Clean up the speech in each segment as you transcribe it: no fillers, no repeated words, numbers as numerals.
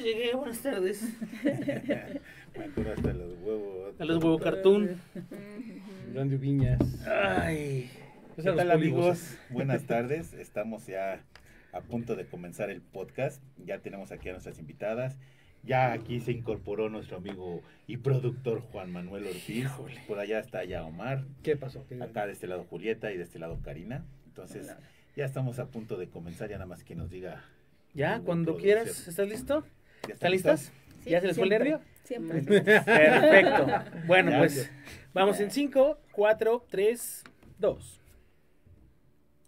llegué, buenas tardes. Me acuerdo hasta los huevos. A los huevo cartoon. Randy Viñas. Ay. ¿Qué tal, amigos? Buenas tardes. Estamos ya a punto de comenzar el podcast. Ya tenemos aquí a nuestras invitadas. Ya aquí se incorporó nuestro amigo y productor Juan Manuel Ortiz. Híjole. Por allá está ya Omar. ¿Qué pasó? Acá de este lado Julieta y de este lado Karina. Entonces, ya estamos a punto de comenzar. Ya nada más que nos diga. Ya, cuando quieras. ¿Estás listo? ¿Ya ¿Están listas? Sí, ¿Ya se les fue el siempre, nervio? Siempre. Perfecto. Bueno, Ya. pues vamos en 5, 4, 3, 2.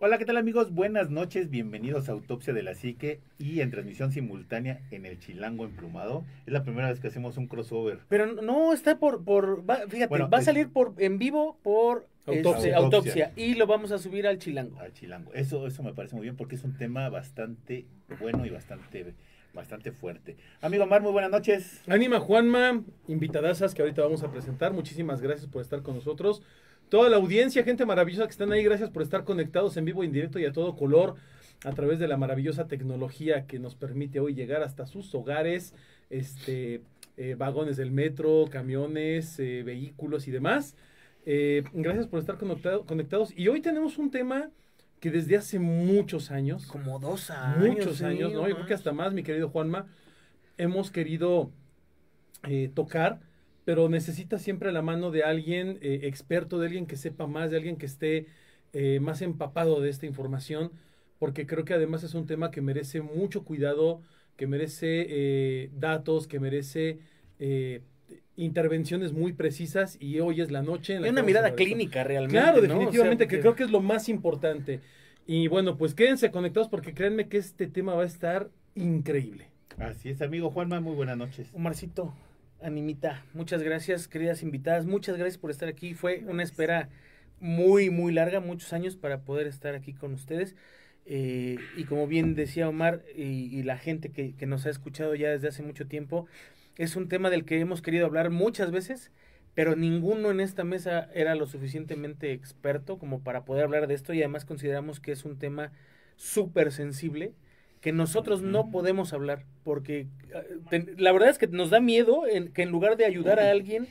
Hola, ¿qué tal, amigos? Buenas noches, bienvenidos a Autopsia de la Psique y en transmisión simultánea en el Chilango Emplumado. Es la primera vez que hacemos un crossover. Pero no está fíjate, Bueno, va a salir en vivo por Autopsia. autopsia y lo vamos a subir al Chilango. Al Chilango. Eso me parece muy bien porque es un tema bastante bueno y bastante fuerte. Amigo Omar, muy buenas noches. Ánima Juanma, invitadasas que ahorita vamos a presentar. Muchísimas gracias por estar con nosotros. Toda la audiencia, gente maravillosa que están ahí, gracias por estar conectados en vivo, en directo y a todo color a través de la maravillosa tecnología que nos permite hoy llegar hasta sus hogares, vagones del metro, camiones, vehículos y demás. Gracias por estar conectados. Y hoy tenemos un tema que desde hace muchos años, Como 2 años. muchos años, ¿no? Yo creo que hasta más, mi querido Juanma, hemos querido tocar, pero necesita siempre la mano de alguien experto, de alguien que sepa más, de alguien que esté más empapado de esta información, porque creo que además es un tema que merece mucho cuidado, que merece datos, que merece intervenciones muy precisas, y hoy es la noche en la Y que una vamos a mirada hablar de esto. clínica realmente. Claro, ¿no? definitivamente, O sea, que creo que es lo más importante. Y bueno, pues quédense conectados porque créanme que este tema va a estar increíble. Así es, amigo Juanma, muy buenas noches. Omarcito, Animita, muchas gracias, queridas invitadas, muchas gracias por estar aquí. Fue una espera muy, muy larga, muchos años para poder estar aquí con ustedes. Y como bien decía Omar y la gente que nos ha escuchado ya desde hace mucho tiempo, es un tema del que hemos querido hablar muchas veces, pero ninguno en esta mesa era lo suficientemente experto como para poder hablar de esto, y además consideramos que es un tema súper sensible que nosotros no podemos hablar, porque la verdad es que nos da miedo que en lugar de ayudar a alguien,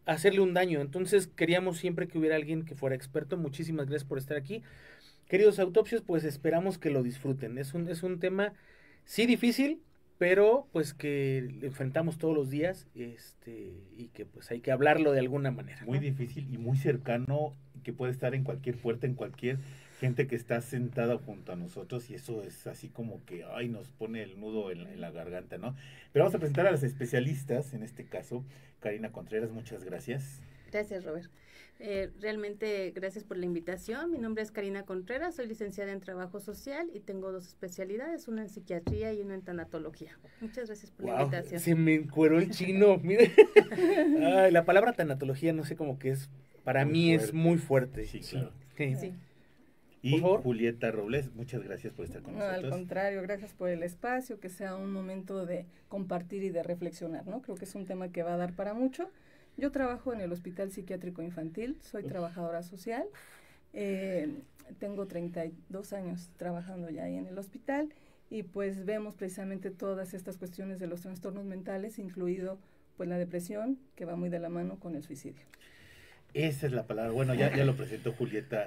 hacerle un daño. Entonces queríamos siempre que hubiera alguien que fuera experto. Muchísimas gracias por estar aquí. Queridos autopsios, pues esperamos que lo disfruten. Es un tema, sí, difícil, pero pues que enfrentamos todos los días, y que pues hay que hablarlo de alguna manera. Muy difícil y muy cercano, que puede estar en cualquier puerta, en cualquier gente que está sentada junto a nosotros, y eso es así como que, ay, nos pone el nudo en la garganta, ¿no? Pero vamos a presentar a las especialistas, en este caso, Karina Contreras, muchas gracias. Gracias, Robert. Realmente gracias por la invitación. Mi nombre es Karina Contreras, soy licenciada en Trabajo Social y tengo 2 especialidades, una en Psiquiatría y una en Tanatología. Muchas gracias por la invitación. Se me encueró el chino, mire. Ay, la palabra tanatología, no sé, cómo que es, para Muy mí fuerte. es muy fuerte. Sí, claro. Sí. Sí. Y Por favor. Julieta Robles, muchas gracias por estar con No, al nosotros. contrario, gracias por el espacio, que sea un momento de compartir y de reflexionar, ¿no? Creo que es un tema que va a dar para mucho. Yo trabajo en el Hospital Psiquiátrico Infantil, soy trabajadora social, tengo 32 años trabajando ya ahí en el hospital, y pues vemos precisamente todas estas cuestiones de los trastornos mentales, incluido pues la depresión, que va muy de la mano con el suicidio. Esa es la palabra. Bueno, ya lo presentó Julieta.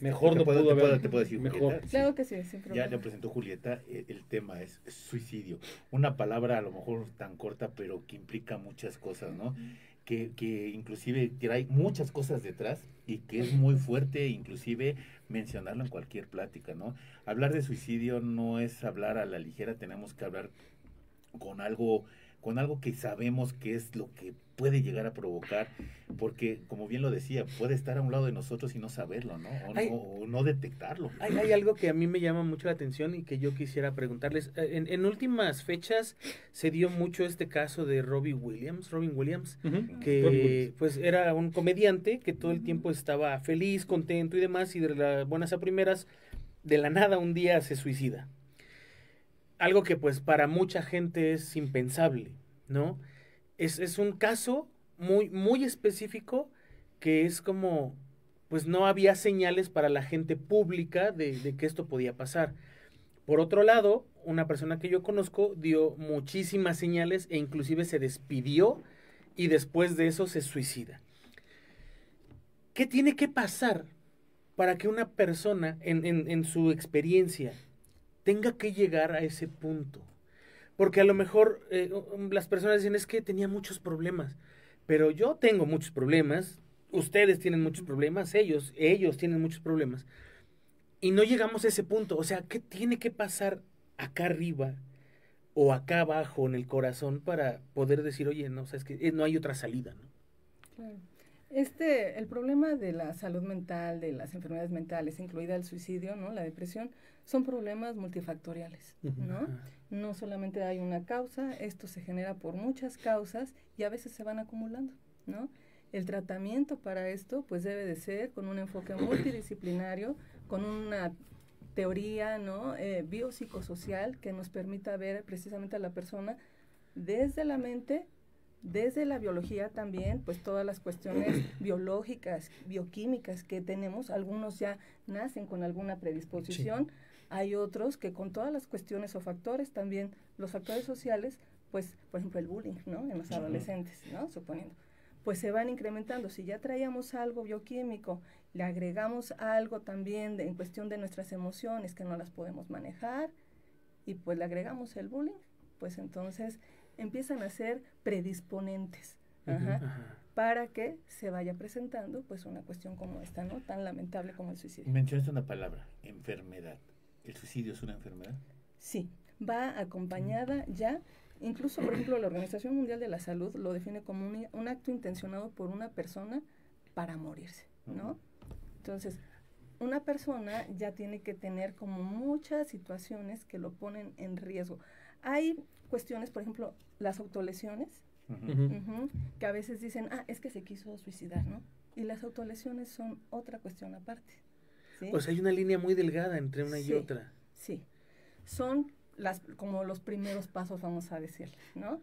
Mejor te no puedo, pudo te puedo- haber. te puedo decir, Mejor. Julieta. Claro que sí, sin Ya problema. lo presentó Julieta, el tema es suicidio. Una palabra a lo mejor tan corta, pero que implica muchas cosas, ¿no? Que inclusive trae muchas cosas detrás y que es muy fuerte, inclusive mencionarlo en cualquier plática, ¿no? Hablar de suicidio no es hablar a la ligera, tenemos que hablar con algo que sabemos que es lo que puede llegar a provocar, porque como bien lo decía, puede estar a un lado de nosotros y no saberlo, ¿no? O no detectarlo. Hay algo que a mí me llama mucho la atención y que yo quisiera preguntarles. En últimas fechas se dio mucho este caso de Robin Williams, que pues era un comediante que todo el tiempo estaba feliz, contento y demás, y de las buenas a primeras, de la nada un día se suicida. Algo que pues para mucha gente es impensable, ¿no? Es un caso muy, muy específico que es como, pues no había señales para la gente pública de que esto podía pasar. Por otro lado, una persona que yo conozco dio muchísimas señales e inclusive se despidió y después de eso se suicida. ¿Qué tiene que pasar para que una persona en su experiencia tenga que llegar a ese punto? Porque a lo mejor las personas dicen, es que tenía muchos problemas, pero yo tengo muchos problemas, ustedes tienen muchos problemas, ellos tienen muchos problemas, y no llegamos a ese punto. O sea, ¿qué tiene que pasar acá arriba o acá abajo en el corazón para poder decir, oye, no, o sea, es que no hay otra salida, ¿no? Claro. El problema de la salud mental, de las enfermedades mentales, incluida el suicidio, ¿no? La depresión, son problemas multifactoriales, ¿no? Ajá. No solamente hay una causa, esto se genera por muchas causas y a veces se van acumulando, ¿no? El tratamiento para esto, pues debe de ser con un enfoque multidisciplinario, con una teoría, ¿no? Biopsicosocial que nos permita ver precisamente a la persona desde la mente, desde la biología también, pues todas las cuestiones biológicas, bioquímicas que tenemos. Algunos ya nacen con alguna predisposición, hay otros que con todas las cuestiones o factores, también los factores sociales, pues por ejemplo el bullying, ¿no? En los adolescentes, ¿no? Suponiendo, pues se van incrementando. Si ya traíamos algo bioquímico, le agregamos algo también en cuestión de nuestras emociones que no las podemos manejar, y pues le agregamos el bullying, pues entonces empiezan a ser predisponentes, para que se vaya presentando pues una cuestión como esta, ¿no? Tan lamentable como el suicidio. Mencionaste una palabra, enfermedad. ¿El suicidio es una enfermedad? Sí, va acompañada ya, incluso por ejemplo la Organización Mundial de la Salud lo define como un acto intencionado por una persona para morirse, ¿no? Entonces, una persona ya tiene que tener como muchas situaciones que lo ponen en riesgo. Hay cuestiones, por ejemplo, las autolesiones, que a veces dicen, es que se quiso suicidar, ¿no? Y las autolesiones son otra cuestión aparte, ¿sí? O sea, hay una línea muy delgada entre una y otra. Sí, son como los primeros pasos, vamos a decir, ¿no?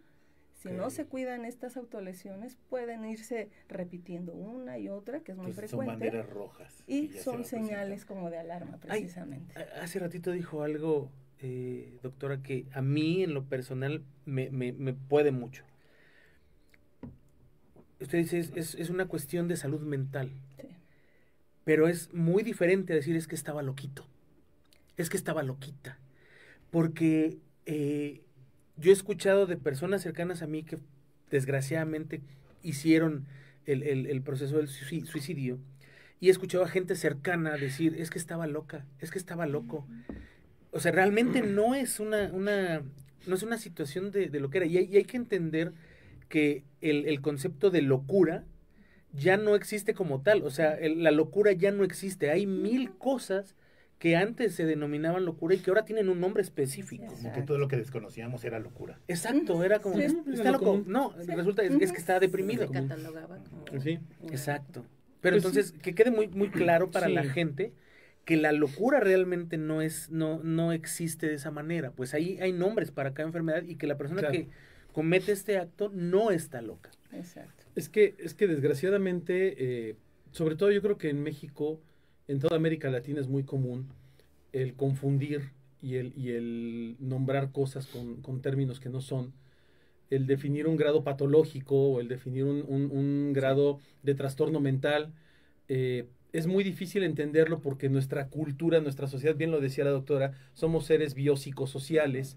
Si no se cuidan estas autolesiones, pueden irse repitiendo una y otra, que es muy frecuente. Son banderas rojas. Y son señales como de alarma, precisamente. Hace ratito dijo algo, doctora, que a mí en lo personal me puede mucho. Usted dice, es una cuestión de salud mental. Sí. Pero es muy diferente a decir, es que estaba loquito. Es que estaba loquita. Porque yo he escuchado de personas cercanas a mí que desgraciadamente hicieron el proceso del suicidio, y he escuchado a gente cercana decir, es que estaba loca, es que estaba loco. O sea, realmente no es una situación de loquera, y hay que entender que el concepto de locura ya no existe como tal. O sea, la locura ya no existe. Hay 1000 cosas que antes se denominaban locura y que ahora tienen un nombre específico. Como que todo lo que desconocíamos era locura. Exacto, era como, está loco. No, resulta es que está deprimido. Se catalogaba como... Sí, exacto. Pero pues entonces, que quede muy, muy claro para la gente que la locura realmente no existe de esa manera. Pues ahí hay nombres para cada enfermedad, y que la persona que comete este acto no está loca. Exacto. Es que desgraciadamente, sobre todo yo creo que en México, en toda América Latina es muy común el confundir y el nombrar cosas con términos que no son, el definir un grado patológico o el definir un grado de trastorno mental. Es muy difícil entenderlo porque nuestra cultura, nuestra sociedad, bien lo decía la doctora, somos seres biopsicosociales.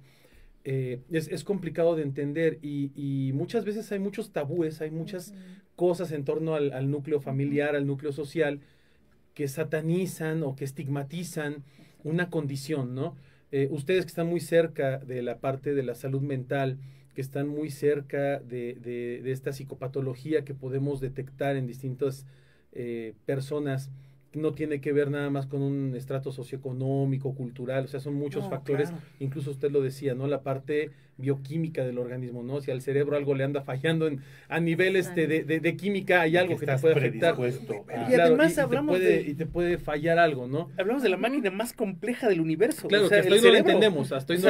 Es complicado de entender y muchas veces hay muchos tabúes, hay muchas cosas en torno al núcleo familiar, al núcleo social, que satanizan o que estigmatizan una condición, ¿no? Ustedes que están muy cerca de la parte de la salud mental, que están muy cerca de esta psicopatología que podemos detectar en distintas personas, no tiene que ver nada más con un estrato socioeconómico, cultural, o sea, son muchos factores, incluso usted lo decía, ¿no? La parte bioquímica del organismo, ¿no? Si al cerebro algo le anda fallando a nivel de química, hay algo que te puede afectar. Y además te puede fallar algo, ¿no? Hablamos de la máquina más compleja del universo. Claro, o sea, que hasta hoy no lo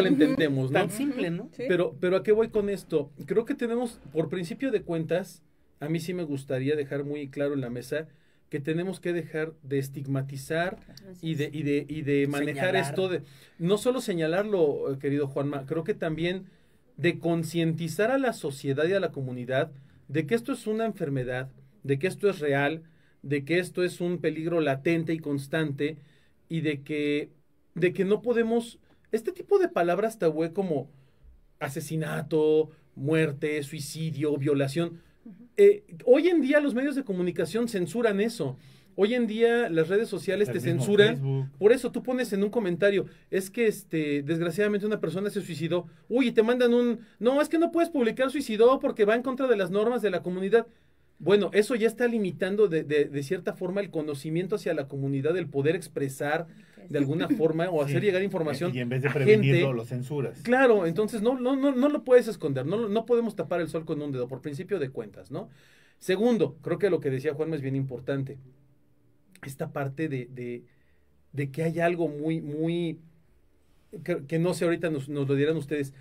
entendemos, ¿no? Tan simple, ¿no? Sí. Pero ¿a qué voy con esto? Creo que tenemos, por principio de cuentas, a mí sí me gustaría dejar muy claro en la mesa que tenemos que dejar de estigmatizar Así y es. de manejar Señalar. esto de, no solo señalarlo, querido Juanma, creo que también de concientizar a la sociedad y a la comunidad de que esto es una enfermedad, de que esto es real, de que esto es un peligro latente y constante, y de que no podemos, este tipo de palabras tabú como asesinato, muerte, suicidio, violación. Hoy en día los medios de comunicación censuran eso. Hoy en día las redes sociales te El mismo censuran. Facebook. Por eso tú pones en un comentario, es que desgraciadamente una persona se suicidó. Uy, y te mandan no, es que no puedes publicar suicidó porque va en contra de las normas de la comunidad. Bueno, eso ya está limitando de cierta forma el conocimiento hacia la comunidad, el poder expresar de alguna forma o hacer Sí. llegar información Y en vez de a prevenirlo, gente. lo censuras. Claro, entonces no lo puedes esconder, no podemos tapar el sol con un dedo, por principio de cuentas, ¿no? Segundo, creo que lo que decía Juanma es bien importante. Esta parte de que hay algo muy, que no sé, ahorita nos lo dirán ustedes,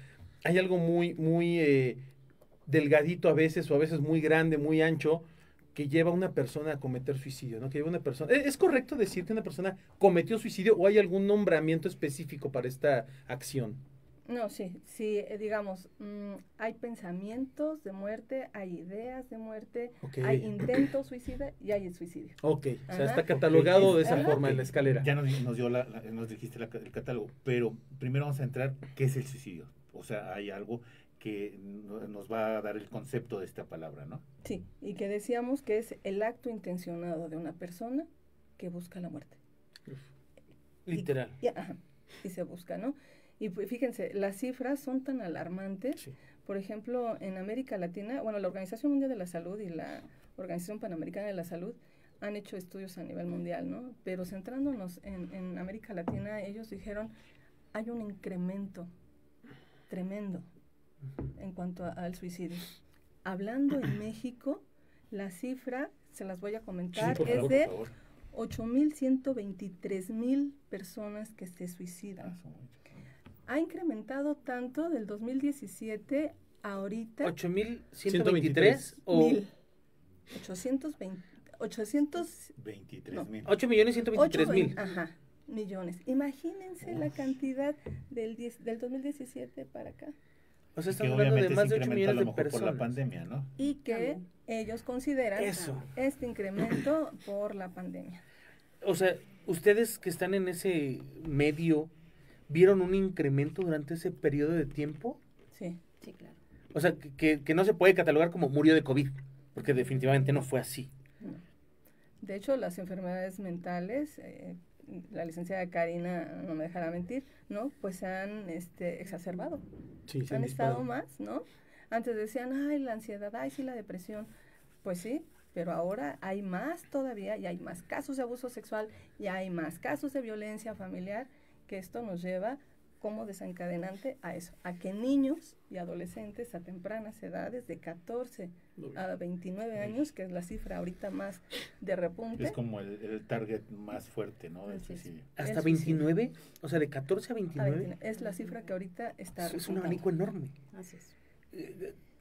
hay algo muy delgadito a veces, o a veces muy grande, muy ancho, que lleva a una persona a cometer suicidio, ¿no? Que lleva una persona. ¿Es correcto decir que una persona cometió suicidio o hay algún nombramiento específico para esta acción? No, sí, digamos, hay pensamientos de muerte, hay ideas de muerte, Ok. hay intentos suicida y hay el suicidio. Ok, o sea, Ajá. está catalogado de esa Ajá. forma en la escalera. Ya nos dijiste el catálogo, pero primero vamos a entrar, ¿qué es el suicidio? O sea, hay algo que nos va a dar el concepto de esta palabra, ¿no? Sí, y que decíamos que es el acto intencionado de una persona que busca la muerte. Literal. Ajá, y se busca, ¿no? Y pues, fíjense, las cifras son tan alarmantes. Sí. Por ejemplo, en América Latina, bueno, la Organización Mundial de la Salud y la Organización Panamericana de la Salud han hecho estudios a nivel mundial, ¿no? Pero centrándonos en América Latina, ellos dijeron, hay un incremento tremendo en cuento al suicidio. Hablando en México, la cifra, se las voy a comentar, Sí, por es favor, de por favor. 8.123.000 personas que se suicidan. Ha incrementado tanto del 2017 a ahorita. 8,123 o Mil. 823 23,000. 8,123,000. Ajá, millones. Imagínense la cantidad del 2017 para acá. O sea, Y que estamos hablando de obviamente más se de 8 incrementó a millones lo de mejor por la personas. pandemia, ¿no? Y que También. ellos consideran Eso. este incremento por la pandemia. O sea, ustedes que están en ese medio, ¿vieron un incremento durante ese periodo de tiempo? Sí. Sí, claro. O sea, que no se puede catalogar como murió de COVID, porque definitivamente no fue así. No. De hecho, las enfermedades mentales, la licenciada Karina no me dejará mentir, ¿no? Pues se han exacerbado. Sí, se Han estado disparado. más, ¿no? Antes decían, ay, la ansiedad, ay, sí, la depresión. Pues sí, pero ahora hay más todavía, y hay más casos de abuso sexual, y hay más casos de violencia familiar, que esto nos lleva como desencadenante a eso, a que niños y adolescentes a tempranas edades, de 14 a 29 años, que es la cifra ahorita más de repunte. Es como el target más fuerte, ¿no? Del Así es. suicidio. ¿Hasta El suicidio. 29? O sea, de 14 a a 29. 29, es la cifra que ahorita está Es un repuntando. abanico enorme. Así es.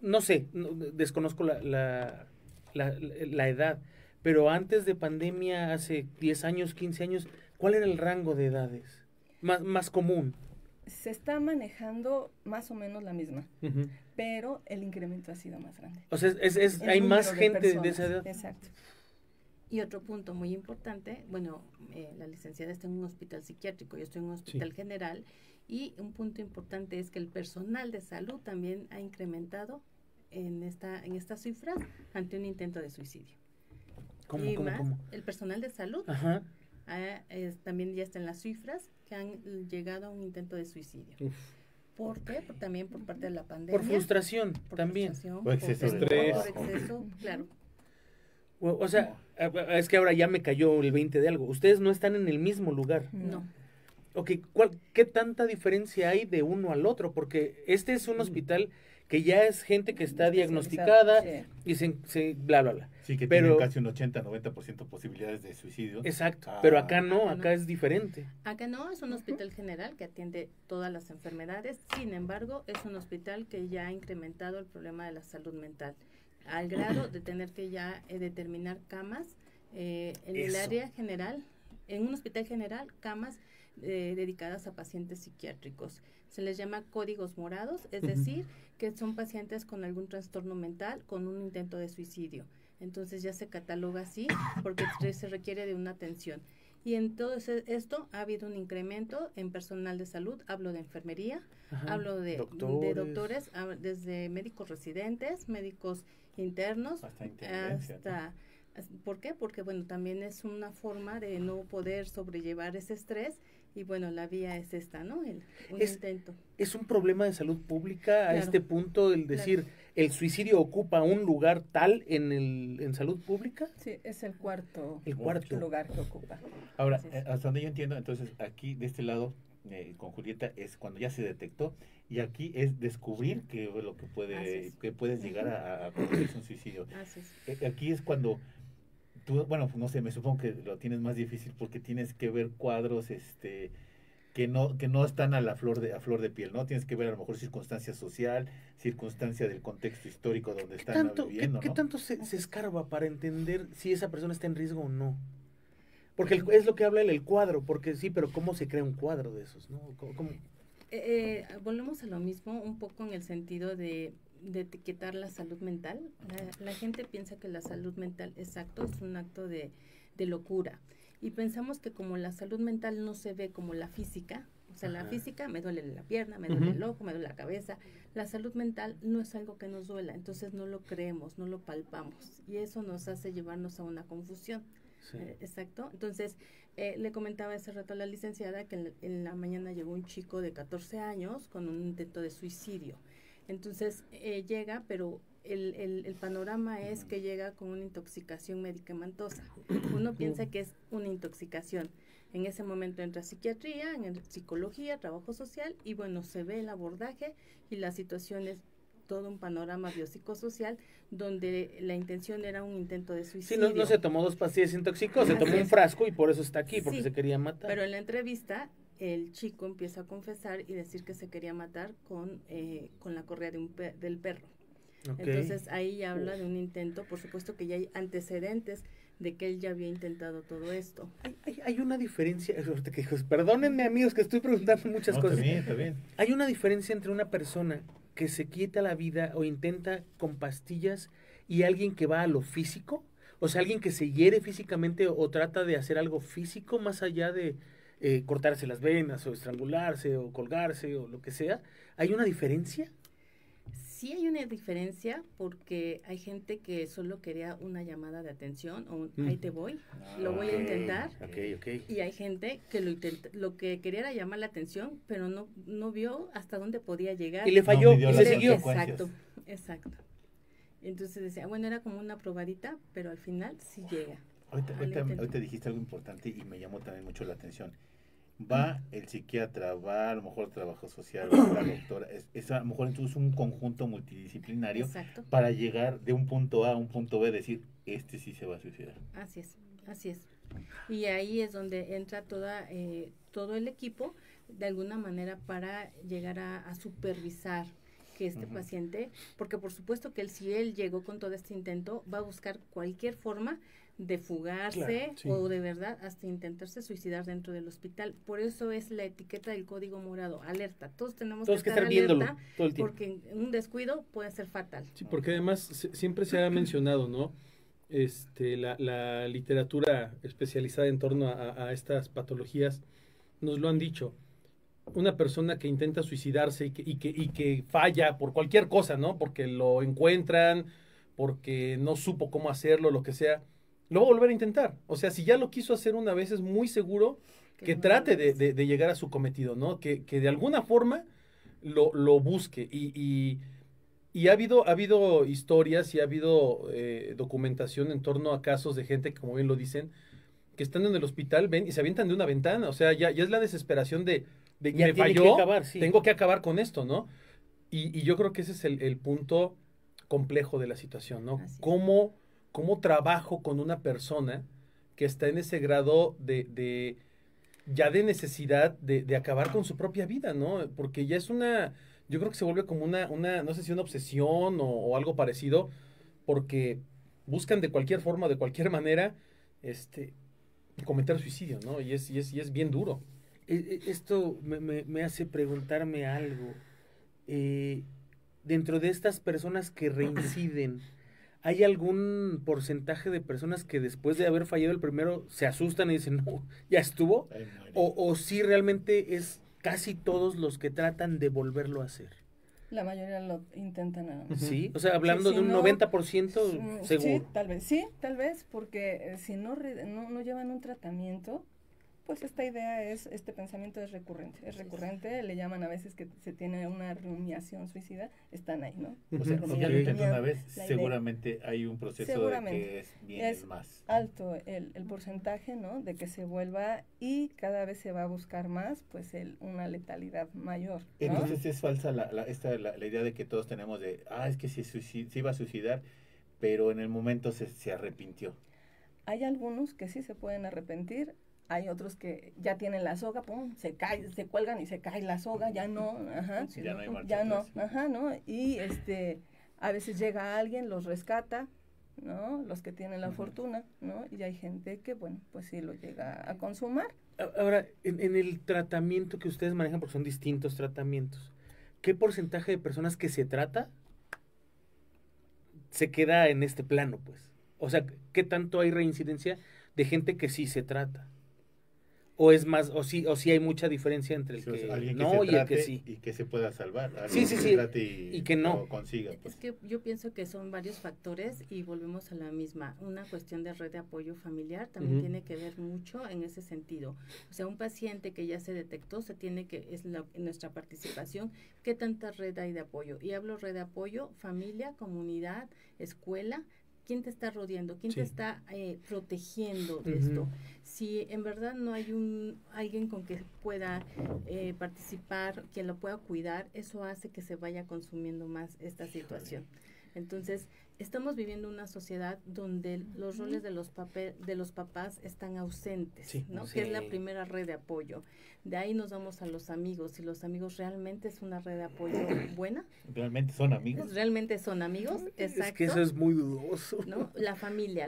No sé, desconozco la edad, pero antes de pandemia, hace 10 años, 15 años, ¿cuál era el rango de edades más común? Se está manejando más o menos la misma, Ujú. pero el incremento ha sido más grande. O sea, El hay número más gente de personas, esa edad. Exacto. Y otro punto muy importante, bueno, la licenciada está en un hospital psiquiátrico, yo estoy en un hospital general, y un punto importante es que el personal de salud también ha incrementado en estas cifras ante un intento de suicidio. ¿Cómo, Y cómo, más, cómo? el personal de salud Ajá. también ya está en las cifras que han llegado a un intento de suicidio. Uf. ¿Por qué? También por parte de la pandemia. Por frustración por también. frustración, O exceso de por trabajo. exceso, claro. O sea, es que ahora ya me cayó el 20 de algo. Ustedes no están en el mismo lugar. No. Ok, ¿qué tanta diferencia hay de uno al otro? Porque este es un hospital que ya es gente que está diagnosticada Sí. y se bla, bla, bla. Sí, que Pero- tienen casi un 80-90% posibilidades de suicidio. Exacto, Ah. pero acá no, Acá no. acá es diferente. Acá no, es un hospital general que atiende todas las enfermedades, sin embargo, es un hospital que ya ha incrementado el problema de la salud mental, al grado de tener que ya determinar camas En el área general, en un hospital general, camas dedicadas a pacientes psiquiátricos. Se les llama códigos morados, es decir, que son pacientes con algún trastorno mental, con un intento de suicidio. Entonces ya se cataloga así porque se requiere de una atención. Y en todo esto ha habido un incremento en personal de salud, hablo de enfermería, hablo de doctores, desde médicos residentes, médicos internos, hasta ¿por qué? Porque bueno, también es una forma de no poder sobrellevar ese estrés y bueno, la vía es esta, ¿no? Intento. ¿Es un problema de salud pública a este punto el decir el suicidio ocupa un lugar tal en salud pública? Sí, es el cuarto lugar que ocupa. Ahora, hasta donde yo entiendo, entonces aquí de este lado con Julieta es cuando ya se detectó y aquí es descubrir que lo que puedes llegar a cometer un suicidio. Así es. Aquí es cuando tú, bueno, no sé, me supongo que lo tienes más difícil porque tienes que ver cuadros que no están a flor de piel, ¿no? Tienes que ver a lo mejor circunstancia social, circunstancia del contexto histórico donde están viviendo, ¿no? ¿Qué tanto se escarba para entender si esa persona está en riesgo o no? Porque es lo que habla el cuadro, porque sí, pero ¿cómo se crea un cuadro de esos, no? ¿Cómo? Volvemos a lo mismo un poco en el sentido de etiquetar la salud mental. La gente piensa que la salud mental es un acto de locura. Y pensamos que como la salud mental no se ve como la física, o sea, la física, me duele la pierna, me duele el ojo, me duele la cabeza, la salud mental no es algo que nos duela, entonces no lo creemos, no lo palpamos. Y eso nos hace llevarnos a una confusión. Sí. Exacto. Entonces, le comentaba hace rato a la licenciada que en la mañana llegó un chico de 14 años con un intento de suicidio. Entonces, llega, pero el panorama es que llega con una intoxicación medicamentosa. Uno piensa que es una intoxicación. En ese momento entra psiquiatría, en psicología, trabajo social, y bueno, se ve el abordaje y la situación es todo un panorama biopsicosocial donde la intención era un intento de suicidio. Sí, no se tomó 2 pastillas, se intoxicó, se tomó un frasco y por eso está aquí, porque se quería matar. Pero en la entrevista el chico empieza a confesar y decir que se quería matar con la correa del perro. Okay. Entonces ahí ya habla de un intento, por supuesto que ya hay antecedentes de que él ya había intentado todo esto. Hay una diferencia, perdónenme amigos que estoy preguntando muchas cosas. Está bien. Hay una diferencia entre una persona que se quita la vida o intenta con pastillas y alguien que va a lo físico, o sea, alguien que se hiere físicamente o trata de hacer algo físico más allá de cortarse las venas o estrangularse o colgarse o lo que sea. ¿Hay una diferencia? Sí hay una diferencia porque hay gente que solo quería una llamada de atención o ahí te voy, lo voy a intentar. Okay. Y hay gente que lo que quería era llamar la atención, pero no vio hasta dónde podía llegar. Y le falló y se siguió. Exacto. Entonces decía, bueno, era como una probadita, pero al final sí llega. Ahorita dijiste algo importante y me llamó también mucho la atención. Va el psiquiatra, va a lo mejor el trabajo social, va la doctora, es a lo mejor entonces un conjunto multidisciplinario. Exacto. Para llegar de un punto A a un punto B, decir, sí se va a suicidar. Así es. Y ahí es donde entra todo el equipo, de alguna manera, para llegar a supervisar que este paciente, porque por supuesto que si él llegó con todo este intento, va a buscar cualquier forma de fugarse o de verdad hasta intentarse suicidar dentro del hospital. Por eso es la etiqueta del código morado, alerta. Todos tenemos que estar viéndolo todo el tiempo, porque un descuido puede ser fatal. Sí, porque además siempre se ha mencionado, ¿no? La literatura especializada en torno a estas patologías nos lo han dicho. Una persona que intenta suicidarse y que falla por cualquier cosa, ¿no? Porque lo encuentran, porque no supo cómo hacerlo, lo que sea, lo va a volver a intentar. O sea, si ya lo quiso hacer una vez, es muy seguro que trate de llegar a su cometido, ¿no? Que de alguna forma lo busque. Y ha habido historias y ha habido documentación en torno a casos de gente que, como bien lo dicen, que están en el hospital, ven y se avientan de una ventana. O sea, ya es la desesperación de ya me falló, que acabar, sí. Tengo que acabar con esto, ¿no? Y yo creo que ese es el punto complejo de la situación, ¿no? ¿Cómo trabajo con una persona que está en ese grado de necesidad de acabar con su propia vida, ¿no? Porque ya es yo creo que se vuelve como una no sé si una obsesión o algo parecido, porque buscan de cualquier forma, de cualquier manera, cometer suicidio, ¿no? Y es bien duro. Esto me hace preguntarme algo. Dentro de estas personas que reinciden, ¿hay algún porcentaje de personas que después de haber fallado el primero se asustan y dicen, no, ya estuvo? ¿O sí realmente es casi todos los que tratan de volverlo a hacer? La mayoría lo intentan. Sí, o sea, hablando sí, de un no, 90% seguro. Sí, tal vez, porque si no llevan un tratamiento, pues esta idea este pensamiento es recurrente, le llaman a veces que se tiene una rumiación suicida, están ahí, ¿no? O sea, si ya lo intentó una vez, seguramente hay un proceso de que es más alto el porcentaje, ¿no? De que se vuelva, y cada vez se va a buscar más, pues una letalidad mayor, ¿no? Entonces es falsa la idea de que todos tenemos es que se iba a suicidar, pero en el momento se arrepintió. Hay algunos que sí se pueden arrepentir. Hay otros que ya tienen la soga, pum, se cuelgan y se cae la soga, ya no, ya no hay marcha atrás. ¿no? Y a veces llega alguien, los rescata, ¿no? Los que tienen la fortuna, ¿no? Y hay gente que, bueno, pues sí lo llega a consumar. Ahora, en el tratamiento que ustedes manejan, porque son distintos tratamientos, ¿qué porcentaje de personas que se trata se queda en este plano, pues? O sea, ¿qué tanto hay reincidencia de gente que sí se trata? O es más, o sí hay mucha diferencia entre el que no y el que sí. Y que se pueda salvar. Sí. Y que no. Lo consiga, pues. Es que yo pienso que son varios factores y volvemos a la misma. Una cuestión de red de apoyo familiar también tiene que ver mucho en ese sentido. O sea, un paciente que ya se detectó, nuestra participación, ¿qué tanta red hay de apoyo? Y hablo red de apoyo, familia, comunidad, escuela. ¿Quién te está rodeando? ¿Quién te está protegiendo de esto? Si en verdad no hay alguien con que pueda participar, quien lo pueda cuidar, eso hace que se vaya consumiendo más esta situación. Entonces, estamos viviendo una sociedad donde los roles de los papás están ausentes, ¿no? Que es la primera red de apoyo. De ahí nos vamos a los amigos. Si los amigos realmente es una red de apoyo buena. ¿Realmente son amigos? Realmente son amigos, exacto. Es que eso es muy dudoso. ¿No? La familia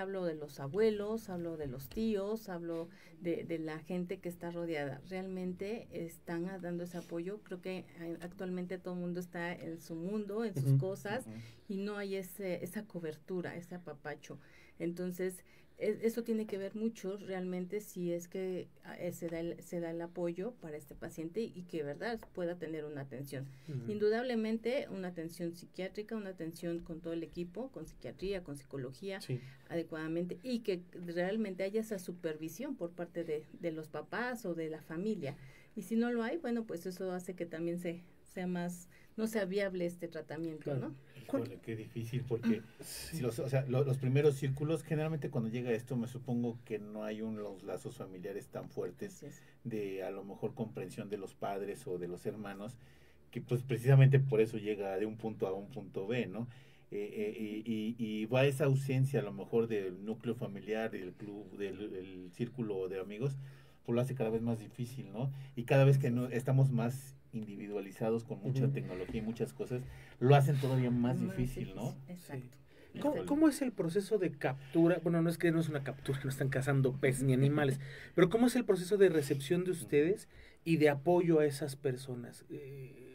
hablo de los abuelos, hablo de los tíos, hablo de la gente que está rodeada. Realmente están dando ese apoyo. Creo que actualmente todo el mundo está en su mundo, en sus cosas, y no hay esa cobertura, ese apapacho. Entonces, eso tiene que ver mucho realmente si es que se da el apoyo para este paciente y que verdad pueda tener una atención. Indudablemente una atención psiquiátrica, una atención con todo el equipo, con psiquiatría, con psicología, adecuadamente, y que realmente haya esa supervisión por parte de los papás o de la familia. Y si no lo hay, bueno, pues eso hace que también no sea viable este tratamiento, ¿no? Híjole, qué difícil, porque los primeros círculos, generalmente cuando llega esto, me supongo que no hay los lazos familiares tan fuertes de a lo mejor comprensión de los padres o de los hermanos, que pues precisamente por eso llega de un punto A un punto B, ¿no? Y va esa ausencia a lo mejor del núcleo familiar, del club, del círculo de amigos, pues lo hace cada vez más difícil, ¿no? Y cada vez que estamos más individualizados con mucha tecnología y muchas cosas, lo hacen todavía más difícil, ¿no? Exacto. Sí. ¿Cómo es el proceso de captura? Bueno, no es una captura, no están cazando peces ni animales, pero ¿cómo es el proceso de recepción de ustedes y de apoyo a esas personas?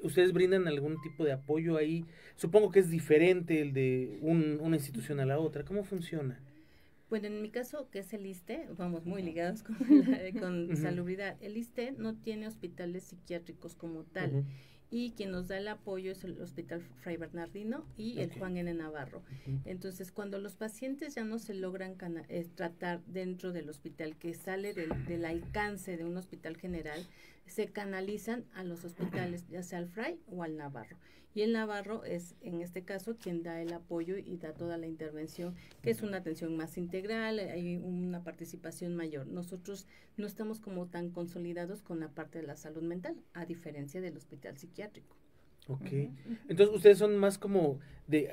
¿Ustedes brindan algún tipo de apoyo ahí? Supongo que es diferente el de una institución a la otra. ¿Cómo funciona? Bueno, en mi caso, que es el ISSSTE, vamos muy ligados con salubridad. El ISSSTE no tiene hospitales psiquiátricos como tal. Y quien nos da el apoyo es el Hospital Fray Bernardino y el Juan N. Navarro. Entonces, cuando los pacientes ya no se logran tratar dentro del hospital, que sale del alcance de un hospital general, se canalizan a los hospitales, ya sea al Fray o al Navarro. Y el Navarro es, en este caso, quien da el apoyo y da toda la intervención, que es una atención más integral, hay una participación mayor. Nosotros no estamos como tan consolidados con la parte de la salud mental, a diferencia del hospital psiquiátrico. Ok. Entonces, ustedes son más como de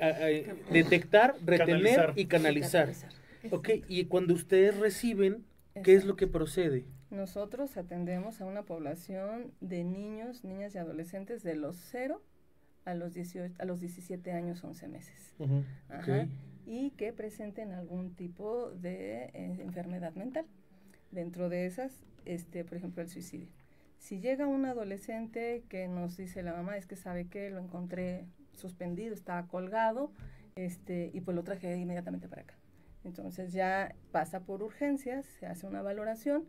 detectar, retener y canalizar. Ok, y cuando ustedes reciben, ¿qué es lo que procede? Nosotros atendemos a una población de niños, niñas y adolescentes de los 0 a los 17 años, 11 meses. Ajá. Okay. y que presenten algún tipo de enfermedad mental. Dentro de esas, por ejemplo, el suicidio. Si llega un adolescente que nos dice la mamá, es que sabe que lo encontré suspendido, estaba colgado, y pues lo traje inmediatamente para acá. Entonces ya pasa por urgencias, se hace una valoración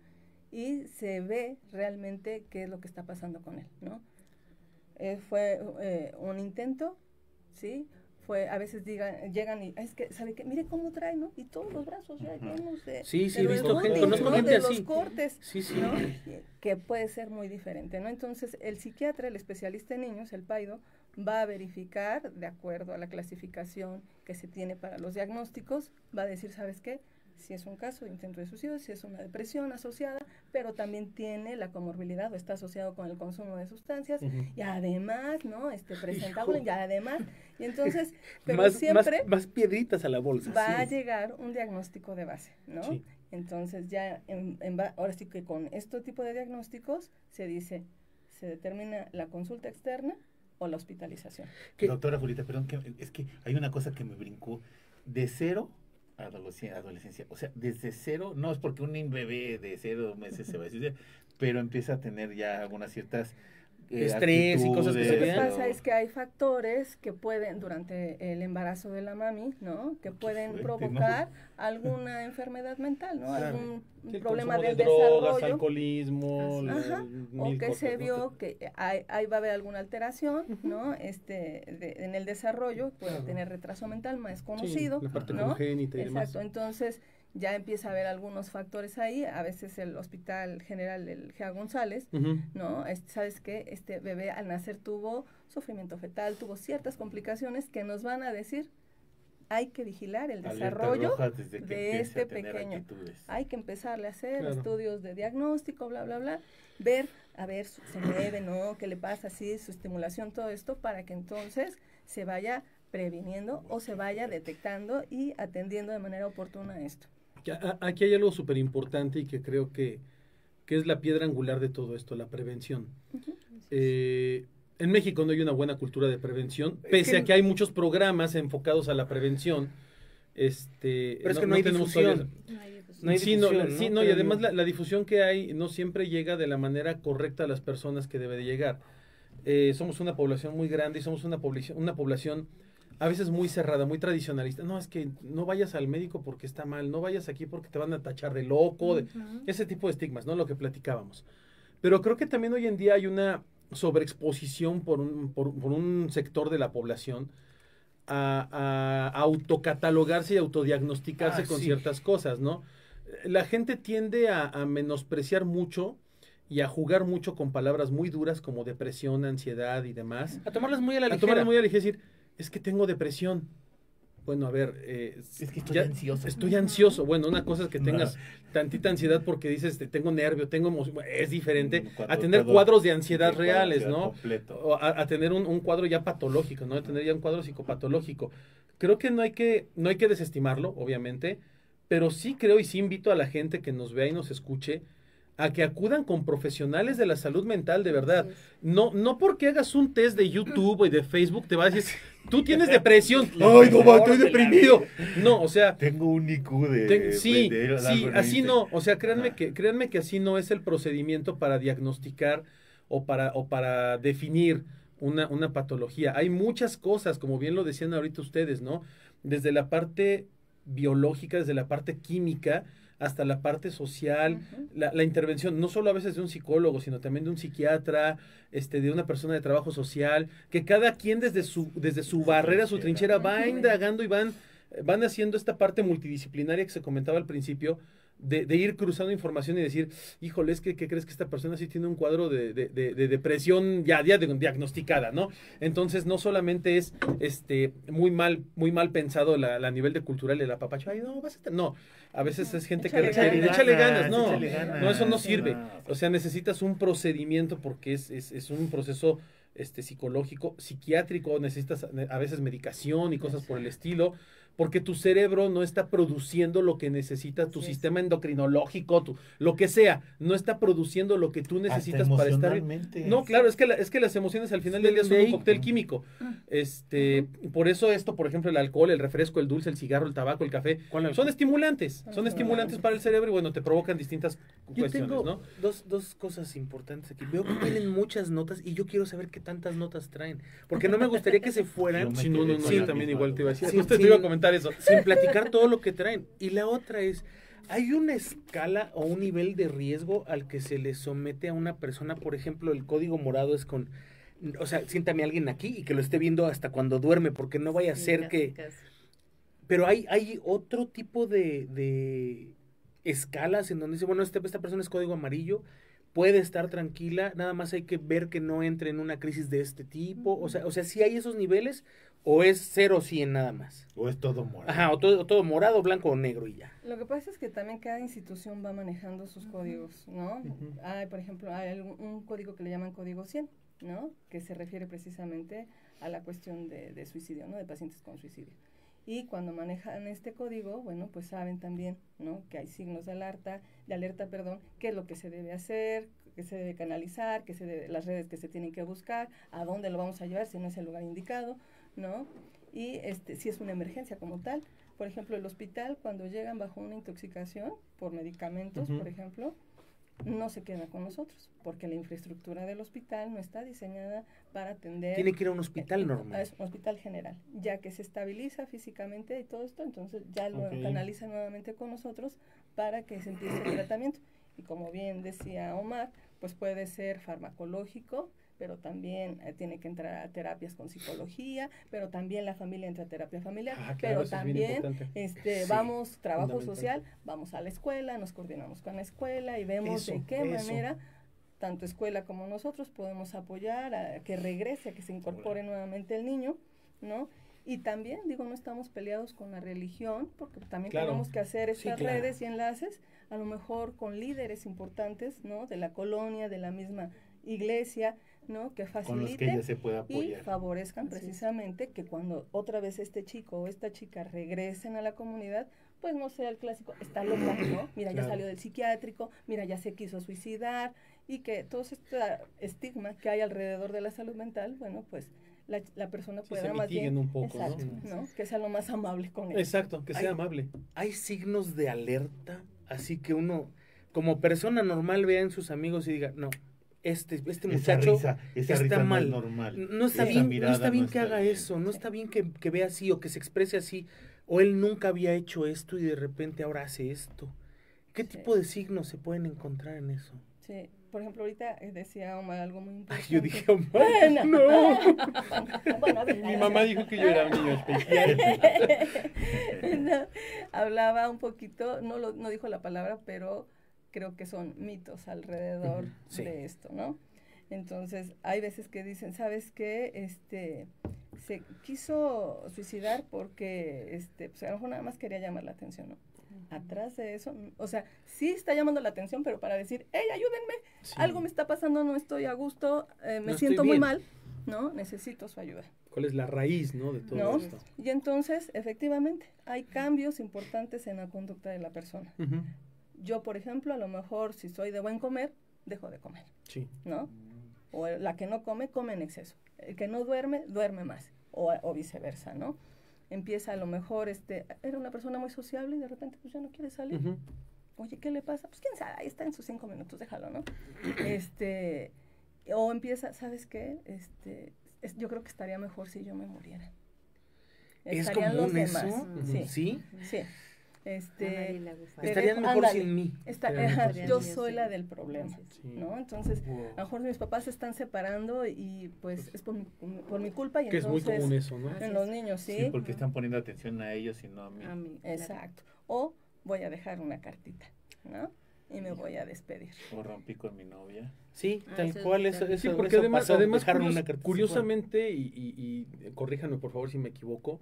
y se ve realmente qué es lo que está pasando con él, ¿no? Fue un intento, ¿sí? A veces llegan y, es que, ¿sabe qué? Mire cómo trae, ¿no? Y todos los brazos ya llenos de... Sí, he los visto gente, botes, conozco ¿no? gente de así. los cortes, Sí, sí. ¿no? Que puede ser muy diferente, ¿no? Entonces, el psiquiatra, el especialista en niños, el PAIDO, va a verificar, de acuerdo a la clasificación que se tiene para los diagnósticos, va a decir, ¿sabes qué? Si es un caso de intento de suicidio, si es una depresión asociada, pero también tiene la comorbilidad o está asociado con el consumo de sustancias, y además, ¿no? Presenta bullying, y además, y entonces, pero siempre más piedritas a la bolsa. va a llegar un diagnóstico de base, ¿no? Sí. Entonces ya, ahora sí que con este tipo de diagnósticos se determina la consulta externa o la hospitalización. Doctora Julieta, perdón, es que hay una cosa que me brincó. De 0 a adolescencia, o sea, desde 0, no es porque un bebé de 0 meses se va a suicidar, pero empieza a tener ya algunas ciertas estrés y cosas que se Lo que vean. pasa es que hay factores que pueden, durante el embarazo de la mami, ¿no? Que pueden provocar alguna enfermedad mental, ¿no? Claro. Algún El problema consumo del de drogas, desarrollo. alcoholismo, Ajá, o que se vio que ahí va a haber alguna alteración, ¿no? En el desarrollo, puede tener retraso mental más conocido, la parte ¿no? congénita y Exacto, demás. entonces ya empieza a haber algunos factores ahí, a veces el Hospital General del G.A. González, ¿no? ¿Sabes qué? Este bebé al nacer tuvo sufrimiento fetal, tuvo ciertas complicaciones que nos van a decir, hay que vigilar el desarrollo de este pequeño. Hay que empezarle a hacer estudios de diagnóstico, bla, bla, bla, ver, a ver, se mueve, ¿no? ¿Qué le pasa? Sí, su estimulación, todo esto, para que entonces se vaya previniendo o se vaya detectando y atendiendo de manera oportuna esto. Aquí hay algo súper importante y que creo que es la piedra angular de todo esto, la prevención. En México no hay una buena cultura de prevención, pese a que hay muchos programas enfocados a la prevención. Pero es que no hay difusión. No hay difusión, y además la difusión que hay no siempre llega de la manera correcta a las personas que debe de llegar. Somos una población muy grande y somos una población a veces muy cerrada, muy tradicionalista. No, es que no vayas al médico porque está mal, no vayas aquí porque te van a tachar de loco, ese tipo de estigmas, ¿no? Lo que platicábamos. Pero creo que también hoy en día hay una sobreexposición por un sector de la población a autocatalogarse y autodiagnosticarse con ciertas cosas, ¿no? La gente tiende a menospreciar mucho y a jugar mucho con palabras muy duras como depresión, ansiedad y demás. A tomarlas muy a la ligera. A tomarlas muy a la ligera, decir, es que tengo depresión. Bueno, a ver, es que estoy ansioso. Estoy ansioso. Bueno, una cosa es que tengas tantita ansiedad porque dices, tengo nervio, tengo emoción. Es diferente a tener cuadros de ansiedad reales, ¿no? O a tener un cuadro ya patológico, ¿no? A tener ya un cuadro psicopatológico. Creo que no hay que desestimarlo, obviamente, pero sí creo y sí invito a la gente que nos vea y nos escuche a que acudan con profesionales de la salud mental, de verdad. No porque hagas un test de YouTube y de Facebook te va a decir, tú tienes depresión. Ay, no, estoy deprimido. No, o sea, tengo un IQ de... Sí, así no. O sea, créanme que así no es el procedimiento para diagnosticar o para definir una patología. Hay muchas cosas, como bien lo decían ahorita ustedes, ¿no? Desde la parte biológica, desde la parte química, hasta la parte social, la intervención, no solo a veces de un psicólogo, sino también de un psiquiatra, de una persona de trabajo social, que cada quien desde su barrera, su trinchera, va indagando y van haciendo esta parte multidisciplinaria que se comentaba al principio, de ir cruzando información y decir, híjole, ¿qué crees que esta persona sí tiene un cuadro de depresión ya diagnosticada, ¿no? Entonces, no solamente es muy mal pensado a nivel de cultural el apapacho, ay, no, a veces es gente que requiere, échale ganas, no, eso no sirve. O sea, necesitas un procedimiento porque es un proceso psicológico, psiquiátrico, necesitas a veces medicación y cosas por el estilo, porque tu cerebro no está produciendo lo que necesita, tu sistema endocrinológico, lo que sea, no está produciendo lo que tú necesitas para estar bien. No, claro, es que las emociones al final del día son un cóctel químico. Por eso esto, por ejemplo, el alcohol, el refresco, el dulce, el cigarro, el tabaco, el café, son estimulantes para el cerebro y bueno, te provocan distintas cuestiones, tengo ¿no? dos cosas importantes aquí. Veo que tienen muchas notas y yo quiero saber qué tantas notas traen, porque no me gustaría que se fueran. Sí, no, yo también igual te iba a decir. Te iba a comentar eso. Sin platicar todo lo que traen. Y la otra es, ¿hay una escala o un nivel de riesgo al que se le somete a una persona? Por ejemplo, el código morado es con, o sea, siéntame a alguien aquí y que lo esté viendo hasta cuando duerme, porque no vaya a ser que... Pero hay otro tipo de escalas en donde dice, bueno, esta persona es código amarillo, puede estar tranquila, nada más hay que ver que no entre en una crisis de este tipo. O sea, ¿sí hay esos niveles o es 0 o 100 nada más? O es todo morado. Ajá, o todo morado, blanco o negro y ya. Lo que pasa es que también cada institución va manejando sus códigos, ¿no? Hay, por ejemplo, hay un código que le llaman código 100, ¿no? Que se refiere precisamente a la cuestión de suicidio, ¿no? De pacientes con suicidio. Y cuando manejan este código, bueno, pues saben también, ¿no? Que hay signos de alerta, qué es lo que se debe hacer, qué se debe canalizar, las redes que se tienen que buscar, a dónde lo vamos a llevar si no es el lugar indicado, ¿no? Y si es una emergencia como tal. Por ejemplo, el hospital, cuando llegan bajo una intoxicación por medicamentos, por ejemplo, no se queda con nosotros, porque la infraestructura del hospital no está diseñada para atender... Tiene que ir a un hospital normal. Es un hospital general, ya que se estabiliza físicamente y todo esto, entonces ya lo canaliza nuevamente con nosotros para que se empiece el tratamiento. Y como bien decía Omar, pues puede ser farmacológico, pero también tiene que entrar a terapias con psicología, pero también la familia entra a terapia familiar, claro, pero también vamos, trabajo social, vamos a la escuela, nos coordinamos con la escuela y vemos de qué manera tanto escuela como nosotros podemos apoyar a que regrese, a que se incorpore nuevamente el niño, ¿no? Y también, no estamos peleados con la religión, porque también tenemos que hacer estas redes y enlaces, a lo mejor con líderes importantes, ¿no? De la colonia, de la misma iglesia, ¿no? Que faciliten con los que ella se pueda apoyar. Y favorezcan precisamente que cuando otra vez este chico o esta chica regresen a la comunidad, pues no sea el clásico, está loca, ¿no? Mira, ya salió del psiquiátrico, mira, ya se quiso suicidar, y que todo este estigma que hay alrededor de la salud mental, bueno, pues la persona pueda más bien un poco, ¿no? Que sea lo más amable con él. Exacto, que sea amable. Hay signos de alerta, así que uno como persona normal vea en sus amigos y diga, no, este muchacho está mal. No está bien que haga eso, no está bien que vea así o que se exprese así, o él nunca había hecho esto y de repente ahora hace esto. ¿Qué tipo de signos se pueden encontrar en eso? Sí, por ejemplo, ahorita decía Omar algo muy importante. Yo dije, Omar, no. Bueno, a ver, mi mamá dijo que yo era un niño especial. No, hablaba un poquito, no dijo la palabra, pero creo que son mitos alrededor de esto, ¿no? Entonces, hay veces que dicen, ¿sabes qué? Se quiso suicidar porque, pues a lo mejor nada más quería llamar la atención, ¿no? Atrás de eso, o sea, sí está llamando la atención, pero para decir, hey, ayúdenme, algo me está pasando, no estoy a gusto, me siento muy mal, ¿no? Necesito su ayuda. ¿Cuál es la raíz, no, de todo esto? Y entonces, efectivamente, hay cambios importantes en la conducta de la persona. Yo, por ejemplo, a lo mejor, si soy de buen comer, dejo de comer, ¿no? O la que no come, come en exceso. El que no duerme, duerme más, o viceversa, ¿no? Empieza a lo mejor, era una persona muy sociable y de repente pues ya no quiere salir. Oye, ¿qué le pasa? Pues quién sabe, ahí está en sus 5 minutos, déjalo, ¿no? O empieza, ¿sabes qué? Yo creo que estaría mejor si yo me muriera. Estarían los demás. Eso? Sí. Estarían mejor sin mí. Yo soy la del problema, ¿no? Entonces, a lo mejor mis papás se están separando y pues es por mi culpa. Y que entonces, es muy común eso, ¿no? En los niños, sí, porque están poniendo atención a ellos y no a mí. Exacto. O voy a dejar una cartita, ¿no? Y me voy a despedir. O rompí con mi novia. Sí, tal cual, eso sí, porque eso además una curiosamente, y corríjanme por favor si me equivoco,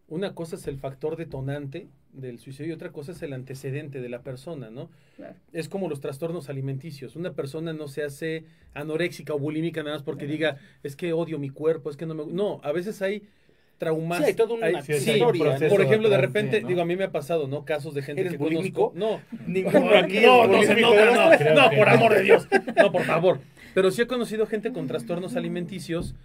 una cosa es el factor detonante del suicidio y otra cosa es el antecedente de la persona, ¿no? Claro. Es como los trastornos alimenticios. Una persona no se hace anoréxica o bulímica nada más porque diga, es que odio mi cuerpo, es que no me... No, a veces hay traumas. Sí, hay todo una sí, historia, por ejemplo, de atrás repente, de, ¿no? digo, a mí me ha pasado, ¿no? Casos de gente ¿Eres que bulímico? conozco. Ninguno aquí es no se bulímico. nota, Creo no, que por no. amor de Dios. No, por favor. Pero sí he conocido gente con trastornos alimenticios,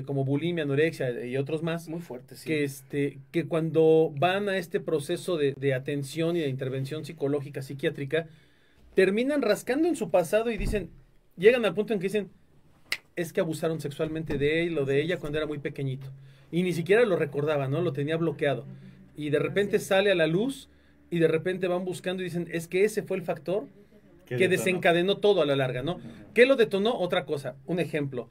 como bulimia, anorexia y otros más, Muy fuerte, sí. que cuando van a este proceso de atención y de intervención psicológica, psiquiátrica, terminan rascando en su pasado y llegan al punto en que dicen, es que abusaron sexualmente de él o de ella cuando era muy pequeñito. Y ni siquiera lo recordaba, ¿no? Lo tenía bloqueado. Y de repente sale a la luz y de repente van buscando y dicen, es que ese fue el factor que desencadenó todo a la larga, ¿no? ¿Qué lo detonó? Otra cosa. Un ejemplo.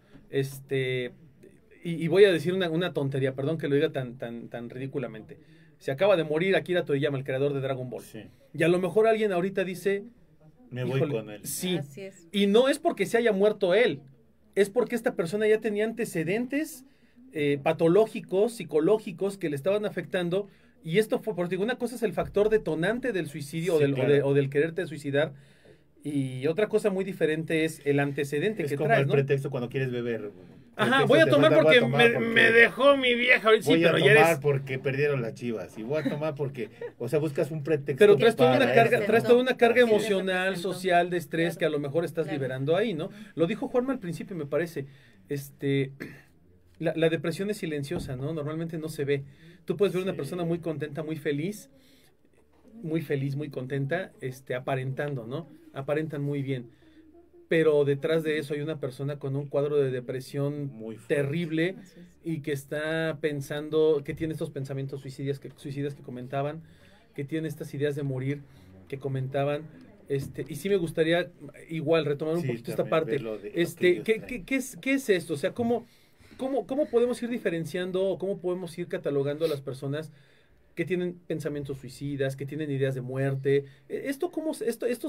Y voy a decir una tontería, perdón que lo diga tan ridículamente. Se acaba de morir Akira Toriyama, el creador de Dragon Ball. Sí. Y a lo mejor alguien ahorita dice... Me voy híjole, con él. Sí. Así es. Y no es porque se haya muerto él. Es porque esta persona ya tenía antecedentes patológicos, psicológicos que le estaban afectando. Y esto fue, porque una cosa es el factor detonante del suicidio Sí, o del quererte suicidar. Y otra cosa muy diferente es el antecedente Es que como traes, el ¿no? pretexto cuando quieres beber. Ajá, Pretexto voy a te tomar falta, porque, voy a tomar me dejó mi vieja. Sí, voy pero a ya tomar eres... porque perdieron las Chivas. Y voy a tomar porque, o sea, buscas un pretexto. Pero traes toda una para carga, eso. traes toda una carga Así es. emocional, Representó. social, de estrés Claro. que a lo mejor estás Claro. liberando ahí, ¿no? Lo dijo Juanma al principio, me parece. La depresión es silenciosa, ¿no? Normalmente no se ve. Tú puedes ver una Sí. persona muy contenta, muy feliz, muy contenta, aparentando, ¿no? Aparentan muy bien. Pero detrás de eso hay una persona con un cuadro de depresión Muy fuerte. terrible Así es. y que está pensando, que tiene estos pensamientos suicidas que comentaban, que tiene estas ideas de morir que comentaban. Y sí me gustaría igual retomar un Sí, poquito esta también parte. ver lo de- lo que ellos traen. ¿Qué es esto? O sea, ¿cómo podemos ir diferenciando o cómo podemos ir catalogando a las personas que tienen pensamientos suicidas, que tienen ideas de muerte? Esto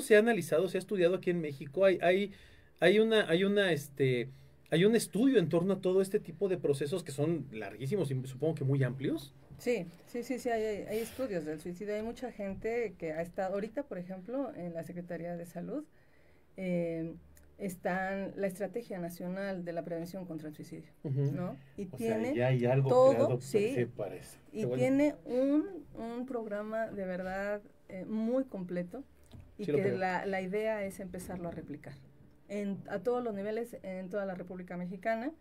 se ha analizado, se ha estudiado aquí en México. Hay un estudio en torno a todo este tipo de procesos que son larguísimos y supongo que muy amplios. Sí, hay estudios del suicidio. Hay mucha gente que ha estado, ahorita, por ejemplo, en la Secretaría de Salud, están la Estrategia Nacional de la Prevención contra el Suicidio, Ujú. ¿no? Y O sea, tiene ya hay algo todo, creado per sí. se para eso. Y Qué bueno. tiene un programa de verdad muy completo y Sí lo que creo. la idea es empezarlo a replicar a todos los niveles en toda la República Mexicana,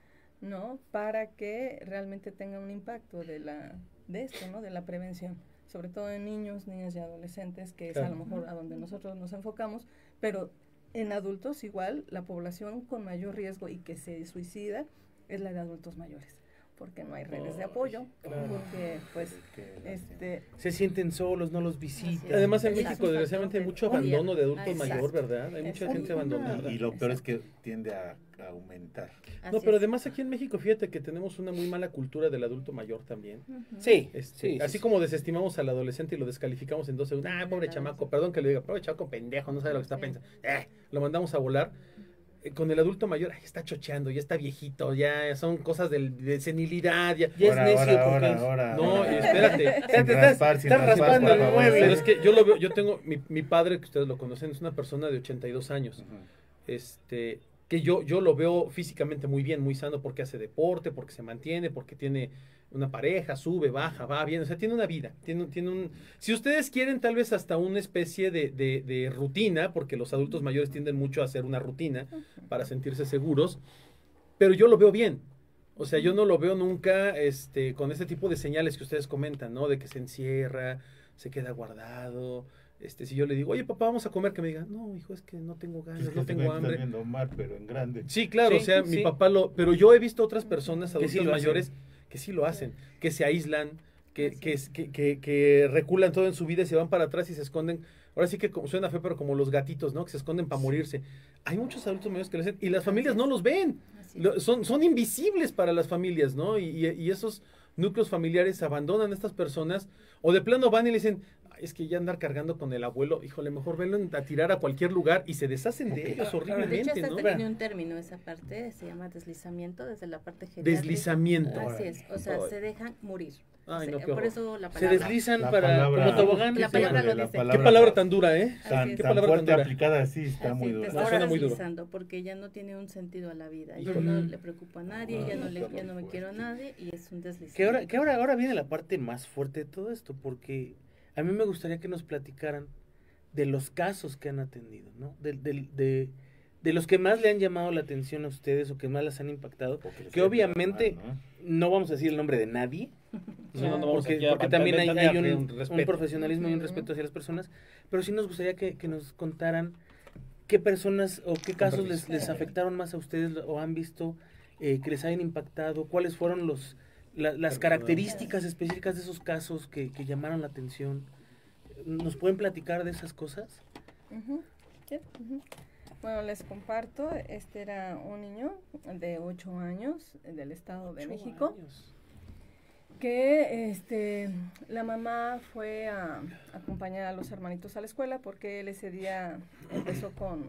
¿no? Para que realmente tenga un impacto de esto, ¿no? De la prevención, sobre todo en niños, niñas y adolescentes, que es a Claro. lo mejor a donde nosotros nos enfocamos, pero en adultos igual la población con mayor riesgo y que se suicida es la de adultos mayores, porque no hay redes de apoyo, claro. porque pues Qué Se sienten solos, no los visitan. Además en Es un México factor desgraciadamente hay de mucho gobierno. abandono de adultos Exacto. mayor, ¿verdad? Hay mucha Exacto. gente abandonada. Y lo peor es que tiende a aumentar. No, Así pero es. además aquí en México, fíjate que tenemos una muy mala cultura del adulto mayor también. Ujú. Sí, Así sí. como desestimamos al adolescente y lo descalificamos en 2 segundos. Ah, pobre Nada, chamaco, sí. perdón que le diga, pobre chamaco pendejo, no sabe lo que está Sí. pensando. Lo mandamos a volar. Con el adulto mayor, ay, está chocheando, ya está viejito, ya son cosas de senilidad. Ya Ya es necio porque es- No, y espérate. Sin raspar, sin estás raspar, raspando por el favor. mueble. Pero es que yo lo veo, yo tengo, mi padre, que ustedes lo conocen, es una persona de 82 años. Ujú. Que yo lo veo físicamente muy bien, muy sano, porque hace deporte, porque se mantiene, porque tiene una pareja, sube, baja, va bien, o sea, tiene una vida, tiene un... Si ustedes quieren tal vez hasta una especie de rutina, porque los adultos mayores tienden mucho a hacer una rutina para sentirse seguros, pero yo lo veo bien. O sea, yo no lo veo nunca con este tipo de señales que ustedes comentan, ¿no? De que se encierra, se queda guardado. Si yo le digo, oye, papá, vamos a comer, que me diga, no, hijo, es que no tengo ganas, Es que no este tengo güey está hambre. viendo mal, pero en grande. Sí, claro, Sí, o sea, sí. mi papá pero yo he visto otras personas, Que adultos sí lo hacen. mayores, que sí lo hacen, que se aíslan, Así es. que reculan todo en su vida y se van para atrás y se esconden. Ahora sí que suena feo, pero como los gatitos, ¿no? Que se esconden para morirse. Hay muchos adultos mayores que lo hacen y las familias no los ven. Así es. Son invisibles para las familias, ¿no? Y esos núcleos familiares abandonan a estas personas o de plano van y le dicen, es que ya andar cargando con el abuelo, híjole, mejor verlo a tirar a cualquier lugar y se deshacen de ellos De hecho, horriblemente, hasta ¿no? tiene un término esa parte, se llama deslizamiento desde la parte geriátrica. Deslizamiento. Así es, o sea, Ay. se dejan morir. Ay, O sea, no, qué por horror. eso la Se palabra. deslizan La para palabra- como tobogán. La palabra lo dice. Qué palabra tan dura, ¿eh? Así Tan, es. Qué tan palabra fuerte tan dura. aplicada así está Así muy te dura. está Suena muy duro. deslizando porque ya no tiene un sentido a la vida. Ya Híjole. no le preocupa a nadie, ya no me quiero a nadie y es un deslizamiento. Ahora viene la parte más fuerte de todo esto, porque a mí me gustaría que nos platicaran de los casos que han atendido, ¿no? De los que más le han llamado la atención a ustedes o que más las han impactado, Porque les que queda obviamente mal, no vamos a decir el nombre de nadie, Sí, no vamos porque, aquí a porque también hay ventanear, un respeto. profesionalismo y un respeto hacia las personas, pero sí nos gustaría que nos contaran qué personas o qué casos les afectaron más a ustedes o han visto que les hayan impactado, cuáles fueron las características específicas de esos casos que llamaron la atención. ¿Nos pueden platicar de esas cosas? Ujú, sí, ujú. Bueno, les comparto, este era un niño de 8 años del Estado de 8 México, años. que la mamá fue a acompañar a los hermanitos a la escuela porque él ese día empezó con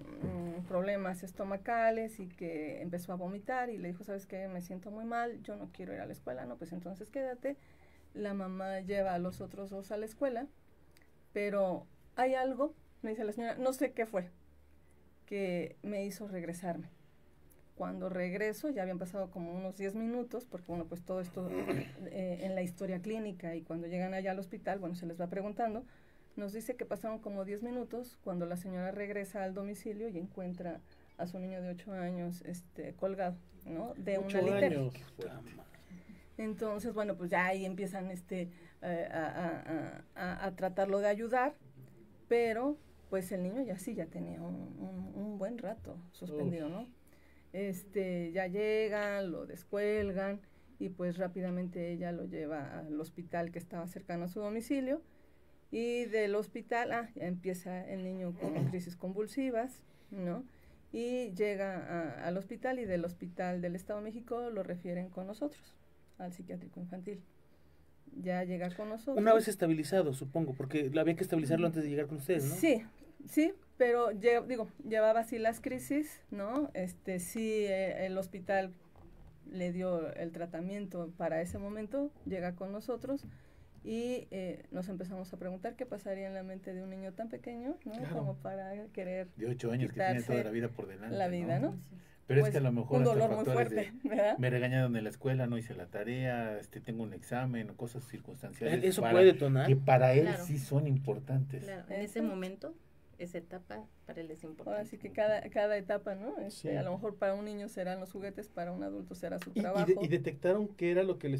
problemas estomacales y que empezó a vomitar y le dijo, ¿sabes qué? Me siento muy mal, yo no quiero ir a la escuela, no, pues entonces quédate. La mamá lleva a los otros dos a la escuela, pero hay algo, me dice la señora, no sé qué fue, que me hizo regresarme. Cuando regreso, ya habían pasado como unos 10 minutos, porque bueno, pues todo esto en la historia clínica y cuando llegan allá al hospital, bueno, se les va preguntando, nos dice que pasaron como 10 minutos cuando la señora regresa al domicilio y encuentra a su niño de 8 años colgado, ¿no? De una 8 litera. años. Entonces, bueno, pues ya ahí empiezan a tratarlo de ayudar, pero pues el niño ya tenía un buen rato suspendido, ¿no? Ya llegan, lo descuelgan y pues rápidamente ella lo lleva al hospital que estaba cercano a su domicilio y del hospital, ya empieza el niño con crisis convulsivas, ¿no? Y llega al hospital y del hospital del Estado de México lo refieren con nosotros, al psiquiátrico infantil. Ya llega con nosotros. Una vez estabilizado, supongo, porque había que estabilizarlo antes de llegar con ustedes, ¿no? Sí, pero llevaba así las crisis, ¿no? Sí, el hospital le dio el tratamiento para ese momento, llega con nosotros y nos empezamos a preguntar qué pasaría en la mente de un niño tan pequeño, ¿no? Claro. Como para querer De 8 años que tiene quitarse toda la vida por delante. la vida, ¿no? Pero Pues, es que a lo mejor un hasta dolor muy factores fuerte, de ¿verdad? me regañaron en la escuela, no hice la tarea, tengo un examen, cosas circunstanciales. Eso para- puede detonar. Que para él Claro. sí son importantes. Claro, en ese momento, esa etapa para él es importante. Ahora sí que cada etapa, ¿no? Sí. A lo mejor para un niño serán los juguetes, para un adulto será su ¿Y, trabajo. y detectaron qué era lo que le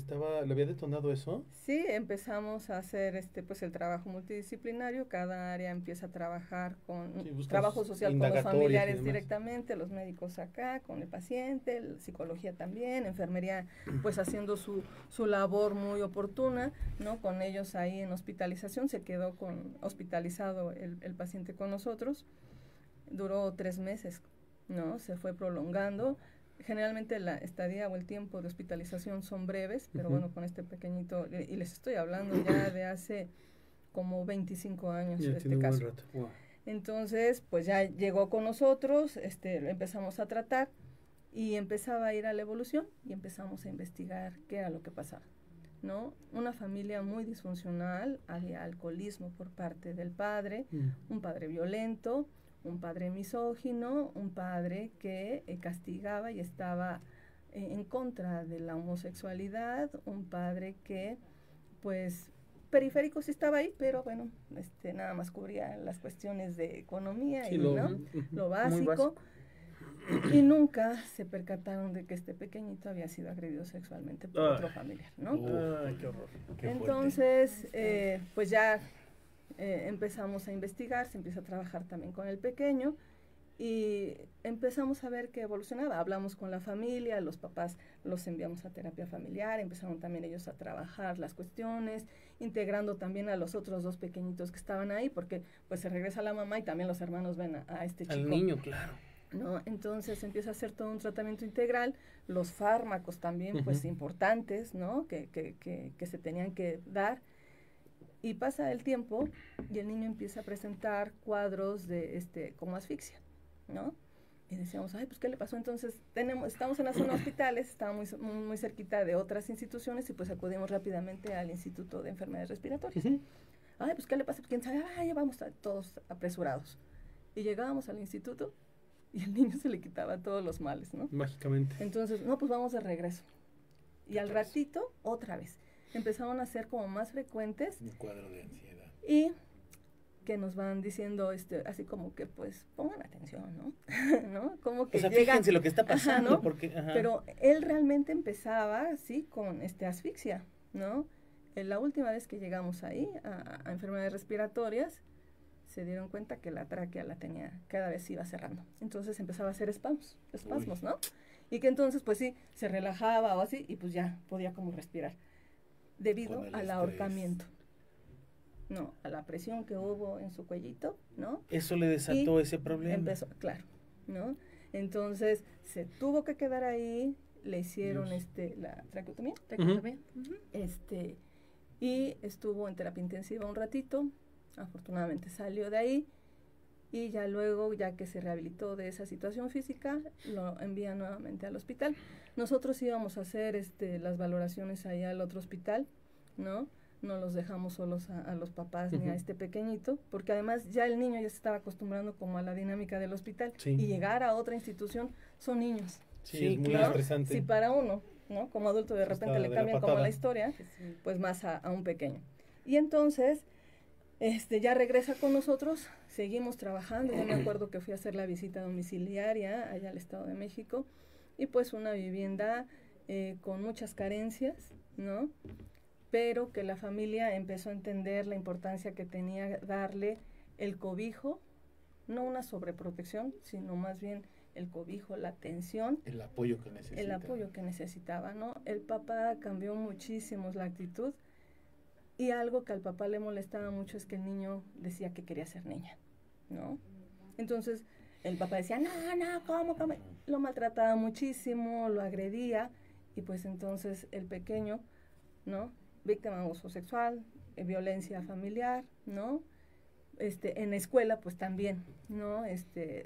había detonado eso? Sí, empezamos a hacer pues el trabajo multidisciplinario, cada área empieza a trabajar con Sí, buscas trabajo social con los indagatorias y familiares demás. directamente, los médicos acá, con el paciente, psicología también, enfermería pues haciendo su labor muy oportuna, ¿no? Con ellos ahí en hospitalización, se quedó hospitalizado el paciente con nosotros, duró 3 meses, ¿no? Se fue prolongando. Generalmente la estadía o el tiempo de hospitalización son breves, pero bueno, con este pequeñito, y les estoy hablando ya de hace como 25 años Ya de tiene este un buen caso. rato. Wow. Entonces, pues ya llegó con nosotros, lo empezamos a tratar y empezaba a ir a la evolución y empezamos a investigar qué era lo que pasaba, ¿no? Una familia muy disfuncional, había alcoholismo por parte del padre, un padre violento, un padre misógino, un padre que castigaba y estaba en contra de la homosexualidad, un padre que pues periférico sí estaba ahí, pero bueno, nada más cubría las cuestiones de economía Sí, y lo lo Muy básico. Y nunca se percataron de que este pequeñito había sido agredido sexualmente por otro familiar, ¿no? Ay, qué horror. Qué fuerte. Entonces, pues ya empezamos a investigar, se empieza a trabajar también con el pequeño y empezamos a ver que evolucionaba. Hablamos con la familia, los papás los enviamos a terapia familiar, empezaron también ellos a trabajar las cuestiones, integrando también a los otros 2 pequeñitos que estaban ahí, porque pues se regresa la mamá y también los hermanos ven a este chico. Al niño, claro. ¿No? Entonces empieza a hacer todo un tratamiento integral, los fármacos también pues importantes, ¿no? Que se tenían que dar Y pasa el tiempo y el niño empieza a presentar cuadros de como asfixia, ¿no? Y decíamos, ay, pues, ¿qué le pasó? Entonces, estamos en la zona de hospitales, estamos muy cerquita de otras instituciones y pues acudimos rápidamente al Instituto de Enfermedades Respiratorias. Ay, pues, ¿qué le pasa? ¿Quién sabe? Ay, ya vamos todos apresurados. Y llegábamos al instituto y el niño se le quitaba todos los males, ¿no? Mágicamente. Entonces, no, pues vamos de regreso. Y al ratito, otra vez. Empezaron a ser como más frecuentes. Un cuadro de ansiedad. Y que nos van diciendo, así como que, pues, pongan atención, ¿no? ¿No? Como que o sea, llega, fíjense lo que está pasando, ¿no? porque... Ajá. Pero él realmente empezaba, así, con asfixia, ¿no? La última vez que llegamos ahí, a enfermedades respiratorias, se dieron cuenta que la tráquea la tenía, cada vez iba cerrando. Entonces empezaba a hacer espasmos, ¿no? Y que entonces, pues sí, se relajaba o así, y pues ya podía como respirar. Debido al ahorcamiento. No, a la presión que hubo en su cuellito, ¿no? Eso le desató ese problema. Empezó, claro, ¿no? Entonces, se tuvo que quedar ahí, le hicieron la traqueotomía. Y estuvo en terapia intensiva un ratito, afortunadamente salió de ahí, y ya luego, ya que se rehabilitó de esa situación física, lo envían nuevamente al hospital. Nosotros íbamos a hacer las valoraciones allá al otro hospital, ¿no? No los dejamos solos a los papás ni a este pequeñito, porque además ya el niño ya se estaba acostumbrando como a la dinámica del hospital, y llegar a otra institución son niños. Sí, es muy estresante. Si para uno, ¿no? Como adulto de repente le cambian como la historia, pues más a un pequeño. Y entonces, ya regresa con nosotros, seguimos trabajando. Yo me acuerdo que fui a hacer la visita domiciliaria allá al Estado de México, y pues una vivienda con muchas carencias, ¿no? Pero que la familia empezó a entender la importancia que tenía darle el cobijo, no una sobreprotección, sino más bien el cobijo, la atención. El apoyo que necesitaba. El apoyo que necesitaba, ¿no? El papá cambió muchísimo la actitud, y algo que al papá le molestaba mucho es que el niño decía que quería ser niña, ¿no? Entonces, el papá decía, no, ¿cómo? Lo maltrataba muchísimo, lo agredía, y pues entonces el pequeño, ¿no? Víctima de abuso sexual, violencia familiar, ¿no? En la escuela, pues también, ¿no?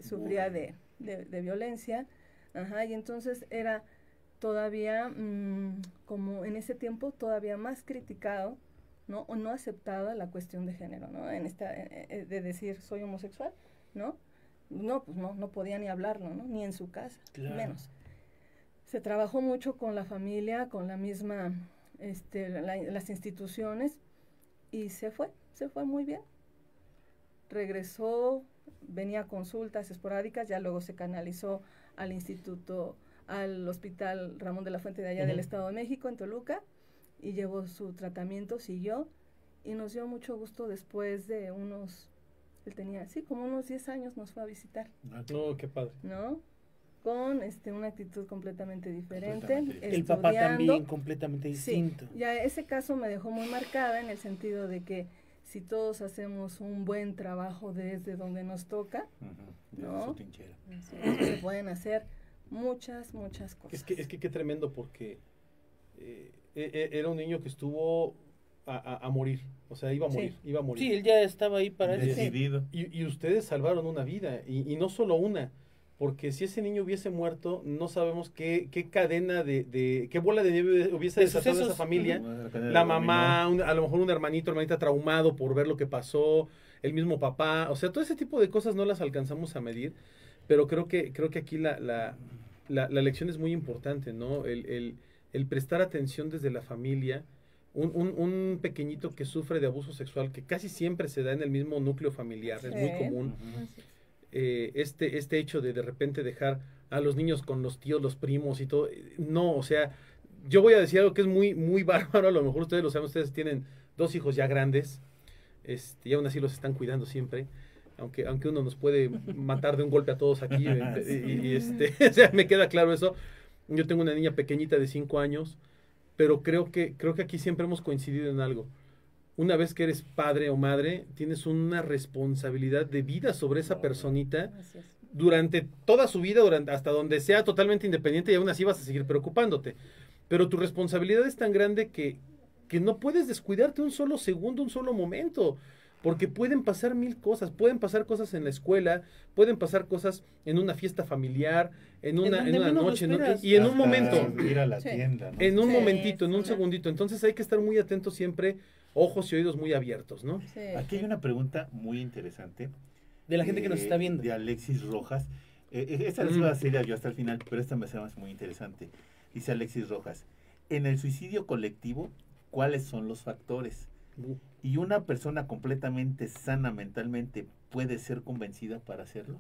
Sufría de violencia, y entonces era todavía, como en ese tiempo, todavía más criticado, ¿no? O no aceptada la cuestión de género, ¿no? De decir, soy homosexual, ¿no? No, pues no podía ni hablarlo, ¿no? Ni en su casa, claro. Menos. Se trabajó mucho con la familia, con la misma... las instituciones, y se fue muy bien. Regresó, venía a consultas esporádicas, ya luego se canalizó al al Hospital Ramón de la Fuente de allá del Estado de México, en Toluca, y llevó su tratamiento, siguió, y nos dio mucho gusto después de él tenía, como unos 10 años, nos fue a visitar. No, qué padre. ¿No? Con una actitud completamente diferente. El papá también completamente distinto. Sí, ya ese caso me dejó muy marcada en el sentido de que si todos hacemos un buen trabajo desde donde nos toca, ¿no? Se pueden hacer muchas cosas. Es que qué tremendo, porque era un niño que estuvo a morir, o sea, iba a morir. Sí, él ya estaba ahí para decidido. Y ustedes salvaron una vida, y no solo una, porque si ese niño hubiese muerto, no sabemos qué cadena qué bola de nieve hubiese desatado esa familia. La mamá, a lo mejor un hermanita traumado por ver lo que pasó, el mismo papá, o sea, todo ese tipo de cosas no las alcanzamos a medir, pero creo que aquí la lección es muy importante, ¿no? El prestar atención desde la familia. Un pequeñito que sufre de abuso sexual, que casi siempre se da en el mismo núcleo familiar, es muy común. Este hecho de repente dejar a los niños con los tíos, los primos y todo, no, o sea, yo voy a decir algo que es muy, muy bárbaro, a lo mejor ustedes lo saben, ustedes tienen 2 hijos ya grandes, y aún así los están cuidando siempre, aunque uno nos puede matar de un golpe a todos aquí, o sea, me queda claro eso. Yo tengo una niña pequeñita de 5 años, pero creo que aquí siempre hemos coincidido en algo. Una vez que eres padre o madre, tienes una responsabilidad de vida sobre esa personita durante toda su vida, hasta donde sea totalmente independiente, y aún así vas a seguir preocupándote. Pero tu responsabilidad es tan grande que que no puedes descuidarte un solo segundo, un solo momento, porque pueden pasar mil cosas, pueden pasar cosas en la escuela, pueden pasar cosas en una fiesta familiar, en una noche, y en un momento, ir a la tienda, ¿no? en un Sí, momentito, en un una- segundito. Entonces hay que estar muy atentos siempre, ojos y oídos muy abiertos, ¿no? Sí. Aquí hay una pregunta muy interesante. De la gente que nos está viendo. De Alexis Rojas. Esta la iba a hacer yo hasta el final, pero esta me hace muy interesante. Dice Alexis Rojas, en el suicidio colectivo, ¿cuáles son los factores? ¿Y una persona completamente sana mentalmente puede ser convencida para hacerlo?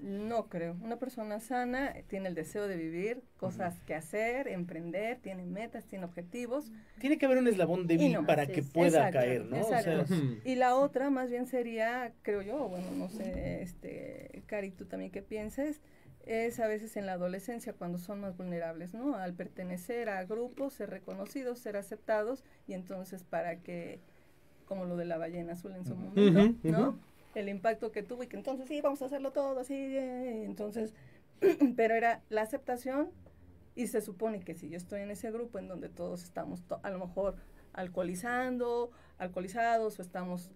No creo. Una persona sana tiene el deseo de vivir, cosas que hacer, emprender, tiene metas, tiene objetivos. Tiene que haber un eslabón débil Y no, para así que es. pueda Exacto, caer, ¿no? exacto. O sea, Ujú. Y la otra más bien sería, creo yo, bueno, no sé, Cari, tú también qué pienses, es a veces en la adolescencia cuando son más vulnerables, ¿no? Al pertenecer a grupos, ser reconocidos, ser aceptados, y entonces para que, como lo de la ballena azul en su momento, Ujú, ¿no? ujú. El impacto que tuvo y que entonces sí, vamos a hacerlo todo así, entonces, pero era la aceptación y se supone que si yo estoy en ese grupo en donde todos estamos a lo mejor alcoholizados o estamos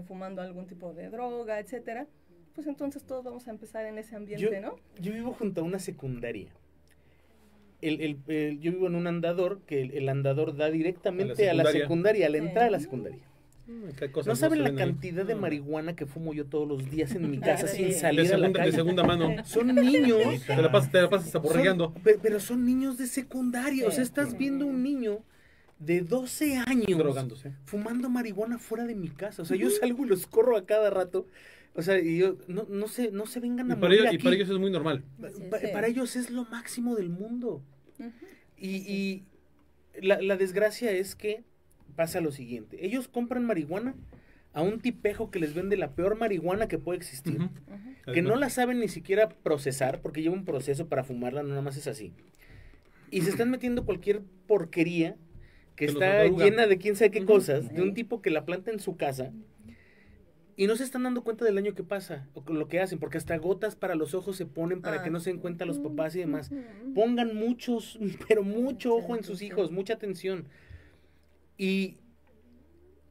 fumando algún tipo de droga, etcétera, pues entonces todos vamos a empezar en ese ambiente, ¿no? yo vivo junto a una secundaria. Yo vivo en un andador que el andador da directamente a la secundaria, a la entrada de la secundaria. ¿Qué cosas No saben se la ven ahí? cantidad de No. marihuana que fumo yo todos los días en mi casa Sí. sin De salir a la segunda, calle. de segunda mano. Son niños. Te la pasas aborregueando. Pero son niños de secundaria. O sea, estás Sí. viendo un niño de 12 años Drogándose. fumando marihuana fuera de mi casa. O sea, yo salgo y los corro a cada rato. O sea, y yo, no se vengan a morir aquí. Y para ellos es muy normal. Así es. Para ellos es lo máximo del mundo. Ujú. Y la desgracia es que pasa lo siguiente. Ellos compran marihuana a un tipejo que les vende la peor marihuana que puede existir. Ujú. Ujú. Que no la saben ni siquiera procesar, porque lleva un proceso para fumarla, no nada más es así. Y se están metiendo cualquier porquería que Que los está droga. llena de quién sabe qué Ujú. cosas, de un tipo que la planta en su casa, y no se están dando cuenta del daño que pasa, o con lo que hacen, porque hasta gotas para los ojos se ponen para que no se den cuenta los papás y demás. Ujú. Pongan muchos, pero mucho Mucha ojo en sus atención. hijos, mucha atención. Y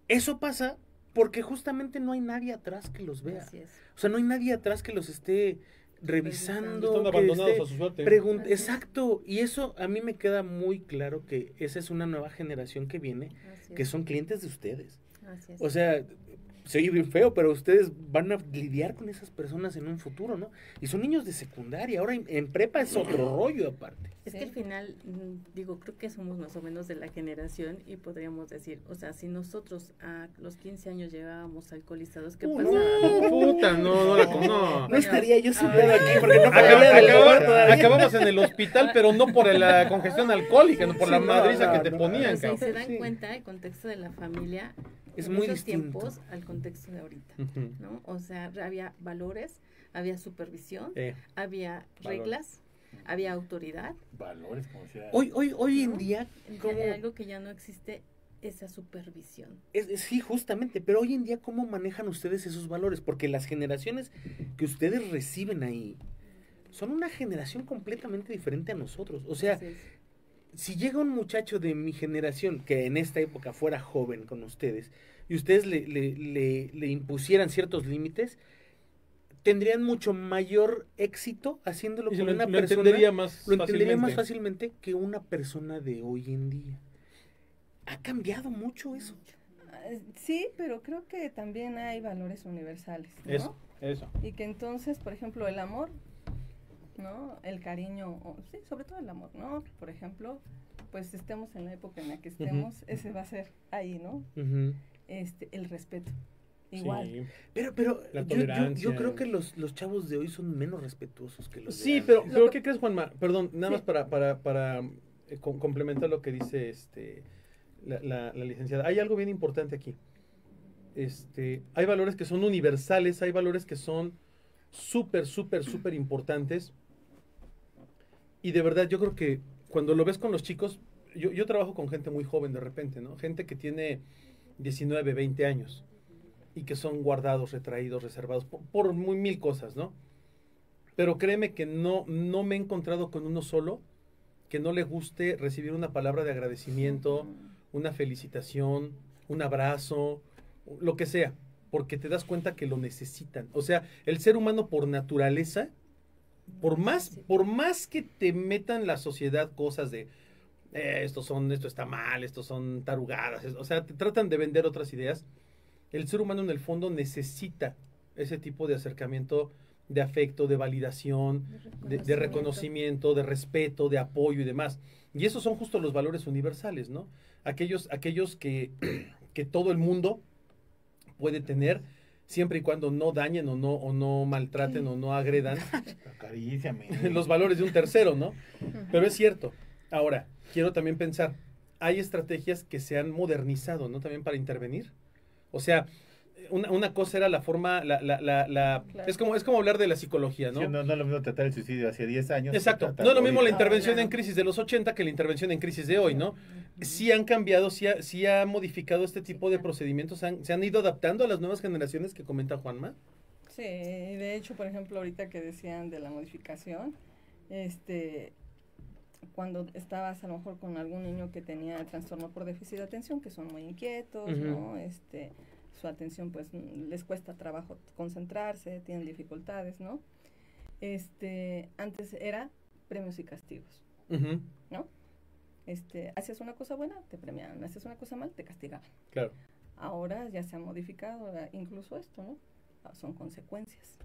eso pasa porque justamente no hay nadie atrás que los vea. Así es. O sea, no hay nadie atrás que los esté revisando. Están que abandonados esté a su suerte. Así es. Exacto. Y eso a mí me queda muy claro que esa es una nueva generación que viene, Así que es. son clientes de ustedes. Así es. O sea, se oye bien feo, pero ustedes van a lidiar con esas personas en un futuro, ¿no? Y son niños de secundaria. Ahora en prepa es otro rollo aparte. Es que al final, digo, creo que somos más o menos de la generación y podríamos decir, o sea, si nosotros a los 15 años llegábamos alcoholizados, ¿qué pasa? Puta, no. No estaría yo sin Ah, pedo aquí porque no podría del dolor todavía. Acabamos en el hospital, pero no por la congestión alcohólica, no por la Sí, madriza no, que te no. ponían, O sea, y cabrón. se dan Sí. cuenta el contexto de la familia Es en muy esos distinto. tiempos al contexto de ahorita, Ujú. ¿no? O sea, había valores, había supervisión, había Valores. reglas, había autoridad. Valores, como decía. Hoy en ¿no? día, ¿cómo? Hay algo que ya no existe, esa supervisión. Sí, justamente, pero hoy en día, ¿cómo manejan ustedes esos valores? Porque las generaciones que ustedes reciben ahí son una generación completamente diferente a nosotros. O sea, Así es. si llega un muchacho de mi generación que en esta época fuera joven con ustedes y ustedes le impusieran ciertos límites, tendrían mucho mayor éxito haciéndolo Y con lo una persona. entendería más Lo entendería más fácilmente. fácilmente que una persona de hoy en día. Ha cambiado mucho eso. Sí, pero creo que también hay valores universales, ¿no? Eso. Y que entonces, por ejemplo, el amor, ¿no? El cariño, sí, sobre todo el amor, ¿no? Por ejemplo, pues estemos en la época en la que estemos, ese va a ser ahí, ¿no? Ujú. El respeto. Igual. Sí. Pero La yo tolerancia. creo que los chavos de hoy son menos respetuosos que los de Sí, antes. pero ¿qué crees, Juanma? Perdón, nada Sí. más para complementar lo que dice la licenciada. Hay algo bien importante aquí. Hay valores que son universales, hay valores que son súper importantes. Y de verdad, yo creo que cuando lo ves con los chicos, yo trabajo con gente muy joven de repente, ¿no? Gente que tiene 19, 20 años y que son guardados, retraídos, reservados por muy mil cosas, ¿no? Pero créeme que no me he encontrado con uno solo que no le guste recibir una palabra de agradecimiento, una felicitación, un abrazo, lo que sea, porque te das cuenta que lo necesitan. O sea, el ser humano por naturaleza, por más que te metan la sociedad cosas de esto está mal, estos son tarugadas, o sea, te tratan de vender otras ideas, el ser humano en el fondo necesita ese tipo de acercamiento, de afecto, de validación, de reconocimiento, de respeto, de apoyo y demás. Y esos son justo los valores universales, ¿no? Aquellos que todo el mundo puede tener, siempre y cuando no dañen o no maltraten o no agredan Acaríciame. los valores de un tercero, ¿no? Pero es cierto. Ahora, quiero también pensar, hay estrategias que se han modernizado, ¿no? También para intervenir. O sea, una cosa era la forma, Claro. es como hablar de la psicología, ¿no? Sí, no es lo mismo tratar el suicidio hace 10 años. Exacto, no es lo mismo la intervención en crisis de los 80 que la intervención en crisis de hoy, ¿no? Sí han cambiado, sí ha modificado este tipo de procedimientos, se han ido adaptando a las nuevas generaciones que comenta Juanma. Sí, de hecho, por ejemplo, ahorita que decían de la modificación, cuando estabas a lo mejor con algún niño que tenía trastorno por déficit de atención, que son muy inquietos, ¿no? Su atención pues les cuesta trabajo concentrarse, tienen dificultades, ¿no? Antes era premios y castigos, ¿no? Hacías una cosa buena, te premiaban, hacías una cosa mal, te castigaban. Claro. Ahora ya se ha modificado incluso esto, ¿no? Son consecuencias.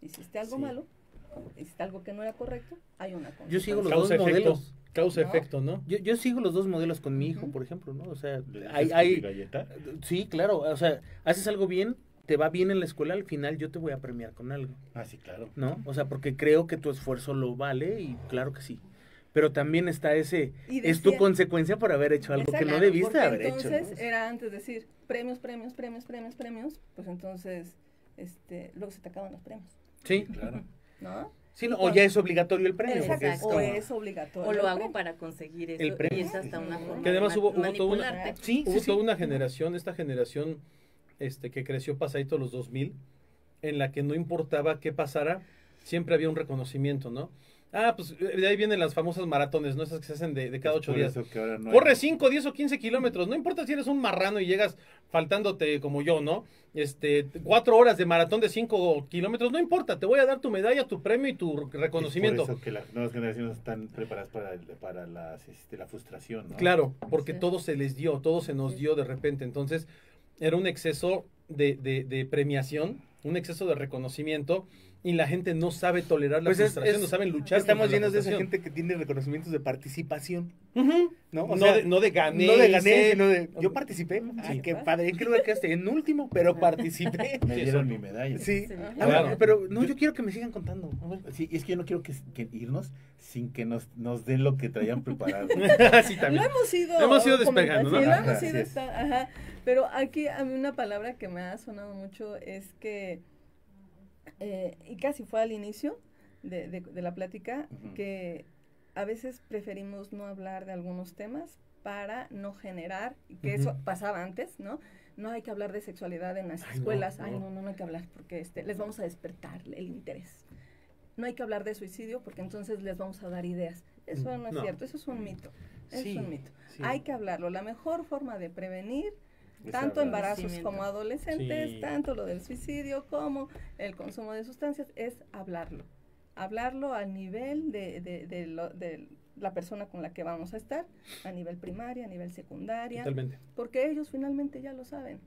Hiciste algo malo, hiciste algo que no era correcto, hay una consecuencia. Yo sigo los dos modelos. Causa-efecto, ¿no? Yo sigo los dos modelos con mi hijo, por ejemplo, ¿no? O sea, ¿hay galleta? Sí, claro, o sea, haces algo bien, te va bien en la escuela, al final yo te voy a premiar con algo. Ah, sí, claro. ¿No? O sea, porque creo que tu esfuerzo lo vale y claro que sí. Pero también está es tu consecuencia por haber hecho algo que no debiste haber hecho. Entonces era antes decir premios, pues entonces luego se te acaban los premios. Sí, claro. ¿No? Sí, no, o ya es obligatorio el premio. O es obligatorio. O lo hago para conseguir eso. El premio. Y es hasta una forma Que además de hubo manipularte. toda una generación, esta generación que creció pasadito los 2000, en la que no importaba qué pasara, siempre había un reconocimiento, ¿no? Ah, pues de ahí vienen las famosas maratones, ¿no? Esas que se hacen de cada 8 días. Corre 5, 10 o 15 kilómetros, no importa si eres un marrano y llegas faltándote como yo, ¿no? 4 horas de maratón de 5 kilómetros, no importa, te voy a dar tu medalla, tu premio y tu reconocimiento. Es por eso que las nuevas generaciones están preparadas para la frustración, ¿no? Claro, porque todo se les dio, todo se nos dio de repente, entonces era un exceso de premiación, un exceso de reconocimiento, y la gente no sabe tolerar la frustración, no saben luchar. Estamos contra la llenos de esa frustración. gente que tiene reconocimientos de participación. ¿No? O sea, no de gané. No de gané, sino de yo participé. Sí. Qué padre. ¿En qué lugar quedaste? En último, pero participé. Me dieron mi medalla. Sí. Claro. Pero no, yo quiero que me sigan contando. Sí, es que yo no quiero que irnos sin que nos den lo que traían preparado. Sí, también. Lo hemos ido despegando, ¿no? Sí, lo hemos Ajá, ido sí. ajá. Pero aquí a mí una palabra que me ha sonado mucho es que y casi fue al inicio de la plática, que a veces preferimos no hablar de algunos temas para no generar, que eso pasaba antes, ¿no? No hay que hablar de sexualidad en las escuelas, no hay que hablar porque les vamos a despertar el interés. No hay que hablar de suicidio porque entonces les vamos a dar ideas. Eso no es cierto, eso es un mito. Sí, es un mito. sí. Hay que hablarlo. La mejor forma de prevenir Es tanto hablar. embarazos como adolescentes, Sí. tanto lo del suicidio como el consumo de sustancias, es hablarlo. Hablarlo al nivel de la persona con la que vamos a estar, a nivel primaria, a nivel secundaria, Totalmente. porque ellos finalmente ya lo saben.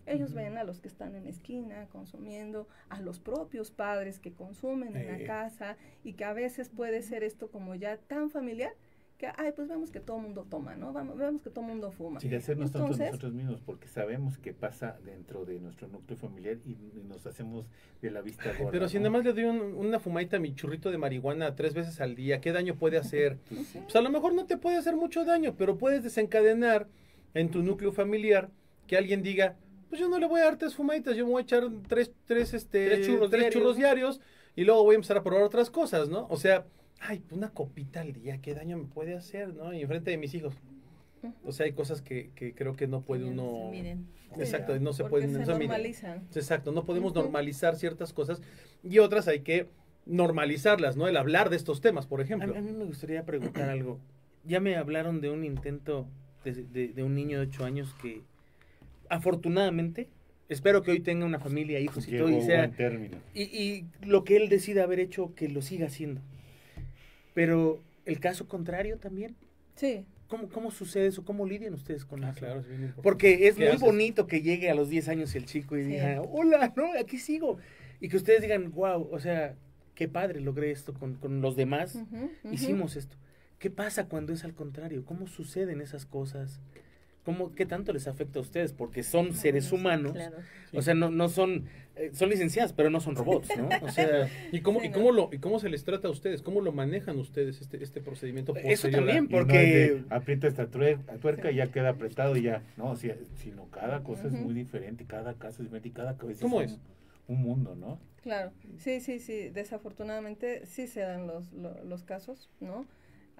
Ellos ven a los que están en la esquina consumiendo, a los propios padres que consumen en la casa, y que a veces puede ser esto como ya tan familiar que, pues vemos que todo el mundo toma, ¿no? Vemos que todo el mundo fuma. Sin hacernos tontos Entonces, nosotros mismos, porque sabemos que pasa dentro de nuestro núcleo familiar y nos hacemos de la vista gorda. Pero si ¿no? nada más le doy una fumadita a mi churrito de marihuana 3 veces al día, ¿qué daño puede hacer? Sí. Pues a lo mejor no te puede hacer mucho daño, pero puedes desencadenar en tu núcleo familiar que alguien diga, pues yo no le voy a dar 3 fumaditas, yo me voy a echar tres churros diarios y luego voy a empezar a probar otras cosas, ¿no? O sea, pues una copita al día, ¿qué daño me puede hacer, no? Y enfrente de mis hijos. O sea, hay cosas que creo que no puede uno... Miren. Exacto, no se porque pueden... se o sea, miren, normalizan. exacto, no podemos normalizar ciertas cosas y otras hay que normalizarlas, ¿no? El hablar de estos temas, por A ejemplo. mí me gustaría preguntar algo. Ya me hablaron de un intento de un niño de 8 años que afortunadamente, espero que hoy tenga una familia, hijos y Llegó todo, y sea, buen término. y lo que él decida haber hecho, que lo siga haciendo. Pero el caso contrario también, Sí, ¿cómo sucede eso? ¿Cómo lidian ustedes con eso? Claro, es bien importante. Porque es ¿Qué muy haces? bonito que llegue a los 10 años el chico y Sí. diga, hola, no, aquí sigo. Y que ustedes digan, wow, o sea, qué padre, logré esto con los demás, ujú, ujú. hicimos esto. ¿Qué pasa cuando es al contrario? ¿Cómo suceden esas cosas? ¿Qué tanto les afecta a ustedes? Porque son seres humanos, Claro. o sea, no son, son licenciadas, pero no son robots, ¿no? O sea, ¿Y cómo, Sí, y ¿no? cómo se les trata a ustedes? ¿Cómo lo manejan ustedes este procedimiento Eso posterior a- también, Y no es porque... de, aprieta esta tuerca y ya queda apretado y ya. No, sino cada cosa es Ujú. muy diferente, cada caso es diferente y cada cabeza ¿Cómo es es? un mundo, ¿no? Claro, sí, sí, sí, desafortunadamente sí se dan los casos, ¿no?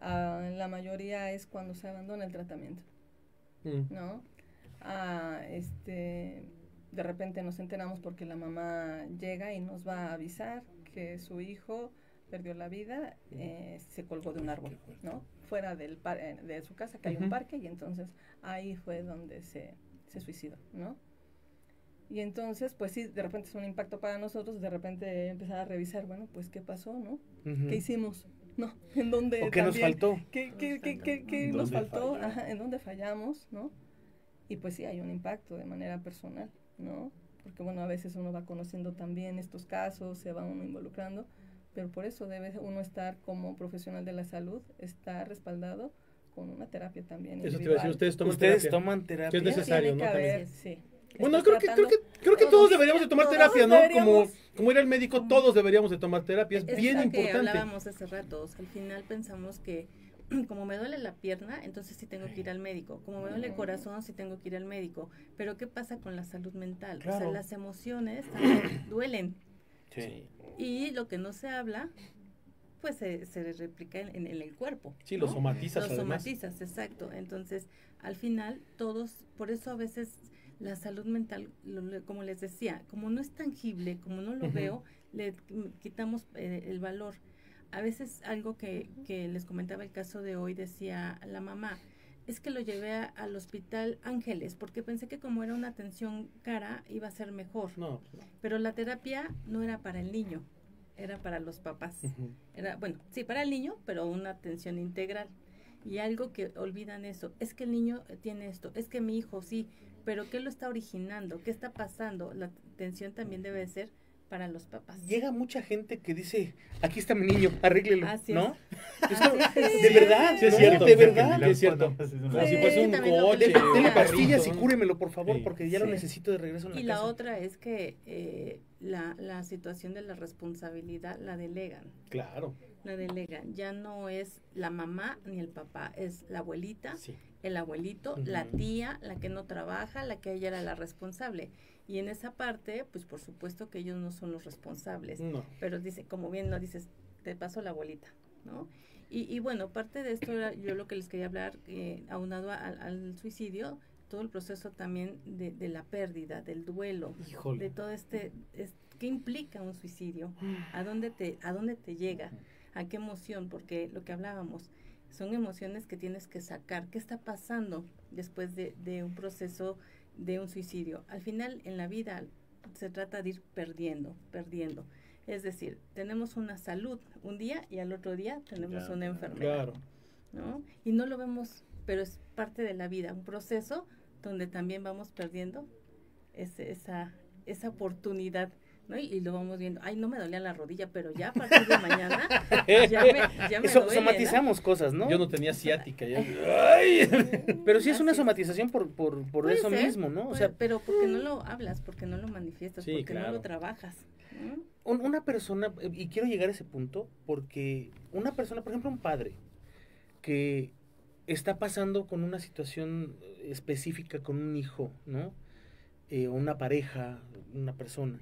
La mayoría es cuando se abandona el tratamiento, Mm. ¿no? De repente nos enteramos porque la mamá llega y nos va a avisar que su hijo perdió la vida, se colgó de un árbol, ¿no? Fuera de su casa, que hay un Ujú. parque, y entonces ahí fue donde se suicidó, ¿no? Y entonces, pues sí, de repente es un impacto para nosotros, de repente empezar a revisar, bueno, pues qué pasó, ¿no? Ujú. ¿Qué hicimos? ¿No? ¿En dónde ¿O qué nos también- faltó? ¿Qué ¿En nos dónde faltó? falló? Ajá, ¿en dónde fallamos? ¿No? Y pues sí, hay un impacto de manera personal, ¿no? Porque bueno, a veces uno va conociendo también estos casos, se va uno involucrando, pero por eso debe uno estar como profesional de la salud, estar respaldado con una terapia también Eso te iba a decir, individual. ustedes toman ¿Ustedes terapia. toman terapia? Que es necesario, Tiene ¿no? que También. haber, sí. Bueno, Estás creo que tratando- todos deberíamos de tomar todos terapia, ¿no? deberíamos. Como ir al médico, todos deberíamos de tomar terapia, es Es bien lo que importante. hablábamos hace rato, o sea, al final pensamos que como me duele la pierna, entonces sí tengo que ir al médico. Como me duele el corazón, sí tengo que ir al médico. Pero ¿qué pasa con la salud mental? O Claro. sea, las emociones también duelen. Sí. Y lo que no se habla, pues se replica en el cuerpo. Sí, lo ¿no? somatizas Lo además. somatizas, exacto. Entonces, al final, todos, por eso a veces la salud mental, como les decía, como no es tangible, como no lo Ujú. veo, le quitamos el valor. A veces algo que les comentaba el caso de hoy, decía la mamá, es que lo llevé al hospital Ángeles, porque pensé que como era una atención cara, iba a ser mejor. No, pues no. Pero la terapia no era para el niño, era para los papás. Ujú. Era, bueno, sí, para el niño, pero una atención integral. Y algo que olvidan eso, es que el niño tiene esto, es que mi hijo sí, pero ¿qué lo está originando? ¿Qué está pasando? La atención también debe ser para los papás. Llega mucha gente que dice, aquí está mi niño, arréglelo, Así es. ¿no? Es como, de verdad, Sí, es ¿no? cierto. De O sea, que verdad. Milagro es cierto. nada más es una- Como si Sí, fuese un también lo que coche. les Dele un decía. pastillas y carrito, ¿no? cúremelo, por favor, Sí. porque ya lo Sí. necesito de regreso en la Y casa. la otra es que la situación de la responsabilidad la delegan. Claro. La delegan. Ya no es la mamá ni el papá, es la abuelita, Sí. el abuelito, Ujú. la tía, la que no trabaja, la que ella era la responsable. Y en esa parte, pues por supuesto que ellos no son los responsables. No. Pero dice, como bien lo dices, te paso la abuelita, ¿no? Y bueno, parte de esto era yo lo que les quería hablar, aunado al suicidio, todo el proceso también de la pérdida, del duelo, Híjole. de todo ¿qué implica un suicidio? ¿A dónde te llega? ¿A qué emoción? Porque lo que hablábamos, son emociones que tienes que sacar. ¿Qué está pasando después de un proceso de un suicidio? Al final, en la vida, se trata de ir perdiendo. Es decir, tenemos una salud un día y al otro día tenemos Ya, una enfermedad, Claro. ¿no? Y no lo vemos, pero es parte de la vida, un proceso donde también vamos perdiendo esa oportunidad, ¿no? Y lo vamos viendo, ay, no me dolía la rodilla, pero ya a partir de mañana ya me Eso, duele, somatizamos cosas, ¿no? Yo no tenía ciática. Ya. ¡Ay! Pero sí es una Así es. somatización por Puede eso ser, mismo, ¿no? O puede- sea, pero porque no lo hablas, porque no lo manifiestas, Sí, porque no claro. lo trabajas, ¿no? una persona, y quiero llegar a ese punto, porque una persona, por ejemplo, un padre, que está pasando con una situación específica con un hijo, ¿no? O una pareja, una persona,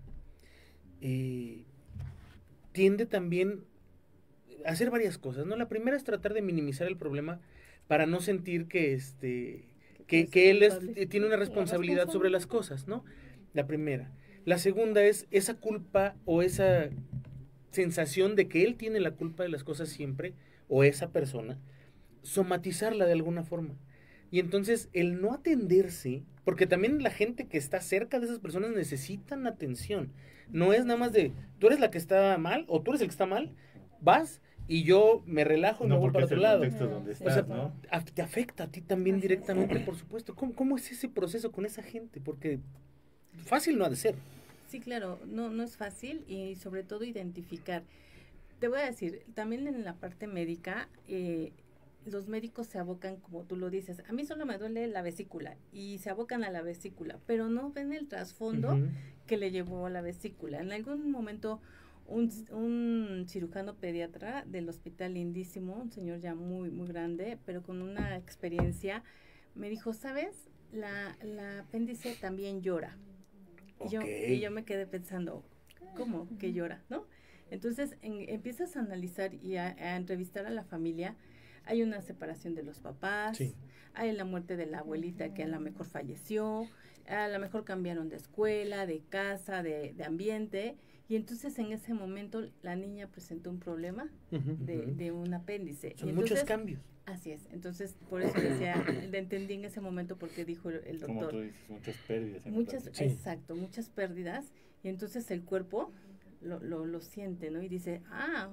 tiende también a hacer varias cosas, ¿no? La primera es tratar de minimizar el problema para no sentir que que él tiene una responsabilidad sobre las cosas, ¿no? La primera. La segunda es esa culpa o esa sensación de que él tiene la culpa de las cosas siempre, o esa persona, somatizarla de alguna forma. Y entonces el no atenderse, porque también la gente que está cerca de esas personas necesitan atención. No es nada más de, tú eres la que está mal o tú eres el que está mal, vas y yo me relajo y me voy para otro lado. Donde estás, O sea, ¿no? te afecta a ti también directamente, por supuesto. ¿Cómo es ese proceso con esa gente? Porque fácil no ha de ser. Sí, claro, no es fácil y sobre todo identificar. Te voy a decir, también en la parte médica, los médicos se abocan, como tú lo dices, a mí solo me duele la vesícula y se abocan a la vesícula, pero no ven el trasfondo que le llevó a la vesícula. En algún momento un cirujano pediatra del Hospital Lindísimo, un señor ya muy, muy grande, pero con una experiencia, me dijo, ¿sabes? La apéndice también llora. Y yo me quedé pensando, ¿cómo que llora? ¿No? Entonces empiezas a analizar y a entrevistar a la familia. Hay una separación de los papás, sí. Hay la muerte de la abuelita que a lo mejor falleció, a lo mejor cambiaron de escuela, de casa, de ambiente, y entonces en ese momento la niña presentó un problema de un apéndice. Son y muchos entonces, cambios. Así es, entonces por eso decía, le entendí en ese momento porque dijo el doctor. Como tú dices, muchas pérdidas. Sí. Exacto, muchas pérdidas, y entonces el cuerpo lo siente, ¿no? Y dice,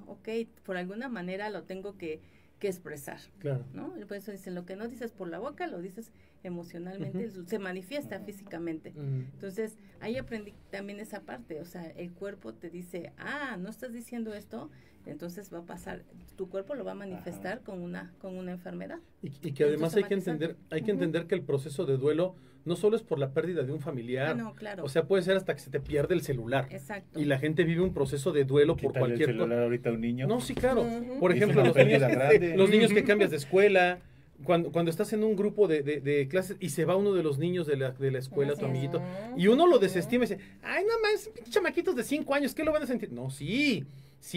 ok, por alguna manera lo tengo que expresar, claro, ¿no? Por eso dicen, lo que no dices por la boca, lo dices emocionalmente, se manifiesta físicamente. Entonces, ahí aprendí también esa parte, o sea, el cuerpo te dice, no estás diciendo esto, entonces va a pasar, tu cuerpo lo va a manifestar con una enfermedad. Y que además hay que entender que el proceso de duelo no solo es por la pérdida de un familiar, no, claro. O sea, puede ser hasta que se te pierde el celular. Exacto. Y la gente vive un proceso de duelo por cualquier cosa. ¿El celular ahorita a un niño? No, sí, claro. Por ejemplo, los niños que cambias de escuela, cuando estás en un grupo de clases y se va uno de los niños de la escuela, tu amiguito, y uno lo desestima y dice, ay, no más, chamaquitos de 5 años, ¿qué lo van a sentir? No, sí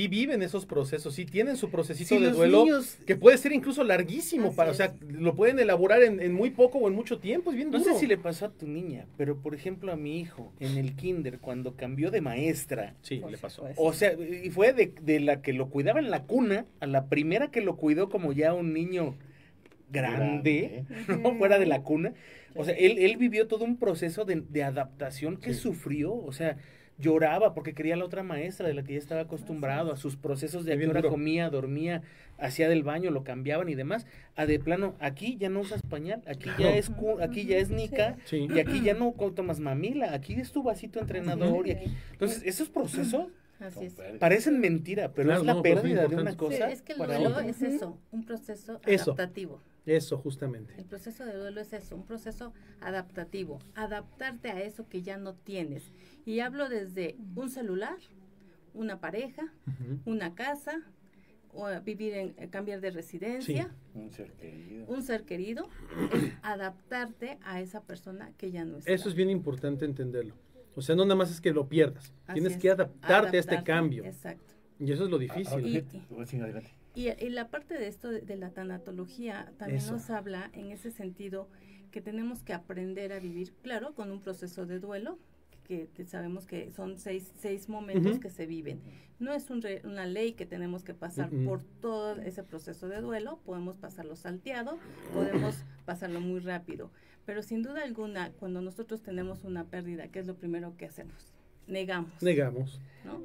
viven esos procesos, sí tienen su procesito de duelo, que puede ser incluso larguísimo, o sea, lo pueden elaborar en muy poco o en mucho tiempo, es bien duro. No sé si le pasó a tu niña, pero por ejemplo a mi hijo, en el kinder, cuando cambió de maestra. Sí, le pasó. O sea, y fue de la que lo cuidaba en la cuna, a la primera que lo cuidó como ya un niño grande, ¿no? Fuera de la cuna. O sea, él vivió todo un proceso de adaptación que sufrió, o sea, lloraba porque quería a la otra maestra de la que ya estaba acostumbrado, a sus procesos de a qué hora comía, dormía, hacía del baño, lo cambiaban y demás, a de plano, aquí ya no usas pañal, aquí ya es Nica, y aquí ya no tomas mamila, aquí es tu vasito entrenador, y aquí. Entonces, esos procesos parecen mentira, pero es la pérdida de una cosa. Sí, es que el duelo es eso, un proceso adaptativo. Eso, justamente. El proceso de duelo es eso, un proceso adaptativo, adaptarte a eso que ya no tienes. Y hablo desde un celular, una pareja, una casa, o cambiar de residencia, un ser querido, es adaptarte a esa persona que ya no está. Eso es bien importante entenderlo. O sea, no nada más es que lo pierdas, tienes que adaptarte a este cambio. Exacto. Y eso es lo difícil. Y la parte de esto de la tanatología también nos habla en ese sentido que tenemos que aprender a vivir, claro, con un proceso de duelo, que sabemos que son seis momentos que se viven. No es una ley que tenemos que pasar por todo ese proceso de duelo, podemos pasarlo salteado, podemos pasarlo muy rápido, pero sin duda alguna, cuando nosotros tenemos una pérdida, ¿qué es lo primero que hacemos? Negamos. ¿No?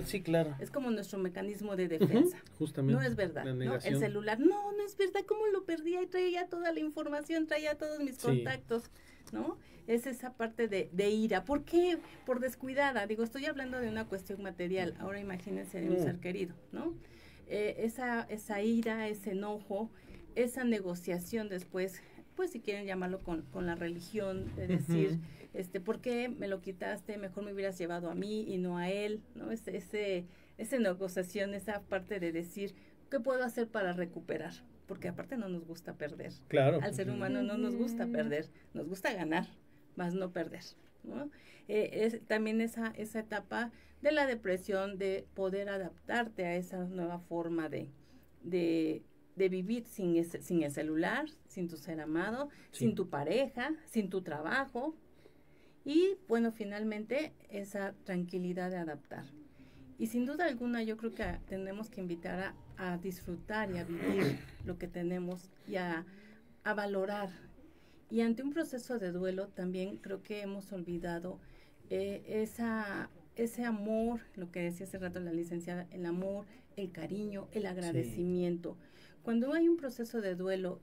Sí, claro. Es como nuestro mecanismo de defensa. Justamente. No es verdad. ¿No? El celular, no es verdad. ¿Cómo lo perdí? Ahí traía toda la información, traía todos mis contactos, ¿no? Es esa parte de ira. ¿Por qué? Por descuidada. Digo, estoy hablando de una cuestión material. Ahora imagínense de un ser querido, ¿no? Esa ira, ese enojo, esa negociación después, pues si quieren llamarlo con la religión, de decir, ¿por qué me lo quitaste? Mejor me hubieras llevado a mí y no a él, ¿no? Esa negociación, esa parte de decir, ¿qué puedo hacer para recuperar? Porque aparte no nos gusta perder. Claro. Al ser humano no nos gusta perder, nos gusta ganar, más no perder, ¿no? También esa etapa de la depresión, de poder adaptarte a esa nueva forma de vivir sin el celular, sin tu ser amado, sin tu pareja, sin tu trabajo, y bueno, finalmente esa tranquilidad de adaptar. Y sin duda alguna yo creo que tenemos que invitar a disfrutar y a vivir lo que tenemos y a valorar. Y ante un proceso de duelo también creo que hemos olvidado ese amor, lo que decía hace rato la licenciada, el amor, el cariño, el agradecimiento. Sí. Cuando hay un proceso de duelo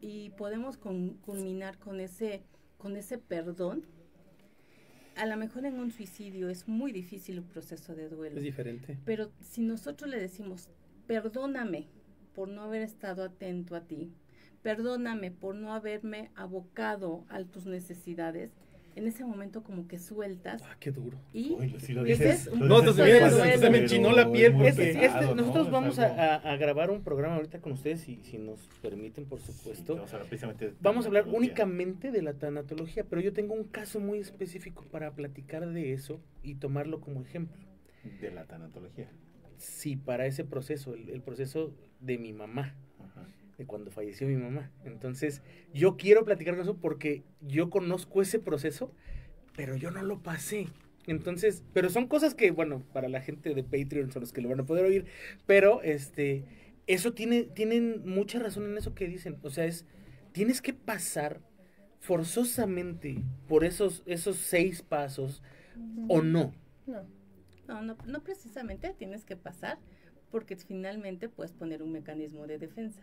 y podemos culminar con ese perdón, a lo mejor en un suicidio es muy difícil un proceso de duelo. Es diferente. Pero si nosotros le decimos, perdóname por no haber estado atento a ti, perdóname por no haberme abocado a tus necesidades, en ese momento como que sueltas. Qué duro. Y si lo dices, se me enchinó la piel. Nosotros vamos a grabar un programa ahorita con ustedes, si nos permiten, por supuesto. Sí, vamos a hablar únicamente de la tanatología, pero yo tengo un caso muy específico para platicar de eso y tomarlo como ejemplo. ¿De la tanatología? Sí, para ese proceso, el proceso de mi mamá. Ajá. De cuando falleció mi mamá. Entonces, yo quiero platicar con eso porque yo conozco ese proceso, pero yo no lo pasé. Entonces, pero son cosas que, bueno, para la gente de Patreon son los que lo van a poder oír, pero eso tienen mucha razón en eso que dicen. O sea, tienes que pasar forzosamente por esos 6 pasos, ¿o no? No precisamente tienes que pasar, porque finalmente puedes poner un mecanismo de defensa.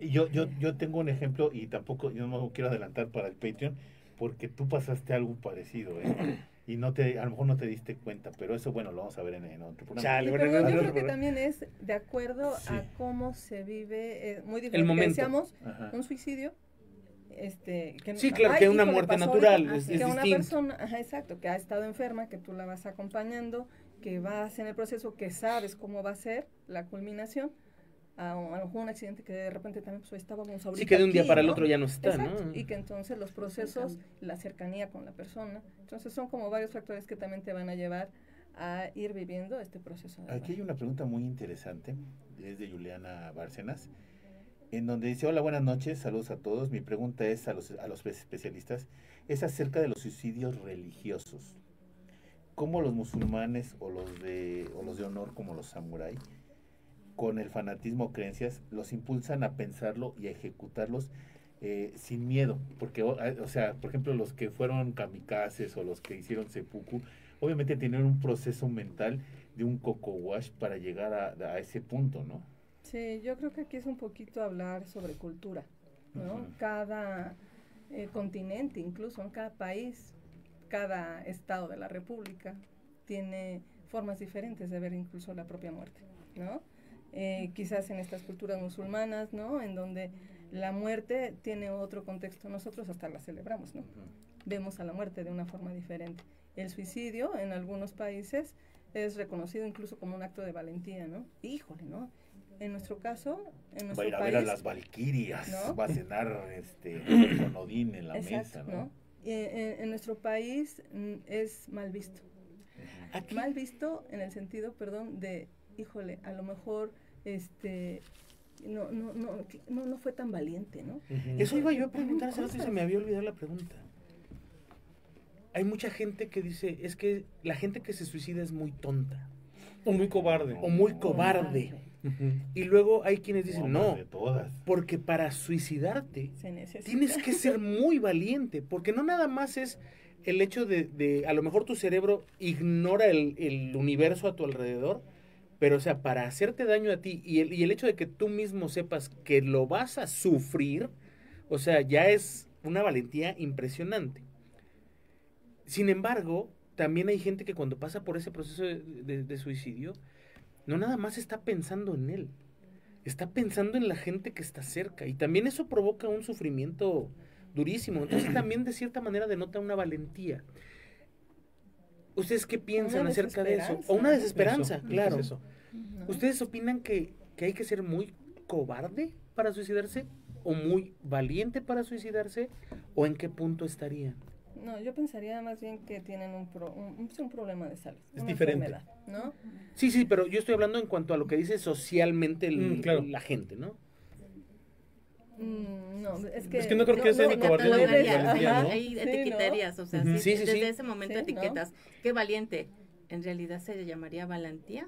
Yo tengo un ejemplo y tampoco, yo no quiero adelantar para el Patreon, porque tú pasaste algo parecido, y a lo mejor no te diste cuenta, pero eso, bueno, lo vamos a ver en otro programa. Yo creo que también es de acuerdo a cómo se vive, muy diferente. El momento. Decíamos, un suicidio, que una muerte natural, es que distinto. Una persona, exacto, que ha estado enferma, que tú la vas acompañando, que vas en el proceso, que sabes cómo va a ser la culminación, a lo mejor un accidente que de repente también pues estábamos ahorita. Sí, que de un día para el ¿no? otro ya no está, exacto, ¿no? Y que entonces los procesos, la cercanía con la persona, entonces son como varios factores que también te van a llevar a ir viviendo este proceso. Aquí hay una pregunta muy interesante, es de Juliana Bárcenas, en donde dice: hola, buenas noches, saludos a todos. Mi pregunta es a los especialistas, es acerca de los suicidios religiosos. ¿Cómo los musulmanes o los de honor, como los samurái, con el fanatismo o creencias, los impulsan a pensarlo y a ejecutarlos sin miedo? Porque, o sea, por ejemplo, los que fueron kamikazes o los que hicieron seppuku, obviamente tienen un proceso mental de un coco wash para llegar a ese punto, ¿no? Sí, yo creo que aquí es un poquito hablar sobre cultura, ¿no? Uh-huh. Cada continente, incluso en cada país, cada estado de la república tiene formas diferentes de ver incluso la propia muerte, ¿no? Quizás en estas culturas musulmanas, ¿no? En donde la muerte tiene otro contexto, nosotros hasta la celebramos, ¿no? Vemos a la muerte de una forma diferente. El suicidio en algunos países es reconocido incluso como un acto de valentía, ¿no? Híjole, ¿no? En nuestro caso, en nuestro país... Va a ir a ver a las valquirias, ¿no? Va a cenar con Odín en la mesa, ¿no? En nuestro país es mal visto. ¿Aquí? Mal visto en el sentido, de, híjole, a lo mejor no fue tan valiente, ¿no? Uh-huh. Eso iba yo a preguntar hace rato y se me había olvidado la pregunta. Hay mucha gente que dice, es que la gente que se suicida es muy tonta. O muy cobarde. O muy cobarde. Uh-huh. Y luego hay quienes dicen, no, todas. Porque para suicidarte tienes que ser muy valiente, porque no nada más es el hecho de a lo mejor tu cerebro ignora el universo a tu alrededor, pero o sea, para hacerte daño a ti y el hecho de que tú mismo sepas que lo vas a sufrir, o sea, ya es una valentía impresionante. Sin embargo, también hay gente que cuando pasa por ese proceso de suicidio, no nada más está pensando en él, está pensando en la gente que está cerca, y también eso provoca un sufrimiento durísimo. Entonces también de cierta manera denota una valentía. ¿Ustedes qué piensan acerca de eso? O una desesperanza, eso, claro. Es eso. ¿Ustedes opinan que hay que ser muy cobarde para suicidarse? ¿O muy valiente para suicidarse? ¿O en qué punto estarían? No, yo pensaría más bien que tienen un problema de salud. Es diferente. ¿No? Sí, pero yo estoy hablando en cuanto a lo que dice socialmente la gente, ¿no? No, es que no creo que sea ni cobardía ni valentía, ¿no? Hay etiqueterías, o sea, desde ese momento etiquetas, ¿no? Qué valiente, en realidad se llamaría valentía.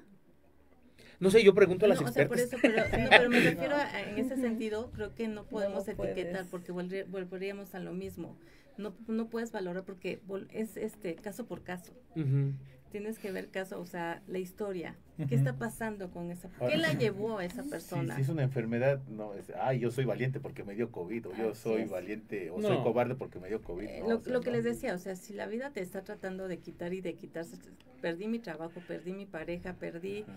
No sé, yo pregunto a las No, o sea, expertas. por eso, pero me refiero en ese sentido, creo que no podemos etiquetar puedes. porque volveríamos a lo mismo. No puedes valorar porque es caso por caso. Ujú. Tienes que ver caso, o sea, la historia. ¿Qué Ujú. está pasando con esa? ¿Qué la llevó a esa persona? Si es una enfermedad, no es, yo soy valiente porque me dio COVID, o yo Así soy es. valiente, o No. soy cobarde porque me dio COVID. No, Lo, o sea, lo que no. les decía, o sea, si la vida te está tratando de quitar y de quitarse, perdí mi trabajo, perdí mi pareja, perdí Ajá.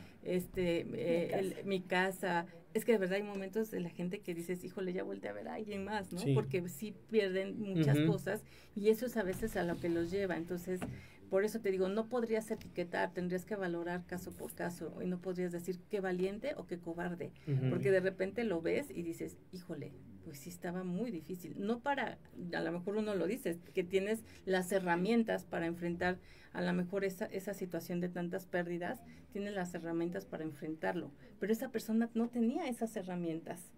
mi casa. Es que de verdad hay momentos de la gente que dices, híjole, ya volteé a ver a alguien más, ¿no? Sí. Porque sí pierden muchas Ujú. cosas y eso es a veces a lo que los lleva. Entonces, por eso te digo, no podrías etiquetar, tendrías que valorar caso por caso y no podrías decir qué valiente o qué cobarde, Ujú. porque de repente lo ves y dices, híjole, pues sí estaba muy difícil. No para, a lo mejor uno lo dice, que tienes las herramientas para enfrentar a lo mejor esa situación de tantas pérdidas, tienes las herramientas para enfrentarlo, pero esa persona no tenía esas herramientas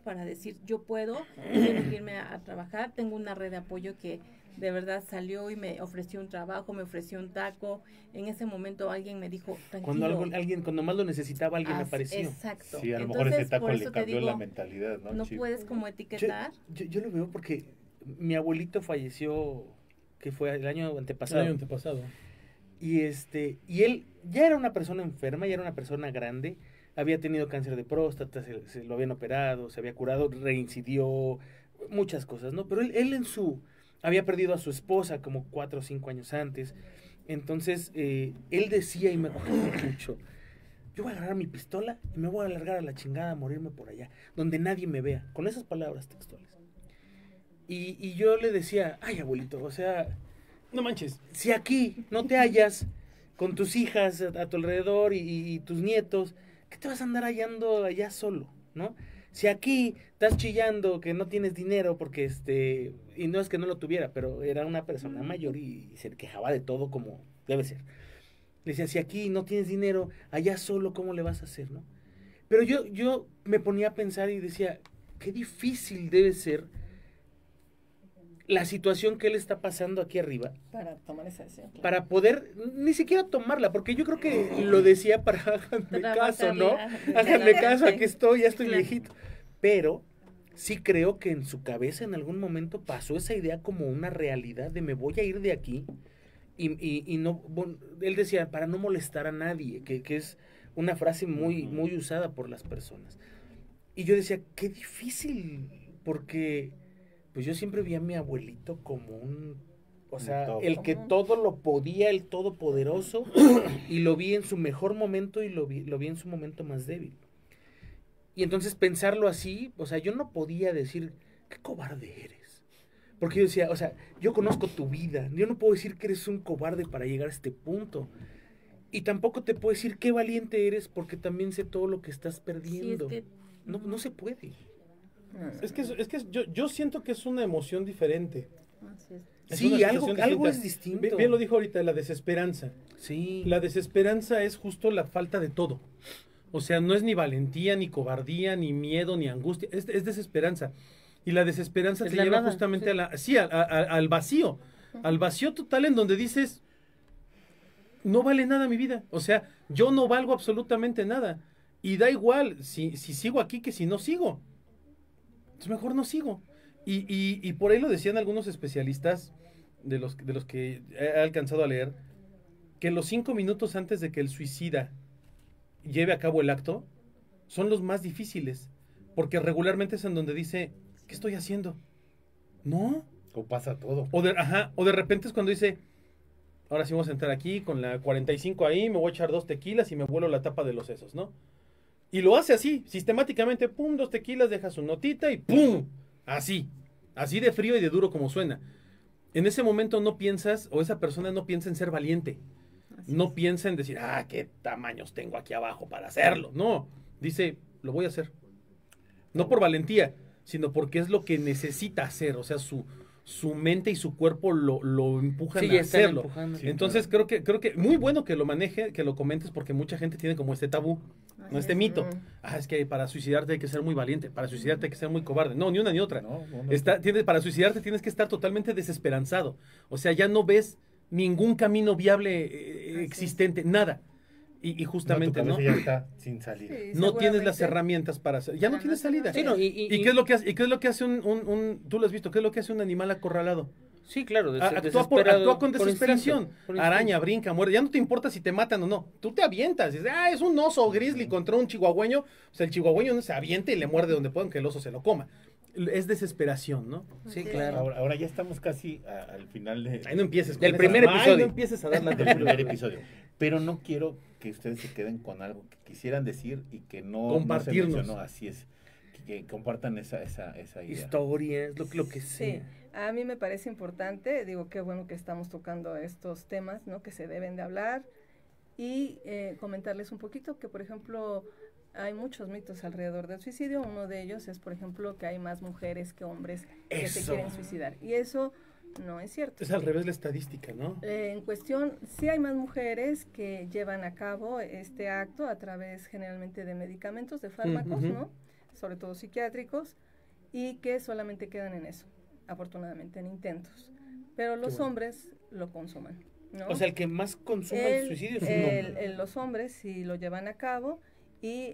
para decir, yo puedo irme a trabajar, tengo una red de apoyo que de verdad salió y me ofreció un trabajo, me ofreció un taco, en ese momento alguien me dijo, tranquilo. Cuando más lo necesitaba, alguien apareció. Exacto. Sí, a lo mejor ese Entonces, taco por le eso te cambió digo, la mentalidad, ¿no? no Chico? puedes como etiquetar. Yo lo veo porque mi abuelito falleció, que fue el año El antepasado. año antepasado. Y él ya era una persona enferma, ya era una persona grande, había tenido cáncer de próstata, se lo habían operado, se había curado, reincidió, muchas cosas, ¿no? Pero él había perdido a su esposa como 4 o 5 años antes. Entonces, él decía, y me acuerdo mucho, yo voy a agarrar mi pistola y me voy a largar a la chingada a morirme por allá, donde nadie me vea, con esas palabras textuales. Y yo le decía, ay, abuelito, o sea, No manches. si aquí no te hallas con tus hijas a tu alrededor y tus nietos, ¿qué te vas a andar hallando allá solo, no? Si aquí estás chillando que no tienes dinero porque y no es que no lo tuviera, pero era una persona mayor y se quejaba de todo como debe ser. Le decía, si aquí no tienes dinero, allá solo, ¿cómo le vas a hacer, no? Pero yo me ponía a pensar y decía, qué difícil debe ser la situación que él está pasando aquí arriba Para tomar esa decisión. claro. para poder ni siquiera tomarla, porque yo creo que lo decía para háganme caso, ¿no? Háganme caso, aquí estoy, ya estoy Claro. viejito. Pero sí creo que en su cabeza en algún momento pasó esa idea como una realidad de me voy a ir de aquí y no, bueno, él decía para no molestar a nadie, que es una frase muy usada por las personas. Y yo decía, qué difícil, porque pues yo siempre vi a mi abuelito como o sea, el que todo lo podía, el todopoderoso, y lo vi en su mejor momento y lo vi en su momento más débil. Y entonces pensarlo así, o sea, yo no podía decir, qué cobarde eres. Porque yo decía, o sea, yo conozco tu vida, yo no puedo decir que eres un cobarde para llegar a este punto. Y tampoco te puedo decir qué valiente eres porque también sé todo lo que estás perdiendo. Sí, es que, no se puede. Es que yo siento que es una emoción diferente. así es. Es Sí, una sensación algo distinta. es distinto. Bien lo dijo ahorita, la desesperanza. Sí. La desesperanza es justo la falta de todo. O sea, no es ni valentía, ni cobardía, ni miedo, ni angustia. Es desesperanza. Y la desesperanza Es te la lleva nada, justamente sí. al vacío. Al vacío total en donde dices, no vale nada mi vida. O sea, yo no valgo absolutamente nada. Y da igual si sigo aquí que si no sigo. Entonces mejor no sigo. Y por ahí lo decían algunos especialistas de los que he alcanzado a leer, que los 5 minutos antes de que el suicida lleve a cabo el acto son los más difíciles, porque regularmente es en donde dice, ¿qué estoy haciendo? No. O pasa todo. O de repente es cuando dice, ahora sí vamos a entrar aquí con la 45 ahí, me voy a echar 2 tequilas y me vuelo la tapa de los sesos, ¿no? Y lo hace así, sistemáticamente, pum, 2 tequilas, deja su notita y pum, así de frío y de duro como suena. En ese momento no piensas, o esa persona no piensa en ser valiente. No piensa en decir, qué tamaños tengo aquí abajo para hacerlo. No, dice, lo voy a hacer. No por valentía, sino porque es lo que necesita hacer. O sea, su mente y su cuerpo lo empujan Sí, a ya están hacerlo. empujando. Sí, Entonces creo que muy bueno que lo maneje, que lo comentes, porque mucha gente tiene como este tabú, no este mito. Es que para suicidarte hay que ser muy valiente, para suicidarte hay que ser muy cobarde. No, ni una ni otra. No. Para suicidarte tienes que estar totalmente desesperanzado. O sea, ya no ves ningún camino viable Así existente, nada. Y justamente, tu ¿no? cabeza ya está sin salida. Sí, No tienes las seguramente. herramientas para hacer, ya no Para tienes no salida. hacer Sí, no, ¿Y qué es lo que hace, tú lo has visto, qué es lo que hace un animal acorralado? Sí, claro, Actúa con desesperación. instinto, por Araña, instinto. brinca, muerde. Ya no te importa si te matan o no. Tú te avientas. Dices, es un oso grizzly contra un chihuahueño. O sea, el chihuahueño no se avienta y le muerde donde pueda, aunque el oso se lo coma. Es desesperación, ¿no? Sí, Sí. claro. Ahora ya estamos casi al final Ahí no empieces con Del esa- primer Ay, episodio. no empieces a dar la del primer episodio. Pero no quiero que ustedes se queden con algo que quisieran decir y que no se Compartirnos. mencionó. Así es. Que compartan esa idea. Historias, lo que Sí, sea. a mí me parece importante, digo, qué bueno que estamos tocando estos temas, ¿no? Que se deben de hablar y comentarles un poquito que, por ejemplo, hay muchos mitos alrededor del suicidio. Uno de ellos es, por ejemplo, que hay más mujeres que hombres que se Eso. quieren suicidar. Y eso no es cierto. Es al revés la estadística, ¿no? En cuestión, sí hay más mujeres que llevan a cabo este acto a través generalmente de medicamentos, de fármacos, Ujú. ¿no? Sobre todo psiquiátricos, y que solamente quedan en eso, afortunadamente, en intentos. Pero los bueno. hombres lo consuman, ¿no? O sea, el que más consume el suicidio es un hombre. Los hombres sí lo llevan a cabo y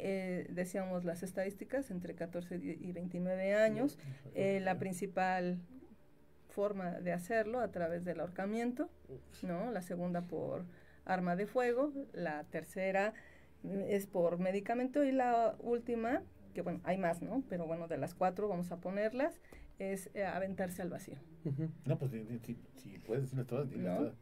decíamos las estadísticas entre 14 y 29 años, la principal forma de hacerlo a través del ahorcamiento, ¿no? La segunda por arma de fuego, la tercera es por medicamento y la última, que bueno, hay más, ¿no? Pero bueno, de las 4 vamos a ponerlas, es aventarse al vacío. Ujú. No, pues si puedes decirle todas, dile ¿No? todas.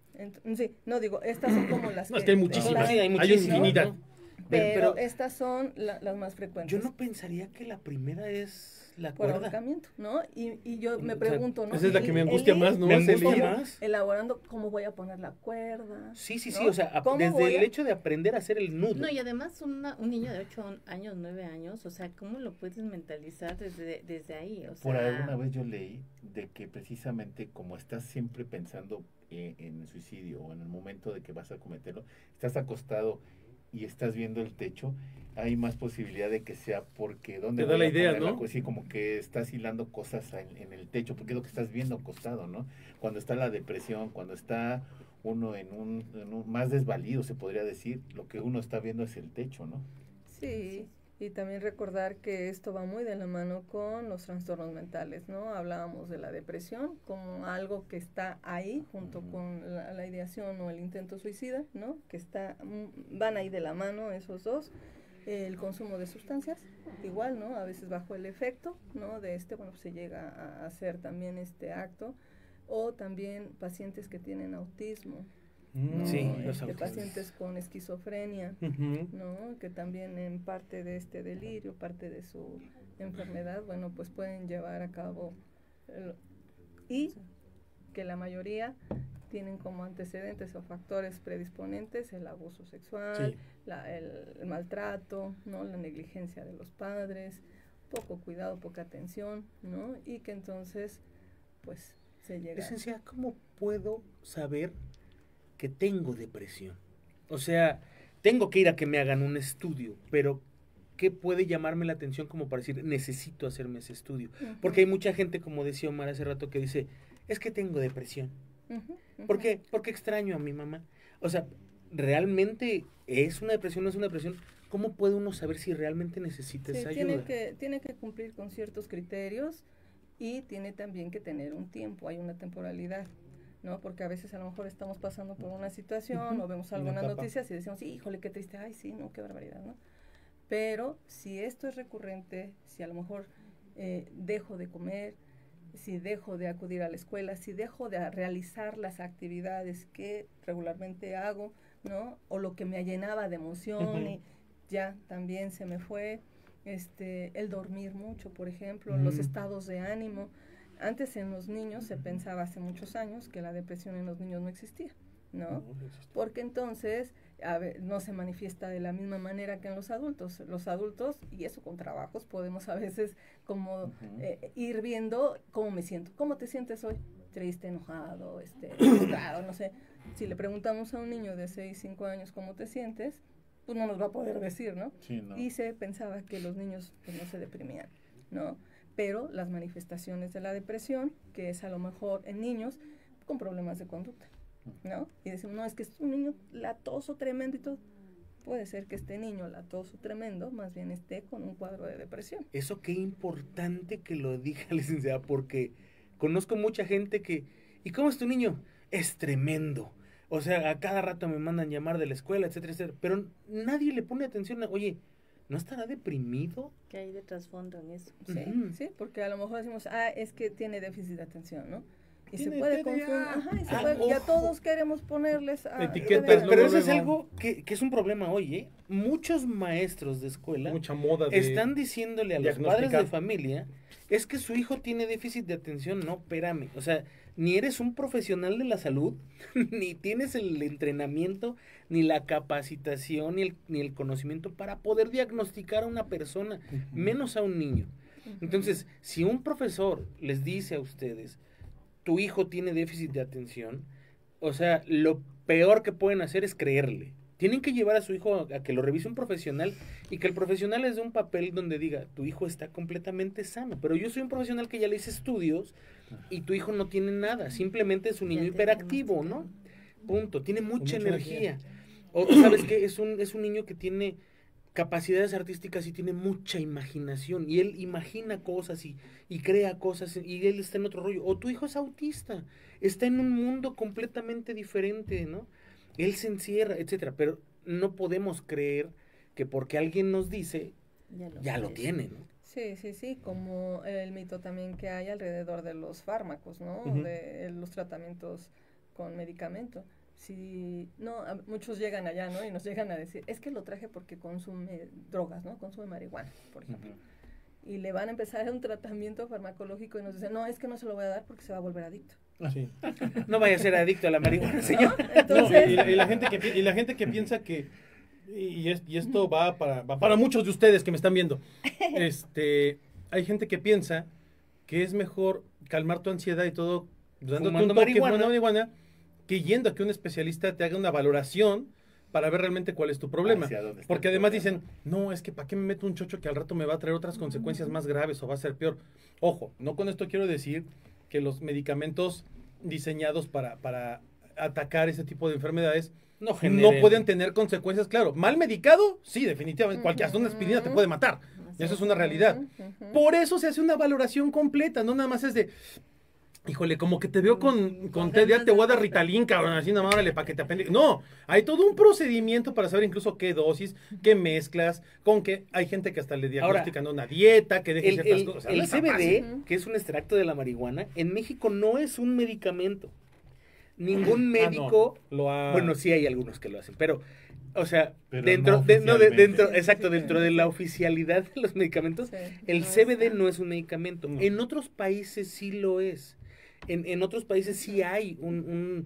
Sí, no digo, estas son como las No, es que hay muchísimas. Sí, hay Hay muchísimas, infinidad. ¿no? pero Pero estas son las más frecuentes. yo no pensaría que la primera es la por cuerda. ahorcamiento, ¿no? Y yo me O sea, pregunto, ¿no? Esa es la que me El angustia ir más, ¿no? Me Es el angustia ir. más. elaborando cómo voy a poner la cuerda. Sí, sí, ¿no? sí, o sea, ¿Cómo desde voy el a- hecho de aprender a hacer el nudo. No, y además un niño de 8 años, 9 años, o sea, ¿cómo lo puedes mentalizar desde ahí? O Por sea, alguna vez yo leí de que precisamente como estás siempre pensando en el suicidio o en el momento de que vas a cometerlo, estás acostado y estás viendo el techo, hay más posibilidad de que sea porque ¿dónde Te da voy la a idea, poner la ¿no? cosa? Sí, como que estás hilando cosas en el techo, porque es lo que estás viendo acostado, ¿no? Cuando está la depresión, cuando está uno en un más desvalido, se podría decir, lo que uno está viendo es el techo, ¿no? Sí, y también recordar que esto va muy de la mano con los trastornos mentales, ¿no? Hablábamos de la depresión como algo que está ahí junto con la ideación o el intento suicida, ¿no? Que van ahí de la mano esos dos. El consumo de sustancias, igual, ¿no? A veces bajo el efecto, ¿no? De bueno, pues se llega a hacer también este acto. O también pacientes que tienen autismo, ¿no? Sí, los autistas. Pacientes con esquizofrenia, Ujú. ¿no? Que también en parte de este delirio, parte de su enfermedad, bueno, pues pueden llevar a cabo y que la mayoría tienen como antecedentes o factores predisponentes el abuso sexual, Sí. el maltrato, ¿no? La negligencia de los padres, poco cuidado, poca atención, ¿no? Y que entonces, pues, se llega. Licenciada, ¿cómo puedo saber que tengo depresión? O sea, tengo que ir a que me hagan un estudio, pero ¿qué puede llamarme la atención como para decir, necesito hacerme ese estudio? Ujú, Porque hay mucha gente, como decía Omar hace rato, que dice, es que tengo depresión. ujú, ujú. ¿Por qué? Porque extraño a mi mamá. O sea, ¿realmente es una depresión o no es una depresión? ¿Cómo puede uno saber si realmente necesita Sí, esa tiene ayuda? que cumplir con ciertos criterios y tiene también que tener un tiempo, hay una temporalidad, ¿no? Porque a veces a lo mejor estamos pasando por una situación Ujú, o vemos una algunas etapa. noticias y decimos, sí, híjole, qué triste, ay, sí, no, qué barbaridad, ¿no? Pero si esto es recurrente, si a lo mejor dejo de comer, si dejo de acudir a la escuela, si dejo de realizar las actividades que regularmente hago, ¿no? O lo que me llenaba de emoción Ujú. y ya también se me fue, el dormir mucho, por ejemplo, los Mm. estados de ánimo. Antes en los niños se pensaba hace muchos años que la depresión en los niños no existía, ¿no? Porque entonces no se manifiesta de la misma manera que en los adultos. Los adultos, y eso con trabajos, podemos a veces como Ujú. ir viendo cómo me siento. ¿Cómo te sientes hoy? Triste, enojado, frustrado, no sé. Si le preguntamos a un niño de 6, 5 años cómo te sientes, pues no nos va a poder decir, ¿no? Sí, ¿no? Y se pensaba que los niños pues no se deprimían, ¿no? Pero las manifestaciones de la depresión, que es a lo mejor en niños con problemas de conducta, ¿no? Y decimos, no, es que es un niño latoso, tremendo y todo. Puede ser que este niño latoso, tremendo, más bien esté con un cuadro de depresión. Eso qué importante que lo diga, licenciada, porque conozco mucha gente que, ¿y cómo es tu niño? Es tremendo. O sea, a cada rato me mandan llamar de la escuela, etcétera, etcétera. Pero nadie le pone atención a, oye, ¿no estará deprimido? ¿Qué hay de trasfondo en eso? Sí, Ujú. sí, porque a lo mejor decimos, es que tiene déficit de atención, ¿no? Y se Tiene puede TDA. confundir, y Ah, ya ojo. todos queremos ponerles Etiquetas, TDA. Pero luego, eso es luego. algo que es un problema hoy, ¿eh? Muchos maestros de escuela Mucha moda de... están diciéndole a los padres diagnosticar. de familia, es que su hijo tiene déficit de atención. No, espérame. O sea, ni eres un profesional de la salud, ni tienes el entrenamiento, ni la capacitación, ni el conocimiento para poder diagnosticar a una persona, menos a un niño. Entonces, si un profesor les dice a ustedes, tu hijo tiene déficit de atención, o sea, lo peor que pueden hacer es creerle. Tienen que llevar a su hijo a que lo revise un profesional y que el profesional les dé un papel donde diga, tu hijo está completamente sano. Pero yo soy un profesional que ya le hice estudios y tu hijo no tiene nada, simplemente es un niño Ya te hiperactivo, ¿no? diagnosticaron. Punto, tiene mucha mucha energía. O sabes qué, es un niño que tiene capacidades artísticas y tiene mucha imaginación y él imagina cosas y crea cosas y él está en otro rollo. O tu hijo es autista, está en un mundo completamente diferente, ¿no? Él se encierra, etcétera, pero no podemos creer que porque alguien nos dice, ya lo merece. tiene, ¿no? Sí, sí, sí, como el mito también que hay alrededor de los fármacos, ¿no? Ujú. De los tratamientos con medicamento. Si, no, muchos llegan allá, ¿no? Y nos llegan a decir, es que lo traje porque consume drogas, ¿no? Consume marihuana, por ejemplo. Y le van a empezar un tratamiento farmacológico y nos dicen, no, es que no se lo voy a dar porque se va a volver adicto. Sí. No vaya a ser adicto a la marihuana, señor. ¿No? No, Entonces, y la gente que piensa que y esto va para muchos de ustedes que me están viendo. Hay gente que piensa que es mejor calmar tu ansiedad y todo dándote Fumando un toque, marihuana. fumando marihuana, que yendo a que un especialista te haga una valoración para ver realmente cuál es tu problema. Hacia dónde está Porque el además problema. dicen, no, es que ¿para qué me meto un chocho que al rato me va a traer otras consecuencias más graves o va a ser peor? Ojo, no con esto quiero decir que los medicamentos diseñados para atacar ese tipo de enfermedades No no pueden tener consecuencias, claro. Mal medicado, sí, definitivamente. Cualquier hasta una aspirina te puede matar. Y eso es una realidad. Por eso se hace una valoración completa, no nada más es de, híjole, como que te veo con TDA, te voy a dar Ritalin, cabrón, así nada más, órale, para que te apende. No, hay todo un procedimiento para saber incluso qué dosis, qué mezclas, con qué. Hay gente que hasta le diagnostican una dieta, que deje ciertas cosas. El No es tan CBD, fácil. que es un extracto de la marihuana, en México no es un medicamento. Ningún médico, lo ha... bueno, sí hay algunos que lo hacen, pero, o sea, Pero dentro, no dentro, oficialmente. exacto, dentro de la oficialidad de los medicamentos, sí, el no CBD está. no es un medicamento. No. En otros países sí lo es. En otros países sí hay una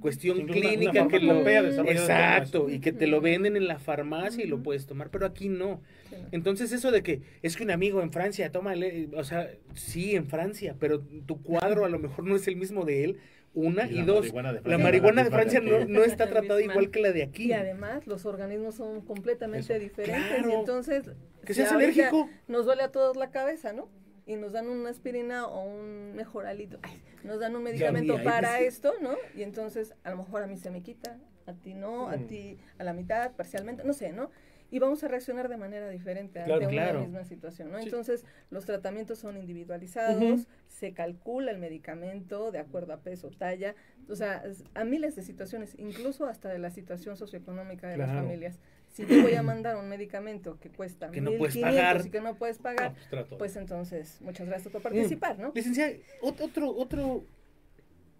cuestión Incluso una clínica que lo... farmacopea desarrollada Exacto, como y que te lo venden en la farmacia y lo puedes tomar, pero aquí no. Sí, no. Entonces eso de que es que un amigo en Francia, tómale, o sea, sí, en Francia, pero tu cuadro a lo mejor no es el mismo de él, una, y la dos, marihuana de la Francia marihuana no de es la Francia misma de aquí. no está La tratada misma. igual que la de aquí. Y además los organismos son completamente Eso. diferentes. Claro. Y entonces, Que si seas ahorita alérgico. nos duele a todos la cabeza, ¿no? Y nos dan una aspirina o un mejoralito. Nos dan un medicamento ni ahí para dice. esto, ¿no? Y entonces a lo mejor a mí se me quita, a ti no, a ti a la mitad, parcialmente, no sé, ¿no? Y vamos a reaccionar de manera diferente ante Claro, una claro. misma situación, ¿no? Sí. Entonces, los tratamientos son individualizados, Ujú. se calcula el medicamento de acuerdo a peso, talla, o sea, a miles de situaciones, incluso hasta de la situación socioeconómica de las Claro. familias. Si yo voy a mandar un medicamento que cuesta Que no puedes 1,500 pagar. y que no puedes No, pagar, pues, trato. pues entonces, muchas gracias por participar, ¿no? Licenciada, otro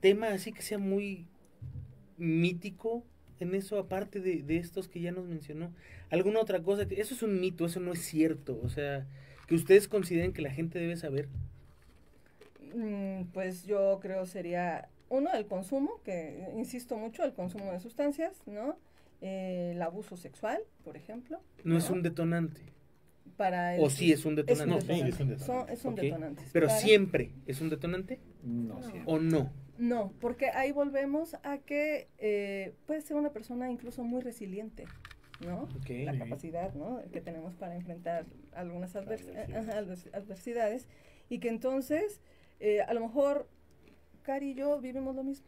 tema así que sea muy mítico en eso, aparte de estos que ya nos mencionó. ¿Alguna otra cosa? Eso es un mito, eso no es cierto. O sea, que ustedes consideren que la gente debe saber. Pues yo creo sería uno el consumo, que insisto mucho, el consumo de sustancias, ¿no? El abuso sexual, por ejemplo. No es un detonante. Para O sí es un detonante. No, sí, es un detonante. Es un Ok. detonante. Pero Para- siempre es un detonante No, No. siempre. o no. No, porque ahí volvemos a que puede ser una persona incluso muy resiliente, ¿no? Ok. La capacidad, ¿no? Que tenemos para enfrentar algunas adversidades y que entonces a lo mejor Cari y yo vivimos lo mismo,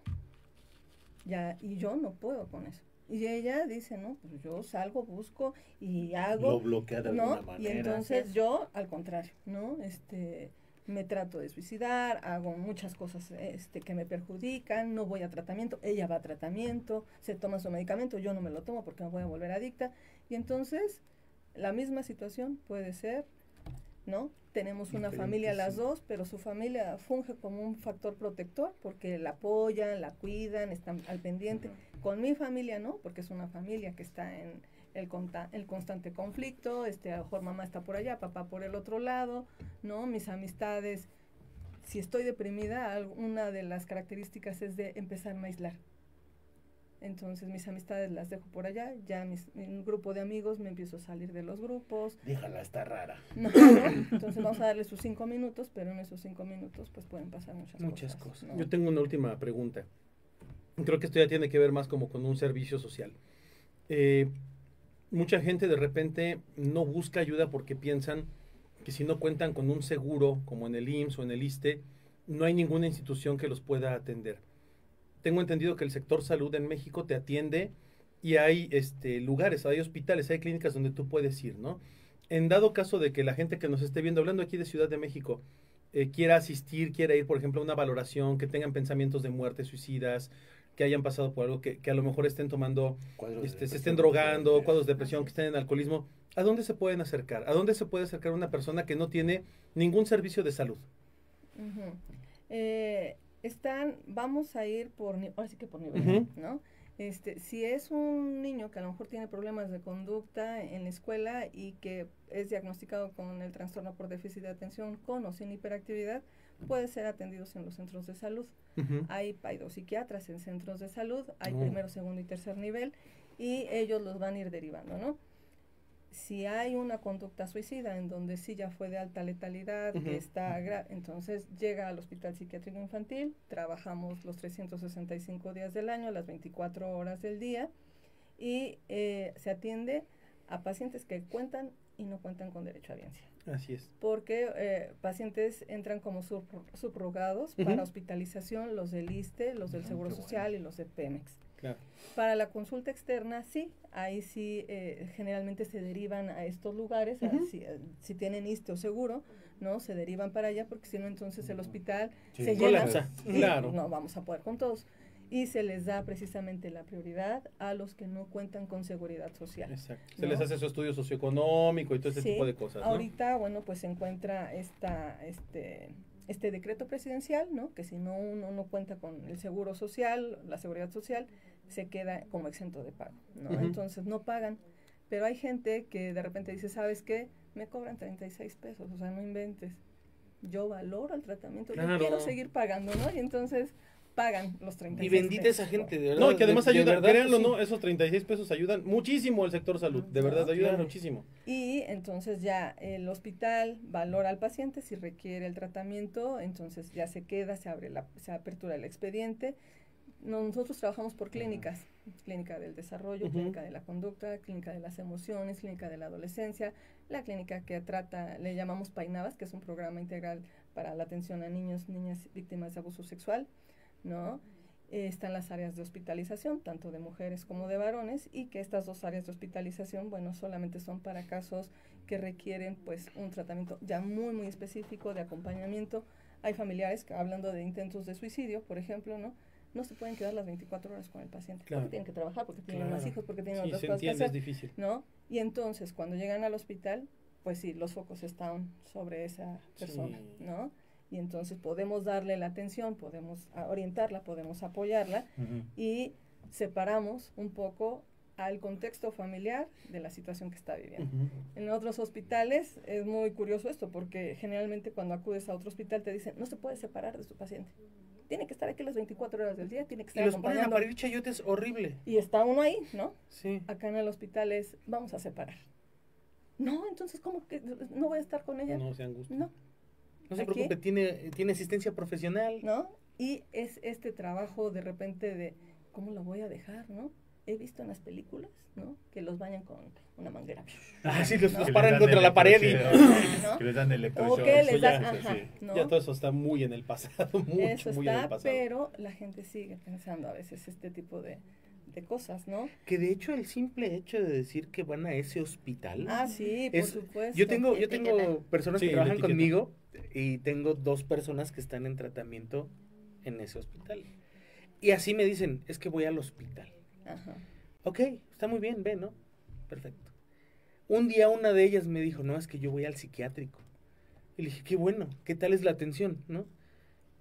ya, y yo no puedo con eso. Y ella dice, no, pues yo salgo, busco y hago. Lo bloquea de ¿no? alguna manera. Y entonces yo, al contrario, ¿no? Me trato de suicidar, hago muchas cosas que me perjudican, no voy a tratamiento, ella va a tratamiento, se toma su medicamento, yo no me lo tomo porque me voy a volver adicta. Y entonces, la misma situación puede ser, ¿no? Tenemos una familia las dos, pero su familia funge como un factor protector porque la apoyan, la cuidan, están al pendiente. Con mi familia no, porque es una familia que está en el constante conflicto, a lo mejor mamá está por allá, papá por el otro lado, ¿no? Mis amistades, si estoy deprimida, una de las características es de empezarme a aislar. Entonces mis amistades las dejo por allá, ya un grupo de amigos me empiezo a salir de los grupos. Déjala, está rara. No, entonces vamos a darle sus 5 minutos, pero en esos 5 minutos pues pueden pasar muchas cosas. ¿No? Yo tengo una última pregunta. Creo que esto ya tiene que ver más como con un servicio social. Mucha gente de repente no busca ayuda porque piensan que si no cuentan con un seguro, como en el IMSS o en el ISSSTE, no hay ninguna institución que los pueda atender. Tengo entendido que el sector salud en México te atiende y hay lugares, hay hospitales, hay clínicas donde tú puedes ir, ¿no? En dado caso de que la gente que nos esté viendo, hablando aquí de Ciudad de México, quiera asistir, quiera ir, por ejemplo, a una valoración, que tengan pensamientos de muerte, suicidas, que hayan pasado por algo, que a lo mejor estén tomando, se estén drogando, cuadros de depresión, que estén en alcoholismo, ¿a dónde se pueden acercar? ¿A dónde se puede acercar una persona que no tiene ningún servicio de salud? Vamos a ir ahora sí que por nivel, ¿no? Si es un niño que a lo mejor tiene problemas de conducta en la escuela y que es diagnosticado con el trastorno por déficit de atención con o sin hiperactividad, puede ser atendidos en los centros de salud. Hay psiquiatras en centros de salud, hay primero, segundo y tercer nivel, y ellos los van a ir derivando, ¿no? Si hay una conducta suicida en donde sí ya fue de alta letalidad, que está entonces llega al Hospital Psiquiátrico Infantil, trabajamos los 365 días del año, las 24 horas del día, y se atiende a pacientes que cuentan y no cuentan con derecho a audiencia. Así es. Porque pacientes entran como subrogados para hospitalización, los del ISSSTE, los del Seguro Social y los de Pemex. Claro. Para la consulta externa, sí, ahí sí generalmente se derivan a estos lugares, si tienen ISSSTE o seguro, ¿no? Se derivan para allá porque si no entonces el hospital se llena. Claro. No vamos a poder con todos. Y se les da precisamente la prioridad a los que no cuentan con seguridad social. Exacto. Se les hace su estudio socioeconómico y todo ese tipo de cosas, ¿no? Ahorita, bueno, pues se encuentra este decreto presidencial, ¿no? Que si no uno no cuenta con el seguro social, la seguridad social, se queda como exento de pago, ¿no? Entonces no pagan. Pero hay gente que de repente dice, ¿sabes qué? Me cobran 36 pesos, o sea, no inventes. Yo valoro el tratamiento, yo quiero seguir pagando, ¿no? Y entonces pagan los 36 y bendita pesos, esa gente, de verdad. No, y que además ayudan, créanlo, sí. ¿no? Esos 36 pesos ayudan muchísimo al sector salud, de verdad, ayudan muchísimo. Y entonces ya el hospital valora al paciente si requiere el tratamiento, entonces ya se queda, se apertura el expediente. Nosotros trabajamos por clínicas, clínica del desarrollo, clínica de la conducta, clínica de las emociones, clínica de la adolescencia, la clínica que le llamamos PAINAVAS, que es un programa integral para la atención a niños, niñas víctimas de abuso sexual, ¿no? Están las áreas de hospitalización, tanto de mujeres como de varones, y que estas dos áreas de hospitalización, bueno, solamente son para casos que requieren, pues, un tratamiento ya muy, muy específico de acompañamiento. Hay familiares que, hablando de intentos de suicidio, por ejemplo, no se pueden quedar las 24 horas con el paciente, porque tienen que trabajar, porque tienen más hijos, porque tienen otras cosas que hacer, es difícil, ¿no? Y entonces, cuando llegan al hospital, pues sí, los focos están sobre esa persona, ¿no? Y entonces podemos darle la atención, podemos orientarla, podemos apoyarla y separamos un poco al contexto familiar de la situación que está viviendo. En otros hospitales es muy curioso esto, porque generalmente cuando acudes a otro hospital te dicen, no se puede separar de su paciente. Tiene que estar aquí las 24 horas del día, tiene que estar acompañando. Y los ponen a parir chayotes horrible. Y está uno ahí, ¿no? Sí. Acá en el hospital vamos a separar. No, entonces, ¿cómo que no voy a estar con ella? No se angustia. No se preocupe, tiene asistencia profesional. ¿No? Y es este trabajo de repente de, ¿cómo la voy a dejar, no? he visto en las películas, ¿no? Que los bañan con una manguera. Ah, sí, los ¿no? Que paran les dan contra la pared y... ¿no? Que les dan O electroshock. que les Eso ya, dan, sí, ajá, sí. ¿no? Ya todo eso está muy en el pasado, mucho, Eso muy en el está, pasado. pero la gente sigue pensando a veces este tipo de cosas, ¿no? Que de hecho el simple hecho de decir que van a ese hospital... Ah, sí, por Es- supuesto. Yo tengo Etiqueta. personas Sí, que la trabajan etiqueta. conmigo y tengo 2 personas que están en tratamiento en ese hospital. Y así me dicen, es que voy al hospital. Ajá. Ok, está muy bien, ve, ¿no? Perfecto. Un día una de ellas me dijo, no, es que yo voy al psiquiátrico. Y le dije, qué bueno, ¿qué tal es la atención, no?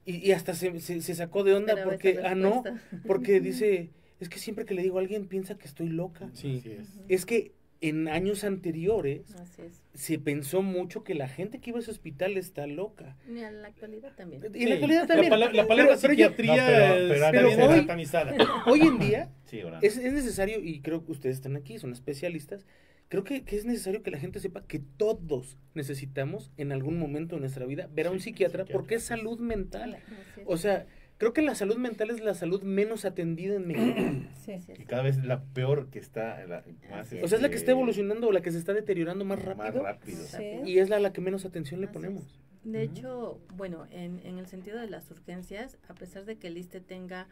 Y hasta se sacó de onda Esperaba porque, esa no, respuesta. porque dice, es que siempre que le digo a alguien piensa que estoy loca. Sí. Así es. Es que en años anteriores Así es. se pensó mucho que la gente que iba a ese hospital está loca. Y en la actualidad también. Y en la actualidad también. La palabra Pero yo- psiquiatría No, pero está pero bien hoy- satanizada. hoy en día Sí, ahora. es necesario, y creo que ustedes están aquí, son especialistas, creo que es necesario que la gente sepa que todos necesitamos en algún momento de nuestra vida ver a un Sí, psiquiatra psiquiatra, porque es sí. salud mental. Así es. O sea, creo que la salud mental es la salud menos atendida en México. Sí. Así es. Y cada vez la peor que está, más... Así O sea, es la que está este, evolucionando o la que se está deteriorando más Más rápido. rápido. Sí. Y es la que menos atención le Así ponemos. es. De hecho, bueno, en el sentido de las urgencias, a pesar de que el ISSSTE tenga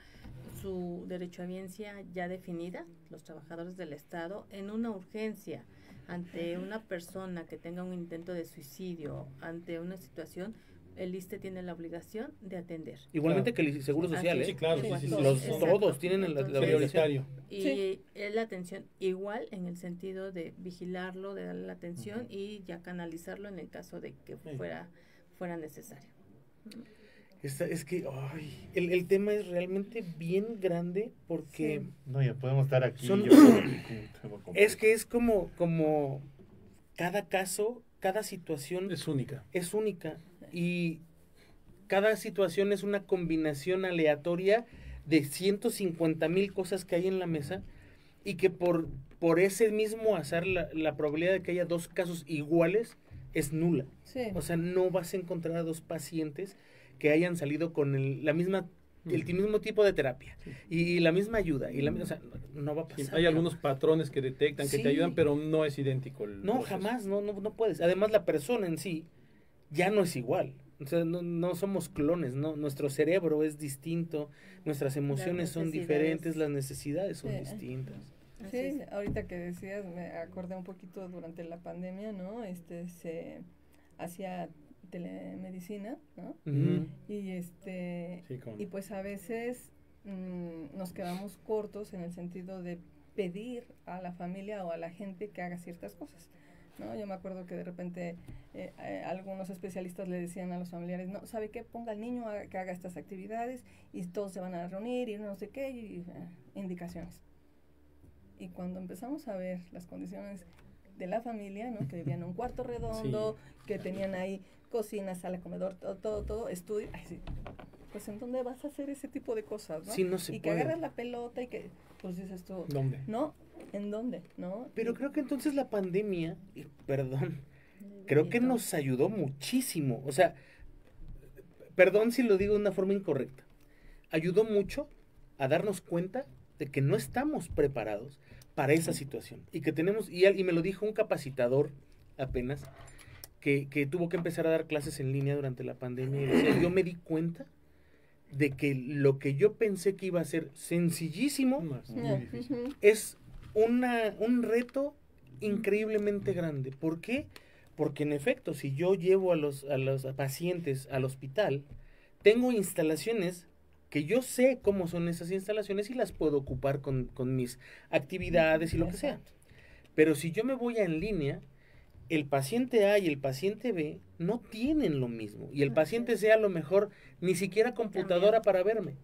su derechohabiencia ya definida, los trabajadores del Estado, en una urgencia, ante una persona que tenga un intento de suicidio, ante una situación, el ISSSTE tiene la obligación de atender. Igualmente Claro. que el Seguro Así Social, es. ¿eh? Sí, claro, Igual, sí, sí, sí. Los, Exacto. todos tienen la Entonces, obligación. Prioritario. Y Sí. es la atención igual en el sentido de vigilarlo, de darle la atención y ya canalizarlo en el caso de que Sí. fuera necesario. Es que ay, el tema es realmente bien grande porque Sí. No, ya podemos estar aquí. Son- yo creo que un tema completo. es que es como cada caso, cada situación Es única. es única y cada situación es una combinación aleatoria de 150,000 cosas que hay en la mesa y que por ese mismo azar la probabilidad de que haya 2 casos iguales es nula. Sí. O sea, no vas a encontrar a 2 pacientes que hayan salido con el mismo tipo de terapia y la misma ayuda. O sea, no va a Sí, pasar. hay algunos patrones que detectan, que Sí. te ayudan, pero no es idéntico el No, proceso. jamás, no puedes. Además, la persona en sí ya no es igual. O sea, no somos clones, ¿no? Nuestro cerebro es distinto, nuestras emociones son necesidades. diferentes, las necesidades son Sí. distintas. Así Sí, es. ahorita que decías, me acordé un poquito durante la pandemia, ¿no? Se hacía telemedicina, ¿no? Ujú. Y Sí, cómo no. y pues a veces nos quedamos cortos en el sentido de pedir a la familia o a la gente que haga ciertas cosas, ¿no? Yo me acuerdo que de repente algunos especialistas le decían a los familiares, no, ¿sabe qué? Ponga al niño que haga estas actividades y todos se van a reunir y no sé qué, y indicaciones. Y cuando empezamos a ver las condiciones de la familia, ¿no? Que vivían en un cuarto redondo, que tenían ahí cocina, sala, comedor, todo, estudio, ay, sí. Pues ¿en dónde vas a hacer ese tipo de cosas, no? Sí, no se y que puede. agarras la pelota y que, pues dices tú, ¿Dónde? ¿no? ¿En dónde? ¿No? Pero Y- creo que entonces la pandemia, perdón, creo que nos ayudó muchísimo. O sea, perdón si lo digo de una forma incorrecta. Ayudó mucho a darnos cuenta de que no estamos preparados para esa situación. Y que tenemos, y me lo dijo un capacitador apenas, que tuvo que empezar a dar clases en línea durante la pandemia. Y decía, yo me di cuenta de que lo que yo pensé que iba a ser sencillísimo No, es muy Ah, difícil. ujú. es un reto increíblemente grande. ¿Por qué? Porque en efecto, si yo llevo a los pacientes al hospital, tengo instalaciones que yo sé cómo son esas instalaciones y las puedo ocupar con mis actividades y lo que sea. Exacto. Pero si yo me voy en línea, el paciente A y el paciente B no tienen lo mismo. Y el Así paciente es. C a lo mejor ni siquiera computadora También. para verme,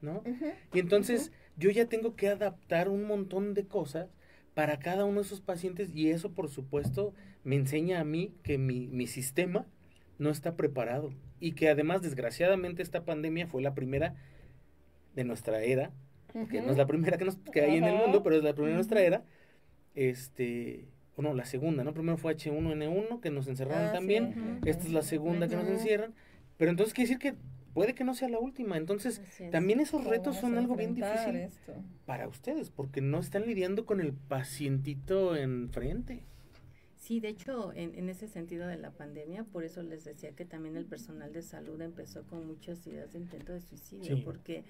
¿no? Ujú. Y entonces yo ya tengo que adaptar un montón de cosas para cada uno de esos pacientes y eso por supuesto me enseña a mí que mi sistema no está preparado y que además desgraciadamente esta pandemia fue la primera de nuestra era, que no es la primera que hay en el Ajá. mundo, pero es la primera de nuestra Ujú. era, o no, la segunda, ¿no? Primero fue H1N1 que nos encerraron Ah, sí. también, Ujú. esta es la segunda que nos Ujú. encierran, pero entonces quiere decir que puede que no sea la última. Entonces, Así es. también esos ¿Cómo retos vamos son a algo bien enfrentar difícil esto? para ustedes, porque no están lidiando con el pacientito enfrente. Sí, de hecho, en ese sentido de la pandemia, por eso les decía que también el personal de salud empezó con muchas ideas de intento de suicidio, Sí. porque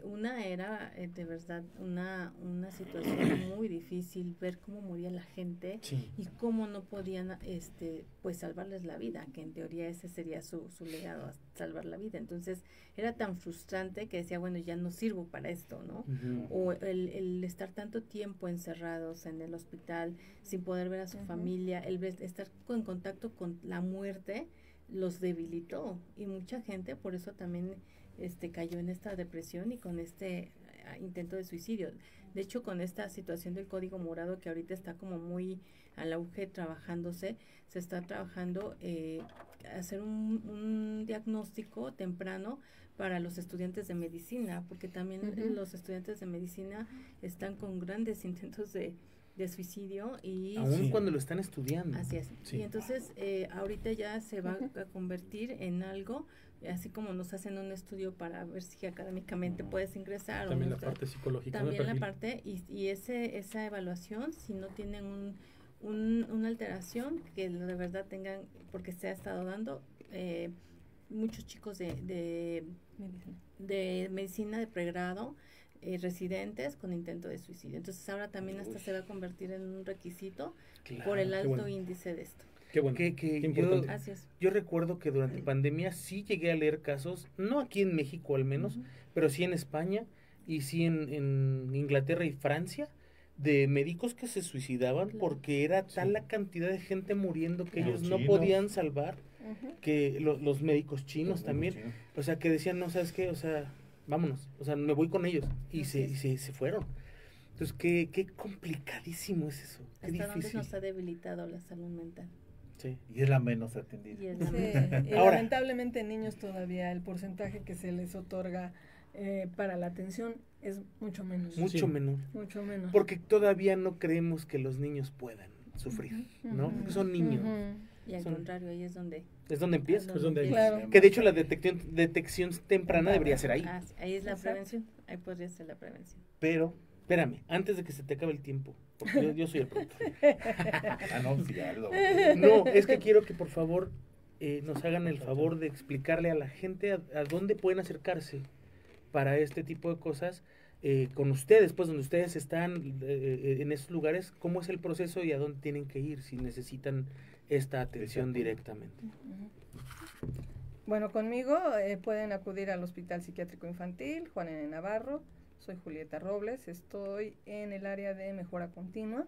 una era de verdad una situación muy difícil, ver cómo moría la gente Sí. y cómo no podían pues salvarles la vida, que en teoría ese sería su legado, salvar la vida. Entonces era tan frustrante que decía, bueno, ya no sirvo para esto, ¿no? O el estar tanto tiempo encerrados en el hospital sin poder ver a su familia, estar en contacto con la muerte los debilitó, y mucha gente por eso también cayó en esta depresión y con este intento de suicidio. De hecho, con esta situación del código morado que ahorita está como muy al auge trabajándose, se está trabajando hacer un diagnóstico temprano para los estudiantes de medicina, porque también los estudiantes de medicina están con grandes intentos de suicidio y Aún cuando lo están estudiando. así es. Sí. Y entonces ahorita ya se va a convertir en algo, así como nos hacen un estudio para ver si académicamente puedes ingresar También o la no, parte psicológica. ¿no? también la Perfil. parte y esa evaluación, si no tienen una alteración, que de verdad tengan, porque se ha estado dando muchos chicos de medicina de pregrado, residentes con intento de suicidio. Entonces ahora también hasta se va a convertir en un requisito Claro, por el qué alto bueno. índice de esto. Qué bueno. Que Qué yo, importante. Así es. yo recuerdo que durante pandemia sí llegué a leer casos, no aquí en México al menos, pero sí en España y sí en Inglaterra y Francia, de médicos que se suicidaban Claro. porque era tal Sí. la cantidad de gente muriendo que Los ellos no chinos. podían salvar, que los médicos chinos Los también, chinos. o sea, que decían, no, ¿sabes qué? O sea, vámonos, o sea, me voy con ellos, y Así se fueron. Entonces, qué complicadísimo es eso, qué Hasta dónde difícil. nos ha debilitado la salud mental. Sí. Y es la menos atendida. Y es Sí, la y Ahora- lamentablemente en niños todavía el porcentaje que se les otorga para la atención es mucho menos. Mucho Sí. menor. Mucho menos. Porque todavía no creemos que los niños puedan sufrir, ¿no? Ujú. Porque son niños. Y al Son- contrario, ahí es donde... Es donde empieza. Es donde empieza. Claro. Que de hecho la detección temprana debería ser ahí. Ahí es la Exacto. prevención. Ahí podría ser la prevención. Pero, espérame, antes de que se te acabe el tiempo, porque yo soy el productor. Ah, no, sí, hazlo. No, es que quiero que por favor nos hagan el favor de explicarle a la gente a dónde pueden acercarse para este tipo de cosas con ustedes, pues donde ustedes están en esos lugares, cómo es el proceso y a dónde tienen que ir si necesitan esta atención Exacto. directamente. Bueno, conmigo pueden acudir al Hospital Psiquiátrico Infantil Juan N. Navarro. Soy Julieta Robles, estoy en el área de mejora continua.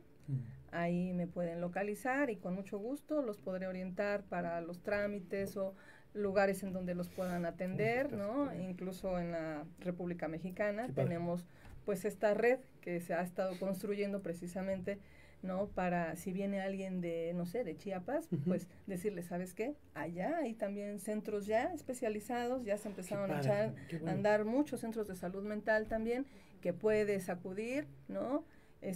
Ahí me pueden localizar y con mucho gusto los podré orientar para los trámites o lugares en donde los puedan atender, ¿no? Incluso en la República Mexicana Qué padre. tenemos pues esta red que se ha estado construyendo precisamente, ¿no? Para si viene alguien de, no sé, de Chiapas, pues decirle, ¿sabes qué? Allá hay también centros ya especializados, ya se empezaron a echar Qué a bueno. andar muchos centros de salud mental también, que puedes acudir, ¿no?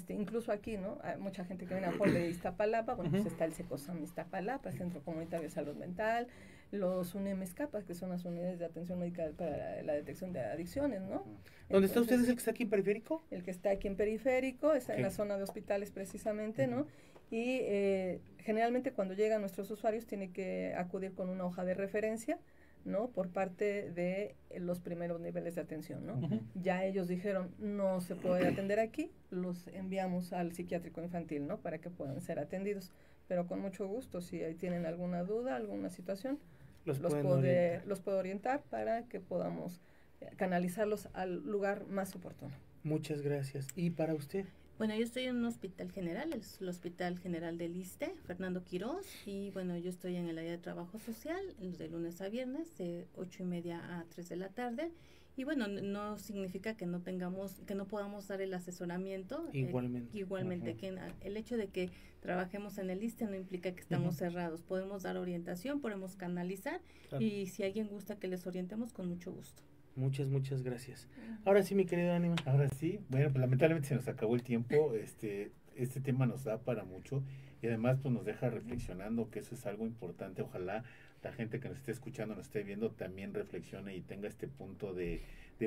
Incluso aquí, ¿no? Hay mucha gente que viene a por de Iztapalapa, bueno, pues está el SECOSAM Iztapalapa, Centro Comunitario de Salud Mental, los UNEMESCAPAS, que son las unidades de atención médica para la detección de adicciones, ¿no? ¿Dónde está Entonces, usted? ¿Es el que está aquí en periférico? el que está aquí en periférico, está en Ok. la zona de hospitales precisamente, ¿no? Y generalmente cuando llegan nuestros usuarios tiene que acudir con una hoja de referencia, ¿no? Por parte de los primeros niveles de atención, ¿no? Ya ellos dijeron, no se puede atender aquí, los enviamos al psiquiátrico infantil, ¿no? Para que puedan ser atendidos. Pero con mucho gusto, si ahí tienen alguna duda, alguna situación, los puedo orientar para que podamos canalizarlos al lugar más oportuno. Muchas gracias. ¿Y para usted? Bueno, yo estoy en un hospital general, es el Hospital General del ISSSTE, Fernando Quirós, y bueno, yo estoy en el área de trabajo social, de lunes a viernes, de 8:30 a 3 de la tarde, y bueno, no significa que no podamos dar el asesoramiento. Igualmente. Igualmente, que el hecho de que trabajemos en el ISSSTE no implica que estamos cerrados, podemos dar orientación, podemos canalizar, Claro. y si alguien gusta que les orientemos, con mucho gusto. Muchas gracias. Ahora sí, mi querido Ánima. Ahora sí, bueno, pues lamentablemente se nos acabó el tiempo, este tema nos da para mucho y además pues nos deja reflexionando que eso es algo importante, ojalá la gente que nos esté escuchando, nos esté viendo, también reflexione y tenga este punto de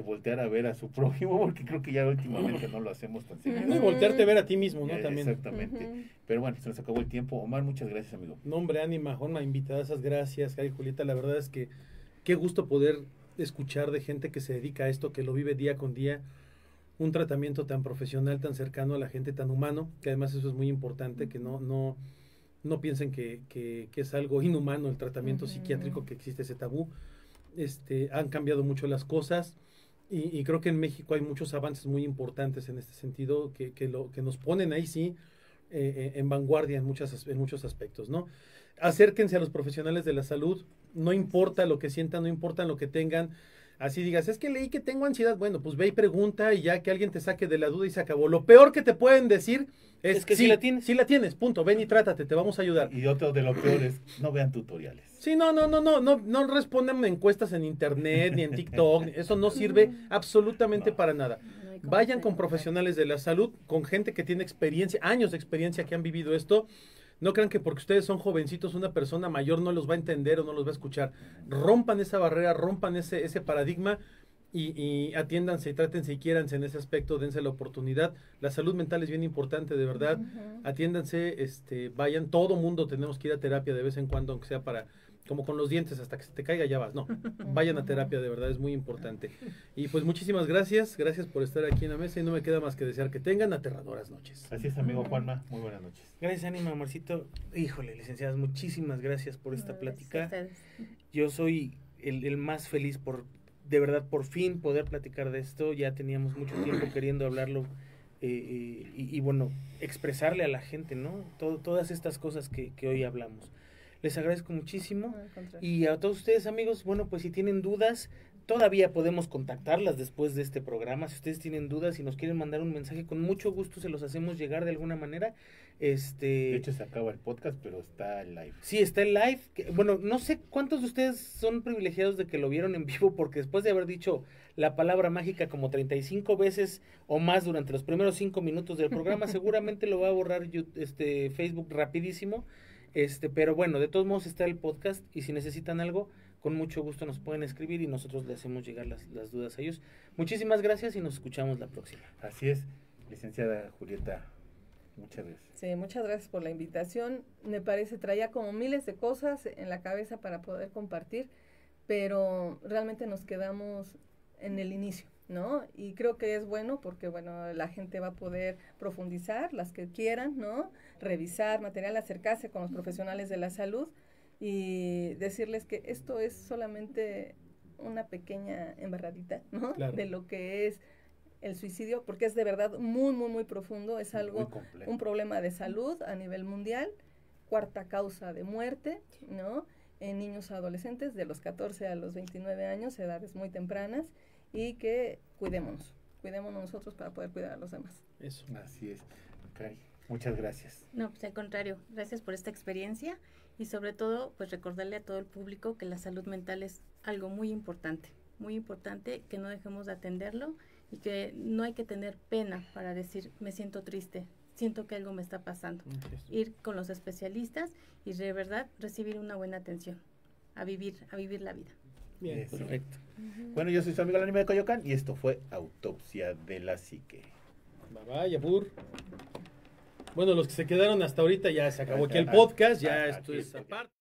voltear a ver a su prójimo, porque creo que ya últimamente no lo hacemos tan seguido. No, y voltearte a ver a ti mismo, ¿no? También. Exactamente. Pero bueno, se nos acabó el tiempo. Omar, muchas gracias, amigo. No, hombre, Ánima, Juanma, invitadas, esas gracias, Cari, Julieta, la verdad es que qué gusto poder escuchar de gente que se dedica a esto, que lo vive día con día, un tratamiento tan profesional, tan cercano a la gente, tan humano, que además eso es muy importante, que no piensen que es algo inhumano el tratamiento psiquiátrico, que existe ese tabú. Han cambiado mucho las cosas y creo que en México hay muchos avances muy importantes en este sentido que nos ponen ahí sí en vanguardia en muchos aspectos, ¿no? Acérquense a los profesionales de la salud, no importa lo que sientan, no importa lo que tengan. Así digas, es que leí que tengo ansiedad. Bueno, pues ve y pregunta y ya que alguien te saque de la duda y se acabó. Lo peor que te pueden decir es que sí la tienes. Sí la tienes, punto. Ven y trátate, te vamos a ayudar. Y otro de lo peor es, no vean tutoriales. Sí, no respondan encuestas en internet ni en TikTok. Eso no sirve absolutamente para nada. Vayan con profesionales de la salud, con gente que tiene experiencia, años de experiencia que han vivido esto. No crean que porque ustedes son jovencitos, una persona mayor no los va a entender o no los va a escuchar. Rompan esa barrera, rompan ese paradigma y atiéndanse y trátense y quiéranse en ese aspecto, dense la oportunidad. La salud mental es bien importante, de verdad. Atiéndanse, vayan, todo mundo tenemos que ir a terapia de vez en cuando, aunque sea para, como con los dientes, hasta que se te caiga ya vas. No, vayan a terapia, de verdad, es muy importante. Y pues muchísimas gracias por estar aquí en la mesa y no me queda más que desear que tengan aterradoras noches. Así es, amigo Juanma, muy buenas noches. Gracias, Ánima, Amarcito. Híjole, licenciadas, muchísimas gracias por esta plática. Gracias a ustedes. Yo soy el más feliz de verdad, por fin poder platicar de esto. Ya teníamos mucho tiempo queriendo hablarlo y bueno, expresarle a la gente, ¿no? Todas estas cosas que hoy hablamos. Les agradezco muchísimo. Y a todos ustedes, amigos, bueno, pues si tienen dudas, todavía podemos contactarlas después de este programa. Si ustedes tienen dudas y nos quieren mandar un mensaje, con mucho gusto se los hacemos llegar de alguna manera. De hecho, se acaba el podcast, pero está en live. Sí, está en live. Bueno, no sé cuántos de ustedes son privilegiados de que lo vieron en vivo, porque después de haber dicho la palabra mágica como 35 veces o más durante los primeros 5 minutos del programa, seguramente lo va a borrar Facebook rapidísimo. Pero bueno, de todos modos está el podcast y si necesitan algo, con mucho gusto nos pueden escribir y nosotros le hacemos llegar las dudas a ellos. Muchísimas gracias y nos escuchamos la próxima. Así es, licenciada Julieta, muchas gracias. Sí, muchas gracias por la invitación. Me parece, traía como miles de cosas en la cabeza para poder compartir, pero realmente nos quedamos en el inicio, ¿no? Y creo que es bueno porque, bueno, la gente va a poder profundizar, las que quieran, ¿no? Revisar material, acercarse con los profesionales de la salud y decirles que esto es solamente una pequeña embarradita, ¿no? Claro. De lo que es el suicidio, porque es de verdad muy, muy, muy profundo, es algo, un problema de salud a nivel mundial, 4ª causa de muerte, ¿no? En niños o adolescentes de los 14 a los 29 años, edades muy tempranas, y que cuidémonos nosotros para poder cuidar a los demás. Eso. Así es. Cari, muchas gracias. No, pues al contrario, gracias por esta experiencia y sobre todo, pues recordarle a todo el público que la salud mental es algo muy importante, que no dejemos de atenderlo y que no hay que tener pena para decir, me siento triste, siento que algo me está pasando. Ir con los especialistas y de verdad recibir una buena atención, a vivir la vida. Bien, Eso. Perfecto. Bueno, yo soy su amigo el anime de Coyoacán y esto fue Autopsia de la Psique. Bye bye, Abur. Bueno, los que se quedaron hasta ahorita ya se acabó aquí el podcast, ya esto es aparte.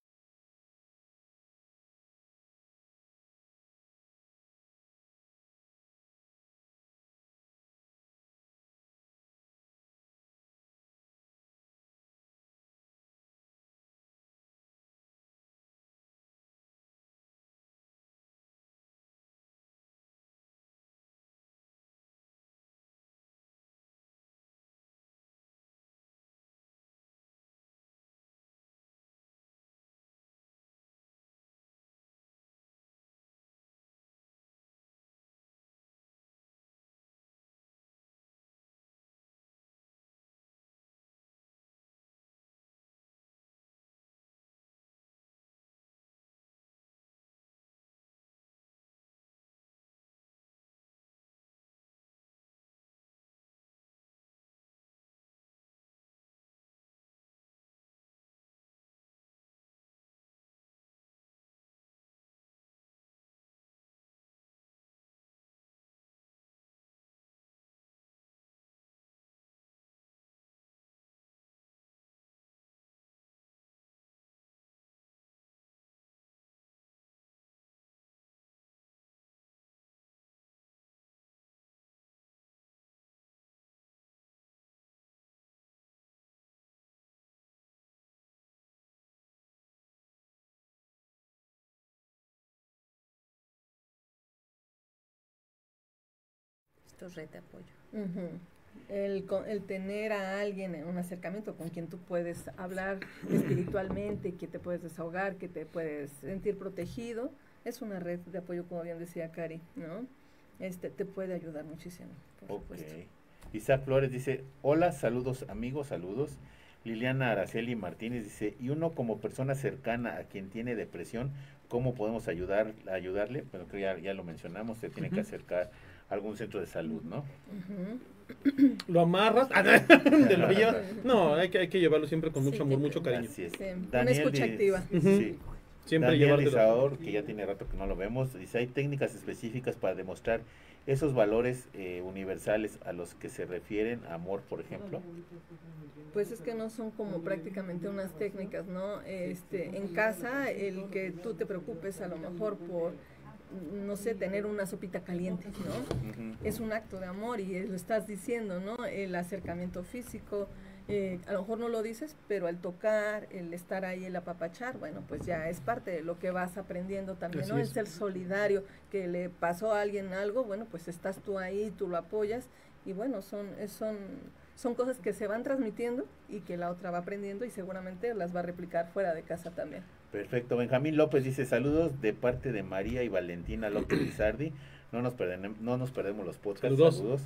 perfecto, red de apoyo. El tener a alguien en un acercamiento con quien tú puedes hablar espiritualmente, que te puedes desahogar, que te puedes sentir protegido, es una red de apoyo, como bien decía Cari, ¿no? Te puede ayudar muchísimo, por supuesto. Isaac Flores dice, hola, saludos amigos, saludos. Liliana Araceli Martínez dice, y uno como persona cercana a quien tiene depresión, ¿cómo podemos ayudarle? Bueno, creo ya lo mencionamos, se tiene que acercar a algún centro de salud, ¿no? Lo amarras, te lo llevas. No, hay que llevarlo siempre con mucho amor, mucho cariño. Así es. Sí, una escucha activa. Sí. Siempre Daniel llevártelo. Lizaor, que ya tiene rato que no lo vemos, dice, hay técnicas específicas para demostrar esos valores universales a los que se refieren, amor, por ejemplo. Pues es que no son como prácticamente unas técnicas, ¿no? En casa, el que tú te preocupes a lo mejor por, no sé, tener una sopita caliente, ¿no? Es un acto de amor y lo estás diciendo, ¿no? El acercamiento físico, a lo mejor no lo dices, pero el tocar, el estar ahí, el apapachar, bueno, pues ya es parte de lo que vas aprendiendo también, ¿no? El ser solidario, que le pasó a alguien algo, bueno, pues estás tú ahí, tú lo apoyas y bueno, son cosas que se van transmitiendo y que la otra va aprendiendo y seguramente las va a replicar fuera de casa también. Perfecto. Benjamín López dice, saludos de parte de María y Valentina López Lizardi. No nos perdemos los podcasts. Saludos.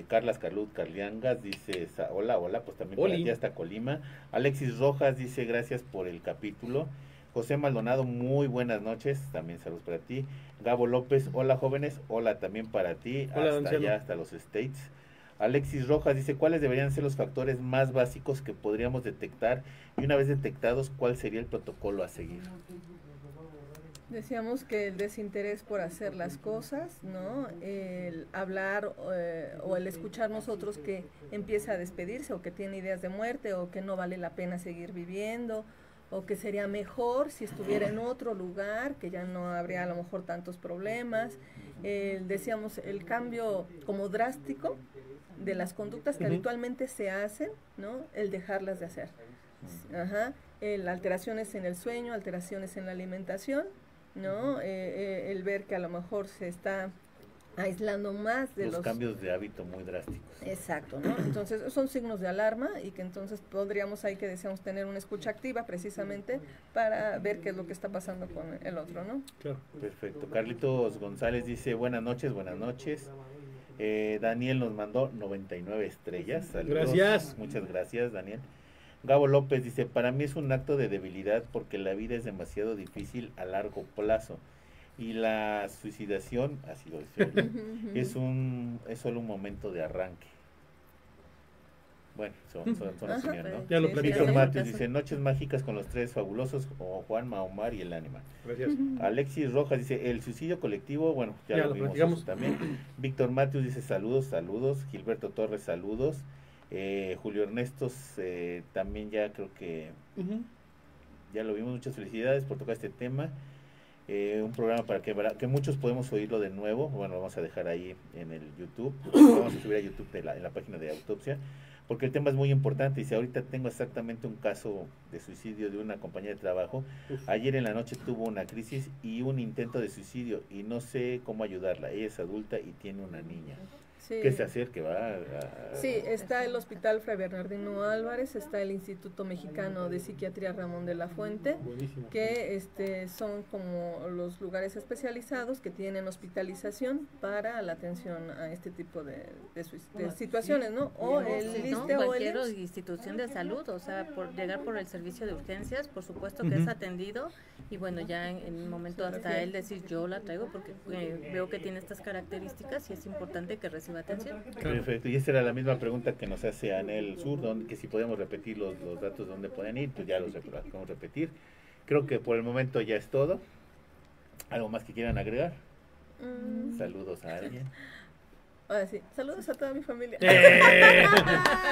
Carlas Carliangas dice, hola, pues también para ti hasta Colima. Alexis Rojas dice, gracias por el capítulo. José Maldonado, muy buenas noches, también saludos para ti. Gabo López, hola jóvenes, hola también para ti, hola, hasta allá, hasta los States. Alexis Rojas dice, ¿cuáles deberían ser los factores más básicos que podríamos detectar? Y una vez detectados, ¿cuál sería el protocolo a seguir? Decíamos que el desinterés por hacer las cosas, ¿no? El hablar o el escuchar nosotros que empieza a despedirse o que tiene ideas de muerte o que no vale la pena seguir viviendo o que sería mejor si estuviera en otro lugar, que ya no habría a lo mejor tantos problemas. Decíamos el cambio como drástico de las conductas que habitualmente se hacen, ¿no? El dejarlas de hacer. Alteraciones en el sueño, alteraciones en la alimentación, ¿no? El ver que a lo mejor se está aislando más de los cambios de hábito muy drásticos. Exacto, ¿no? Entonces son signos de alarma y que entonces podríamos ahí que deseamos tener una escucha activa precisamente para ver qué es lo que está pasando con el otro, ¿no? Claro. Perfecto. Carlitos González dice, buenas noches. Daniel nos mandó 99 estrellas. Saludos. Gracias. Muchas gracias, Daniel. Gabo López dice, para mí es un acto de debilidad porque la vida es demasiado difícil a largo plazo y la suicidación, así lo decía, es solo un momento de arranque. Bueno, son opiniones, ¿no? Ya lo Víctor Matheus dice, noches mágicas con los tres fabulosos, o Juanma, Omar y el ánima. Gracias. Alexis Rojas dice, el suicidio colectivo, bueno, ya lo vimos eso también. Víctor Matheus dice, saludos. Gilberto Torres, saludos. Julio Ernesto, también ya creo que ya lo vimos, muchas felicidades por tocar este tema. Un programa para que muchos podemos oírlo de nuevo. Bueno, lo vamos a dejar ahí en el YouTube, vamos a subir a YouTube en la página de Autopsia, porque el tema es muy importante. Y si ahorita tengo exactamente un caso de suicidio de una compañera de trabajo, ayer en la noche tuvo una crisis y un intento de suicidio y no sé cómo ayudarla. Ella es adulta y tiene una niña. Sí. ¿Qué se acerque? Sí, está el Hospital Fray Bernardino Álvarez, está el Instituto Mexicano de Psiquiatría Ramón de la Fuente, buenísimo, que son como los lugares especializados que tienen hospitalización para la atención a este tipo de situaciones, ¿no? O el ISSSTE o cualquier institución de salud, o sea, por llegar por el servicio de urgencias, por supuesto que es atendido y bueno, ya en el momento hasta él decir yo la traigo porque veo que tiene estas características y es importante que reciba atención. Perfecto, y esta era la misma pregunta que nos hace Anel Sur, que si podemos repetir los datos donde pueden ir, pues ya los podemos repetir. Creo que por el momento ya es todo. ¿Algo más que quieran agregar? Saludos a alguien. Ahora sí, saludos a toda mi familia.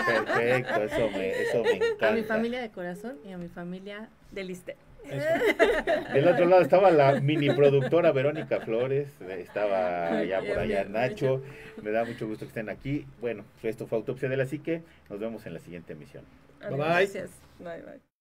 Perfecto, eso me encanta. A mi familia de corazón y a mi familia del ISSSTE. Del otro lado estaba la mini productora Verónica Flores, estaba ya por allá Nacho, me da mucho gusto que estén aquí. Bueno, esto fue Autopsia de la Psique, nos vemos en la siguiente emisión. Bye bye. Gracias. Bye bye.